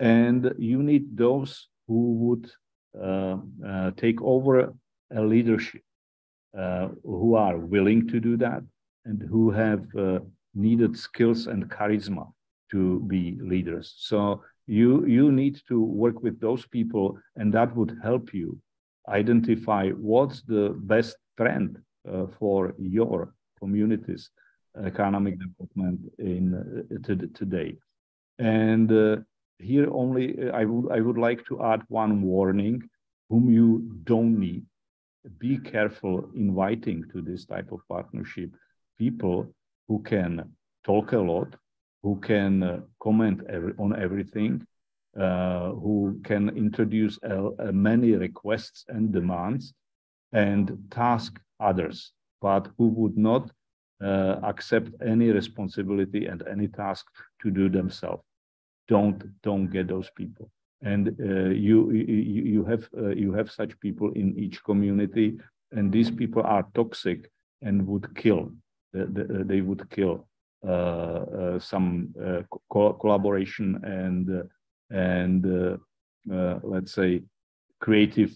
Speaker 4: And you need those who would take over a leadership, who are willing to do that and who have needed skills and charisma to be leaders. So you need to work with those people, and that would help you identify what's the best trend for your community's economic development today. And here only I would like to add one warning, whom you don't need. Be careful inviting to this type of partnership people who can talk a lot, who can comment on everything, who can introduce many requests and demands and task others, but who would not accept any responsibility and any task to do themselves. Don't get those people. And you have such people in each community, and these people are toxic and would kill. They would kill some collaboration and let's say creative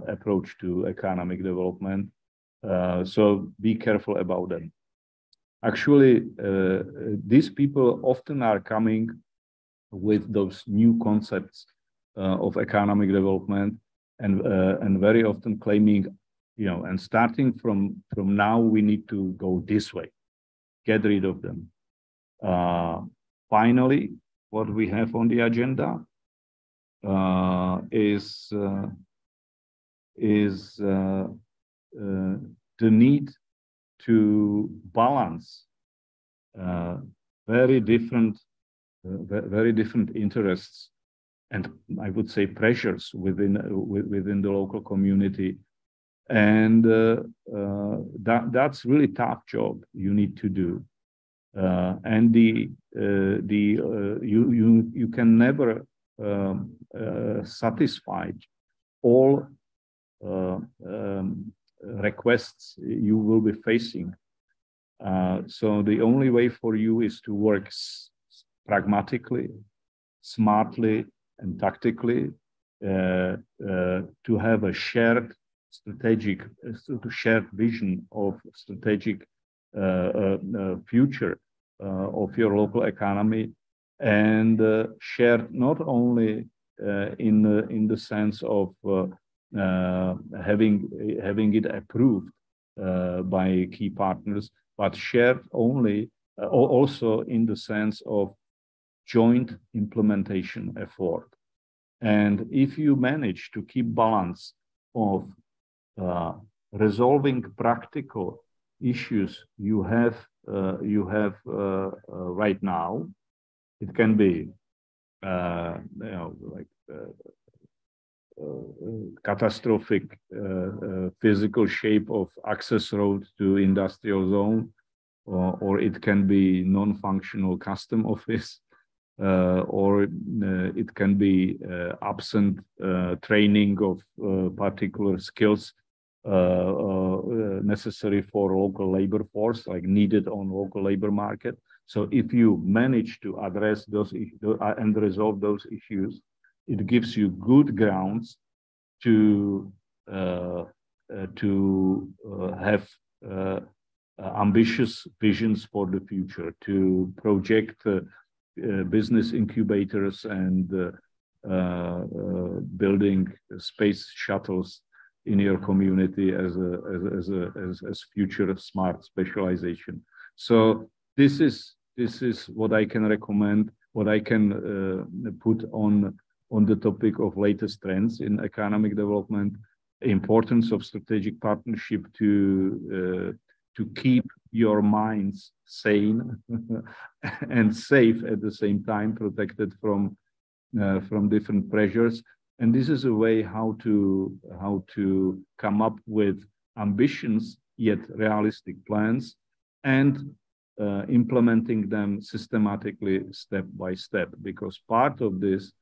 Speaker 4: approach to economic development. So be careful about them. Actually, these people often are coming with those new concepts of economic development, and very often claiming, and starting from now, we need to go this way. Get rid of them. Finally, what we have on the agenda is the need to balance very different interests and, I would say, pressures within the local community, and that's really tough job you need to do, and you can never satisfy all requests you will be facing. So the only way for you is to work pragmatically, smartly, and tactically to have a shared vision of strategic future of your local economy, and shared not only in the sense of having it approved by key partners, but shared also in the sense of joint implementation effort. And if you manage to keep balance of resolving practical issues you have right now, it can be catastrophic physical shape of access road to industrial zone, or it can be non-functional custom office, or it can be absent training of particular skills necessary for local labor force, like needed on local labor market. So if you manage to address those and resolve those issues, it gives you good grounds to have ambitious visions for the future, to project business incubators and building space shuttles in your community as future smart specialization. So this is what I can recommend, what I can put on the topic of latest trends in economic development, importance of strategic partnership to keep your minds sane and safe at the same time, protected from different pressures. And this is a way how to come up with ambitions yet realistic plans, and implementing them systematically step by step, because part of this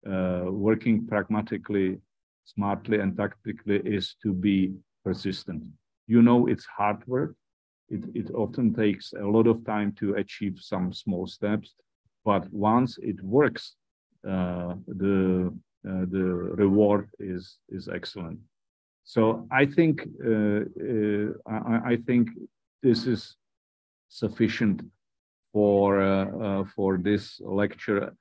Speaker 4: working pragmatically, smartly and tactically is to be persistent. You know, it's hard work. It often takes a lot of time to achieve some small steps, but once it works, the reward is excellent. So I think this is sufficient for this lecture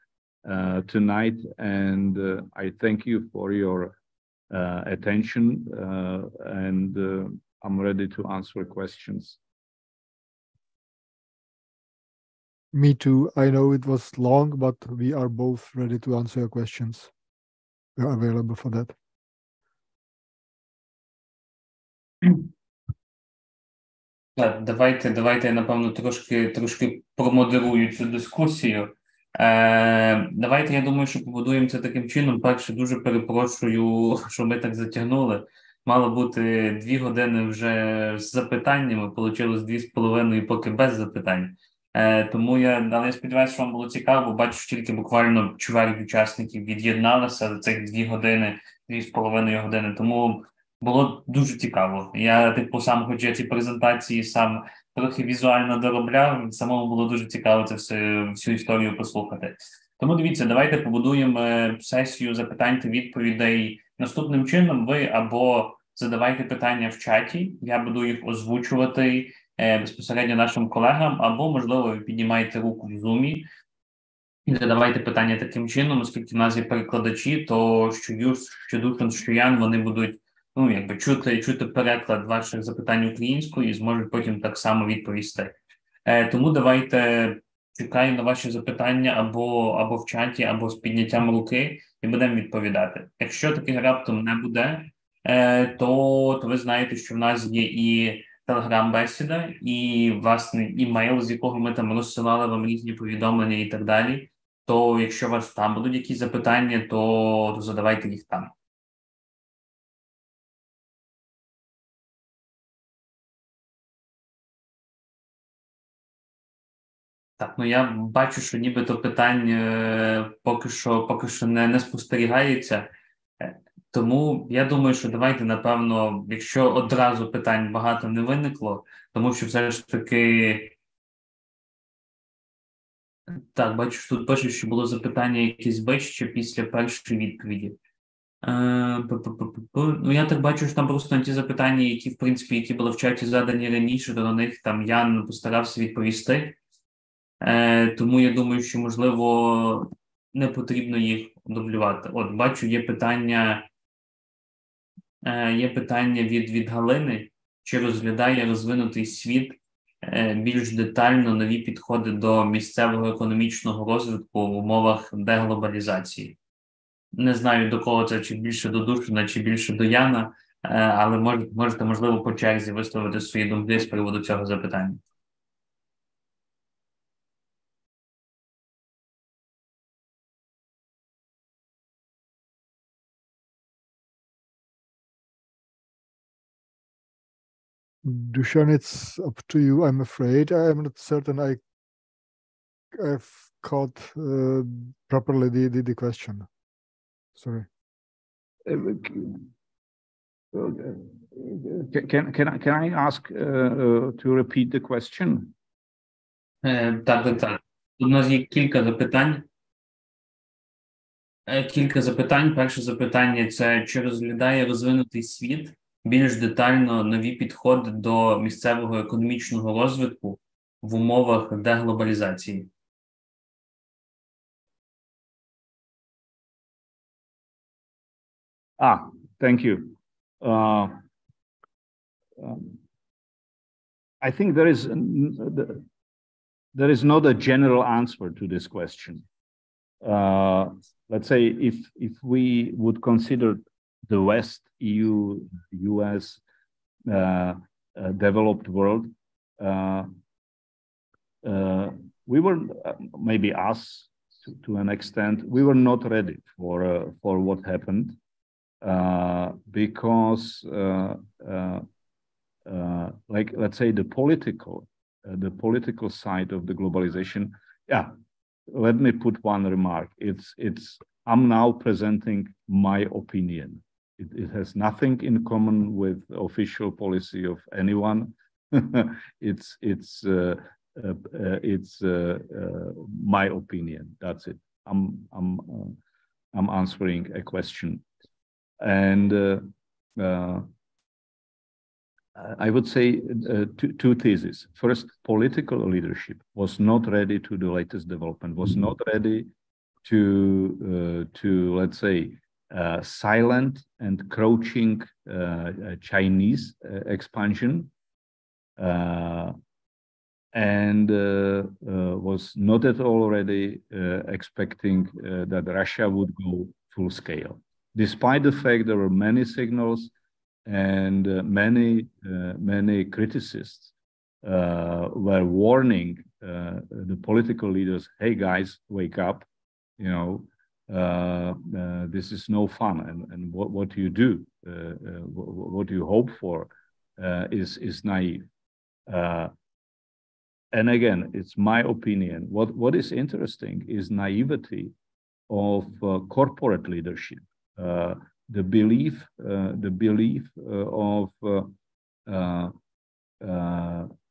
Speaker 4: tonight, and I thank you for your attention, and I'm ready to answer questions.
Speaker 6: Me too. I know it was long, but we are both ready to answer your questions. We are available for that.
Speaker 1: Так, давайте я, напевно, трошки промодерую цю дискусію. Давайте, я думаю, що побудуємо це таким чином. Перше, дуже перепрошую, що ми так затягнули. Мало бути 2 години вже з запитаннями, вийшло 2,5 поки без запитань. Тому але я сподіваюся, що вам було цікаво, бо бачу, що тільки буквально чверть учасників від'єдналися за цих 2 години, 2,5 години. Тому було дуже цікаво. Я сам, хоч я ці презентації сам трохи візуально доробляв, самому було дуже цікаво це всю історію послухати. Тому дивіться, давайте побудуємо сесію запитань та відповідей наступним чином. Ви або задавайте питання в чаті, я буду їх озвучувати безпосередньо нашим колегам, або, можливо, ви піднімаєте руку в Zoom і задавайте питання таким чином, оскільки в нас є перекладачі, то що Душан, що Ян, вони будуть чути переклад ваших запитань українською і зможуть потім так само відповісти. Тому давайте чекаємо на ваші запитання або в чаті, або з підняттям руки, і будемо відповідати. Якщо таких раптом не буде, то ви знаєте, що в нас є і телеграм-бесіда, і, власне, імейл, з якого ми там розсилали вам різні повідомлення і так далі. То якщо у вас там будуть якісь запитання, то задавайте їх там. Так, я бачу, що нібито питань поки що не спостерігається. Тому я думаю, що давайте, напевно, якщо одразу питань багато не виникло, тому що все ж таки Так, бачу, що тут пишуть, що було запитання якесь вище після першої відповіді. Ну, я так бачу, що там просто на ті запитання, які, в принципі, які були в чаті задані раніше, то на них там я постарався відповісти. Тому я думаю, що, можливо, не потрібно їх дублювати. От, бачу, є питання від Галини, чи розглядає розвинутий світ більш детально нові підходи до місцевого економічного розвитку в умовах деглобалізації. Не знаю, до кого це, чи більше до Душина, чи більше до Яна, але можете, можливо, по черзі висловити свої думки з приводу цього запитання.
Speaker 6: Dushan, it's up to you. I'm afraid I'm not certain I've caught properly the question. Sorry.
Speaker 4: Can I ask to repeat the question?
Speaker 1: Так. У нас є кілька запитань. Перше запитання – це чи розглядає розвинутий світ більш детально нові підходи до місцевого економічного розвитку в умовах деглобалізації?
Speaker 4: Thank you. I think there is not a general answer to this question. Let's say if we would consider the West, EU, US, developed world, we were maybe us to an extent, we were not ready for what happened. Because like, let's say, the political side of the globalization. Let me put one remark. I'm now presenting my opinion. It has nothing in common with official policy of anyone. It's my opinion. That's it. I'm answering a question. And I would say two theses. First, political leadership was not ready to the latest development, was not ready to let's say, silent and crouching Chinese expansion, and was not at all ready expecting that Russia would go full scale. Despite the fact there were many signals and many criticists were warning the political leaders, hey guys, wake up, you know, this is no fun, and what you do, what you hope for is naive. And again, it's my opinion. What is interesting is naivety of corporate leadership. The belief of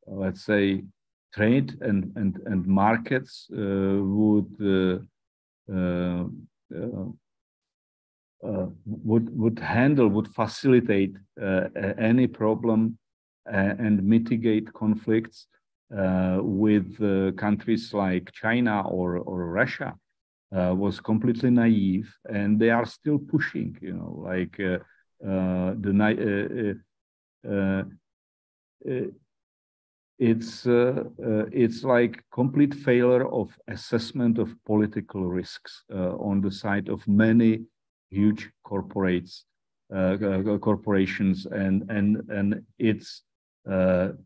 Speaker 4: let's say, trade and markets would facilitate any problem and mitigate conflicts with countries like China or Russia. Was completely naive, and they are still pushing, you know, like it's like complete failure of assessment of political risks on the side of many huge corporations and its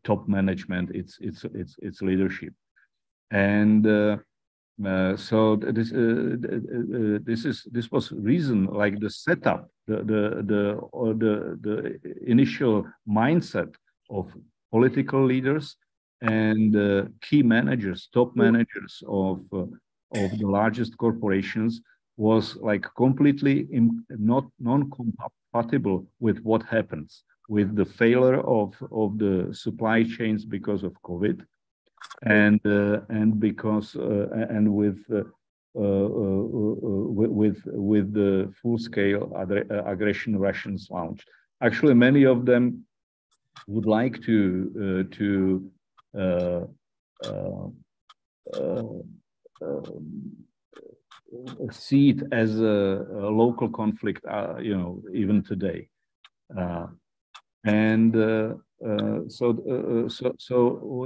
Speaker 4: top management, its leadership, and. So this was reason, like the setup, the initial mindset of political leaders and key managers, top managers of the largest corporations was like completely non-compatible with what happens with the failure of the supply chains because of COVID. and because and with the full-scale aggression Russians launched. Actually, many of them would like to see it as a local conflict, even today, so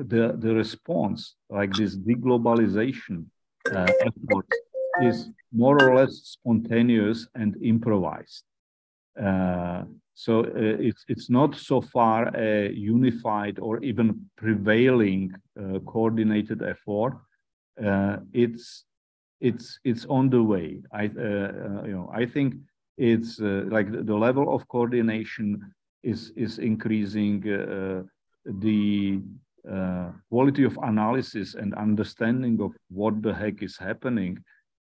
Speaker 4: the response, like this deglobalization effort, is more or less spontaneous and improvised. So it's not so far a unified or even prevailing coordinated effort. It's on the way. I think it's like the level of coordination is increasing. The quality of analysis and understanding of what the heck is happening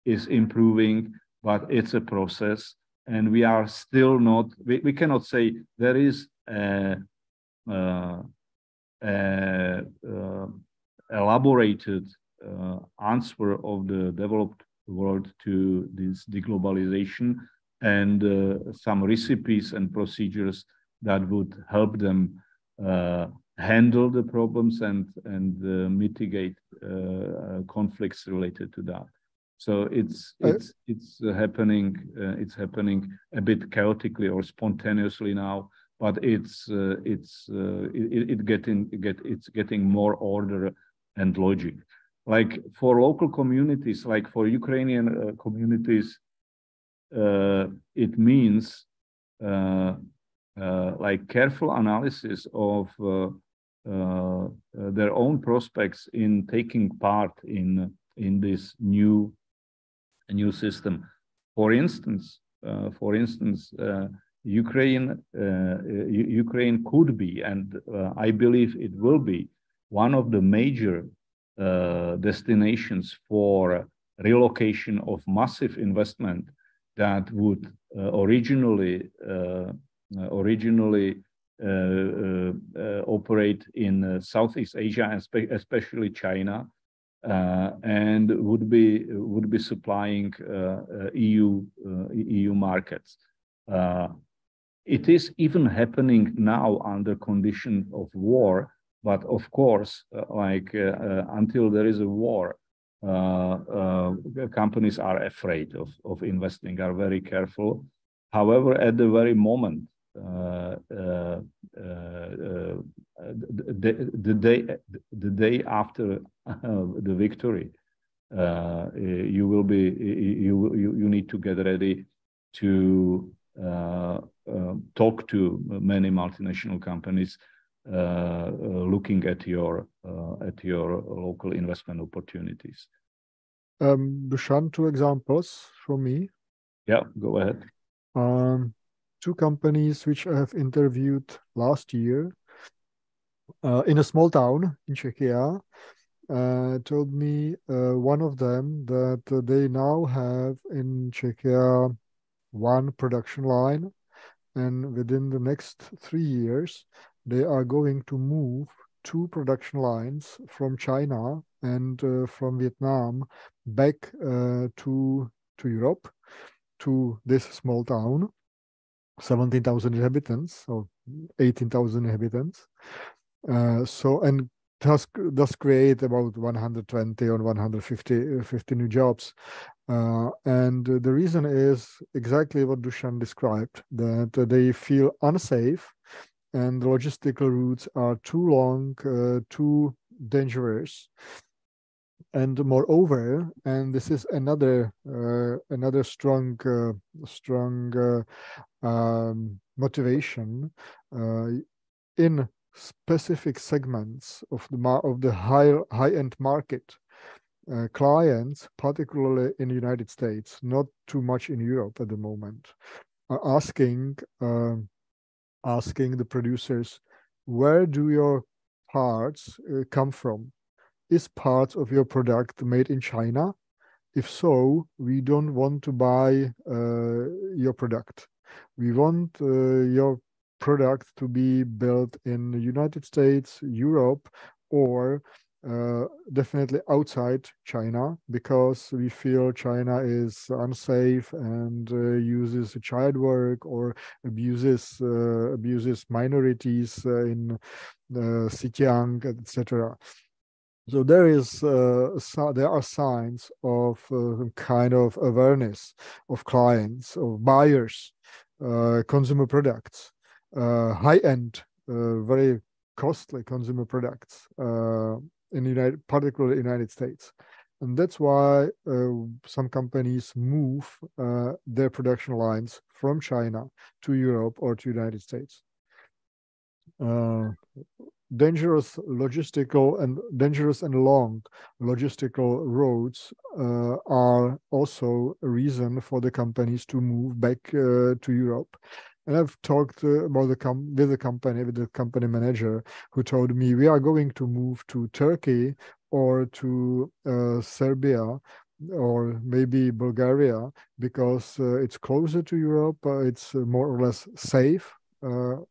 Speaker 4: is improving, but it's a process. And we are still not, we cannot say there is elaborated answer of the developed world to this deglobalization and some recipes and procedures that would help them handle the problems and mitigate conflicts related to that. So it's happening. It's happening a bit chaotically or spontaneously now, but it's getting more order and logic. Like for local communities, like for Ukrainian communities, it means like careful analysis of their own prospects in taking part in this new system. For instance, Ukraine could be, and I believe it will be, one of the major destinations for relocation of massive investment that would originally operate in Southeast Asia and especially China. And would be supplying EU markets. It is even happening now under condition of war, but of course, until there is a war, companies are afraid of investing, are very careful. However, at the very moment, the day after the victory, you need to get ready to talk to many multinational companies looking at your local investment opportunities.
Speaker 6: Dusan, 2 examples from me.
Speaker 4: Yeah, go ahead.
Speaker 6: 2 companies which I have interviewed last year in a small town in Czechia told me, one of them, that they now have in Czechia 1 production line, and within the next 3 years they are going to move 2 production lines from China and from Vietnam back to Europe, to this small town, 17,000 inhabitants or 18,000 inhabitants. And thus create about 120 or 150 new jobs. And the reason is exactly what Dusan described, that they feel unsafe and the logistical routes are too long, too dangerous. And moreover, and this is another strong motivation, in specific segments of the high-end market, clients, particularly in the United States, not too much in Europe at the moment, are asking the producers, where do your parts come from? Is part of your product made in China? If so, we don't want to buy your product. We want your product to be built in the United States, Europe, or definitely outside China, because we feel China is unsafe and uses child work or abuses minorities in Xinjiang, etc. So there are signs of kind of awareness of clients, of buyers, consumer products, high-end, very costly consumer products in particularly United States. And that's why some companies move their production lines from China to Europe or to United States. Dangerous and long logistical roads are also a reason for the companies to move back to Europe. And I've talked about with the company manager, who told me we are going to move to Turkey or to Serbia or maybe Bulgaria, because it's closer to Europe, it's more or less safe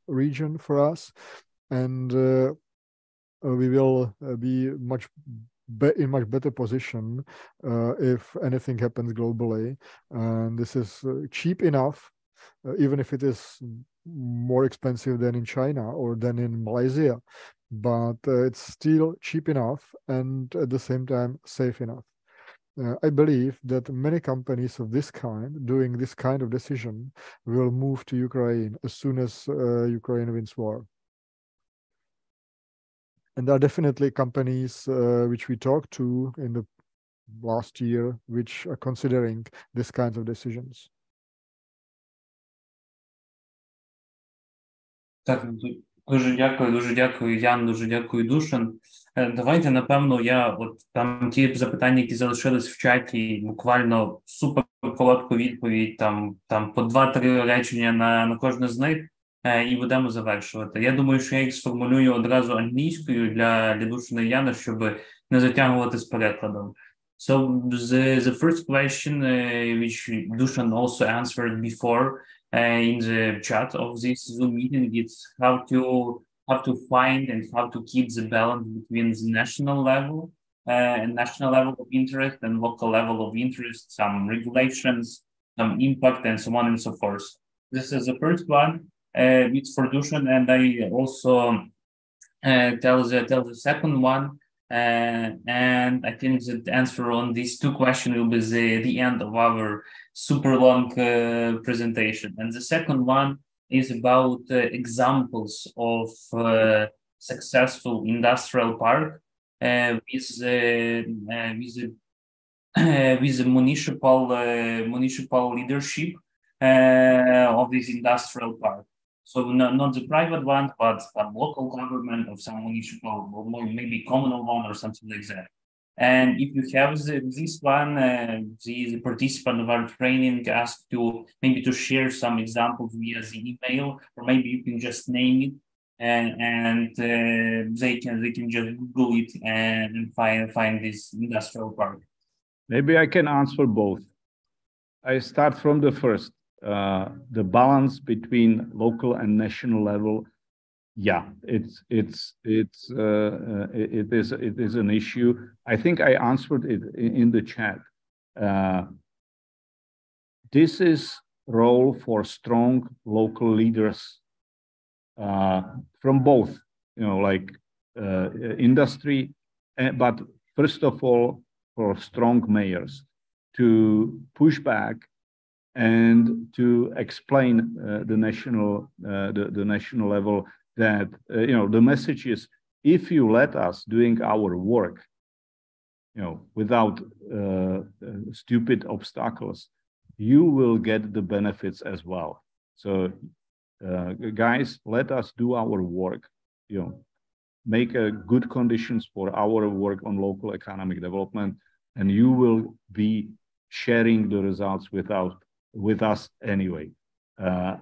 Speaker 6: region for us, and we will be in much better position if anything happens globally. And this is cheap enough, even if it is more expensive than in China or than in Malaysia, but it's still cheap enough and at the same time safe enough. I believe that many companies of this kind, doing this kind of decision, will move to Ukraine as soon as Ukraine wins war. And there are definitely companies which we talked to in the last year, which are considering this kinds of decisions.
Speaker 1: Так, дуже дякую, Ян, дуже дякую, Душан. Давайте, напевно, там ті запитання, які залишились в чаті, буквально супер коротку відповідь, там по 2-3 речення на кожне з них, і будемо завершувати. Я думаю, що я їх сформулюю одразу англійською для Душана і Яна, щоб не затягувати з перекладом. So the first question, which Dushan also answered before in the chat of this Zoom meeting, it's how to find and how to keep the balance between the national level of interest and local level of interest, some regulations, some impact, and so on and so forth. This is the first one. It's for Dushan, and I also tell the second one. And I think the answer on these two questions will be the end of our super long presentation. And the second one is about examples of successful industrial park with the municipal leadership of this industrial park. So not the private one, but local government of some municipal or maybe communal one or something like that. And if you have this one, the participant of our training asked to maybe to share some examples via the email, or maybe you can just name it, and they can just Google it and find this industrial park.
Speaker 4: Maybe I can answer both. I start from the first. The balance between local and national level, yeah, it is an issue. I think I answered it in the chat. This is role for strong local leaders from both, like industry, but first of all for strong mayors to push back and to explain the national level that the message is, if you let us doing our work, without stupid obstacles, you will get the benefits as well. So guys, let us do our work, make good conditions for our work on local economic development, and you will be sharing the results with us anyway.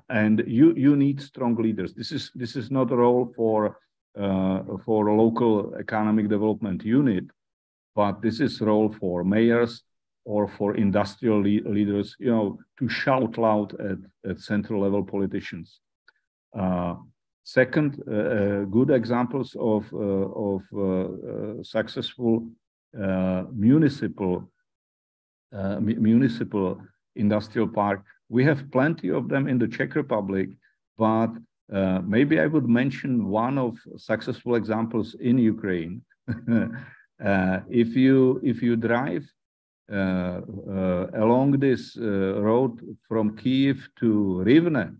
Speaker 4: And you need strong leaders. This is not a role for a local economic development unit, but this is role for mayors or for industrial leaders, to shout loud at central level politicians. Second, good examples of successful municipal industrial park. We have plenty of them in the Czech Republic, but maybe I would mention one of successful examples in Ukraine. If you drive along this road from Kyiv to Rivne,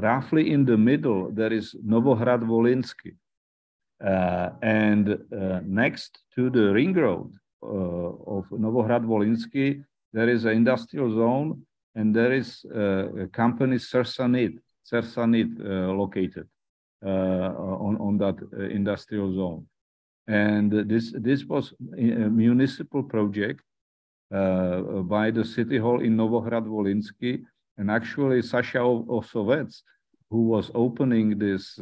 Speaker 4: roughly in the middle there is Novohrad-Volhynsky, and next to the ring road of Novohrad-Volhynsky there is an industrial zone, and there is a company Sersanit located on that industrial zone. And this was a municipal project by the city hall in Novohrad-Volhynsky, and actually Sasha Osovets, who was opening this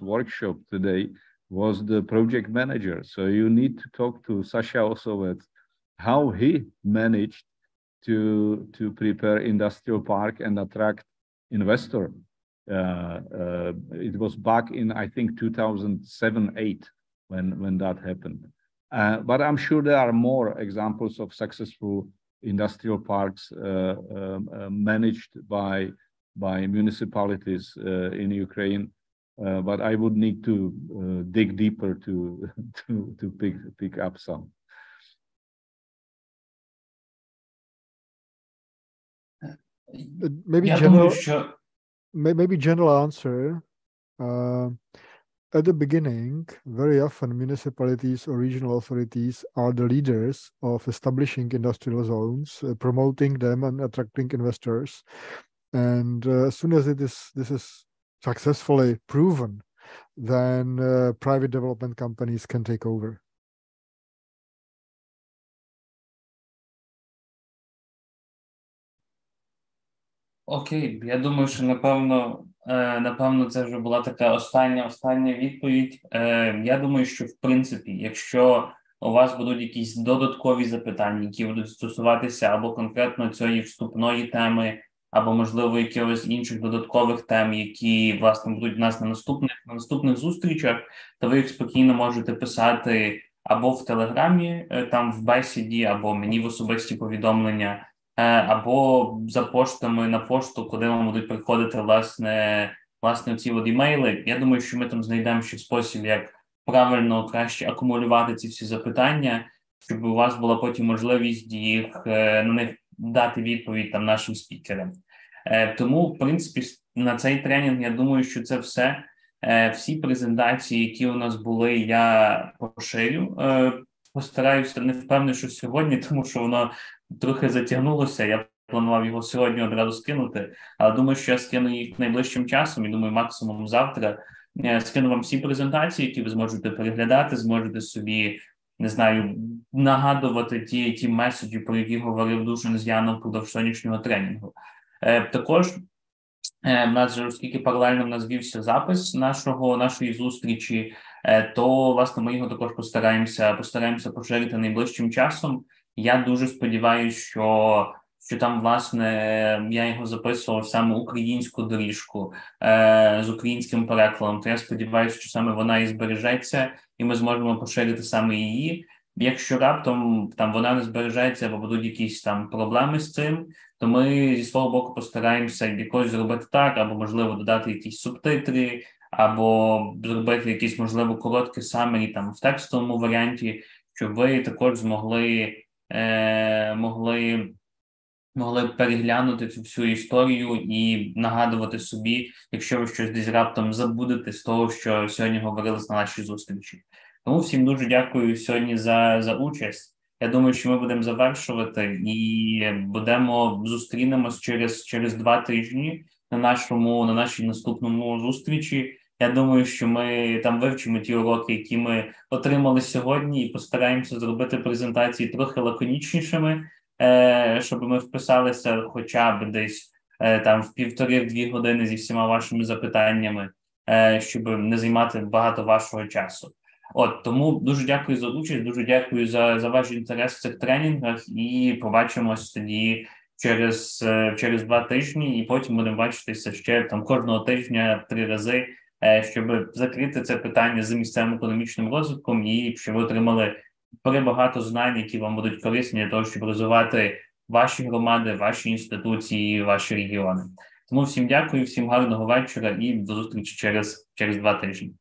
Speaker 4: workshop today, was the project manager. So you need to talk to Sasha Osovets how he managed to prepare industrial park and attract investor. It was back in, I think, 2007-8 when that happened. But I'm sure there are more examples of successful industrial parks managed by municipalities in Ukraine. But I would need to dig deeper to pick up some.
Speaker 6: Maybe general answer. At the beginning, very often municipalities or regional authorities are the leaders of establishing industrial zones, promoting them and attracting investors. And as soon as this is successfully proven, then private development companies can take over.
Speaker 1: Окей, я думаю, що напевно це вже була така остання відповідь. Я думаю, що в принципі, якщо у вас будуть якісь додаткові запитання, які будуть стосуватися або конкретно цієї вступної теми, або, можливо, якихось інших додаткових тем, які, власне, будуть у нас на наступних зустрічах, то ви їх спокійно можете писати або в Телеграмі, там в бесіді, або мені в особисті повідомлення, або за поштами на пошту, куди вам будуть приходити, власне ці імейли. Я думаю, що ми там знайдемо ще спосіб, як правильно, краще акумулювати ці всі запитання, щоб у вас була потім можливість на них дати відповідь там нашим спікерам. Тому, в принципі, на цей тренінг, я думаю, що це все. Всі презентації, які у нас були, я поширю. Постараюся, не впевнений, що сьогодні, тому що воно трохи затягнулося. Я планував його сьогодні одразу скинути, але думаю, що я скину їх найближчим часом, і думаю, максимум завтра. Скину вам всі презентації, які ви зможете переглядати, зможете собі, не знаю, нагадувати ті меседжі, про які говорив Душан з Яном впродовж сьогоднішнього тренінгу. Також в нас же, оскільки паралельно в нас вівся запис нашої зустрічі, то, власне, ми його також постараємося поширити найближчим часом. Я дуже сподіваюся, що там, власне, я його записував саме українську доріжку з українським перекладом, то я сподіваюся, що саме вона і збережеться, і ми зможемо поширити саме її. Якщо раптом там вона не збережеться або будуть якісь там проблеми з цим, то ми зі свого боку постараємося якось зробити так, або, можливо, додати якісь субтитри, або зробити якісь, можливо, короткі самері там в текстовому варіанті, щоб ви також могли переглянути цю всю історію і нагадувати собі, якщо ви щось десь раптом забудете з того, що сьогодні говорилось на нашій зустрічі. Тому всім дуже дякую сьогодні за участь. Я думаю, що ми будемо завершувати і зустрінемось через 2 тижні на нашій наступному зустрічі. Я думаю, що ми там вивчимо ті уроки, які ми отримали сьогодні, і постараємося зробити презентації трохи лаконічнішими, щоб ми вписалися хоча б десь там в 1,5-2 години зі всіма вашими запитаннями, щоб не займати багато вашого часу. Тому дуже дякую за участь, дуже дякую за ваш інтерес в цих тренінгах, і побачимось тоді через 2 тижні, і потім будемо бачитися ще там кожного тижня 3 рази, щоб закрити це питання з місцевим економічним розвитком, і щоб ви отримали багато знань, які вам будуть корисні для того, щоб розвивати ваші громади, ваші інституції, ваші регіони. Тому всім дякую, всім гарного вечора і до зустрічі через 2 тижні.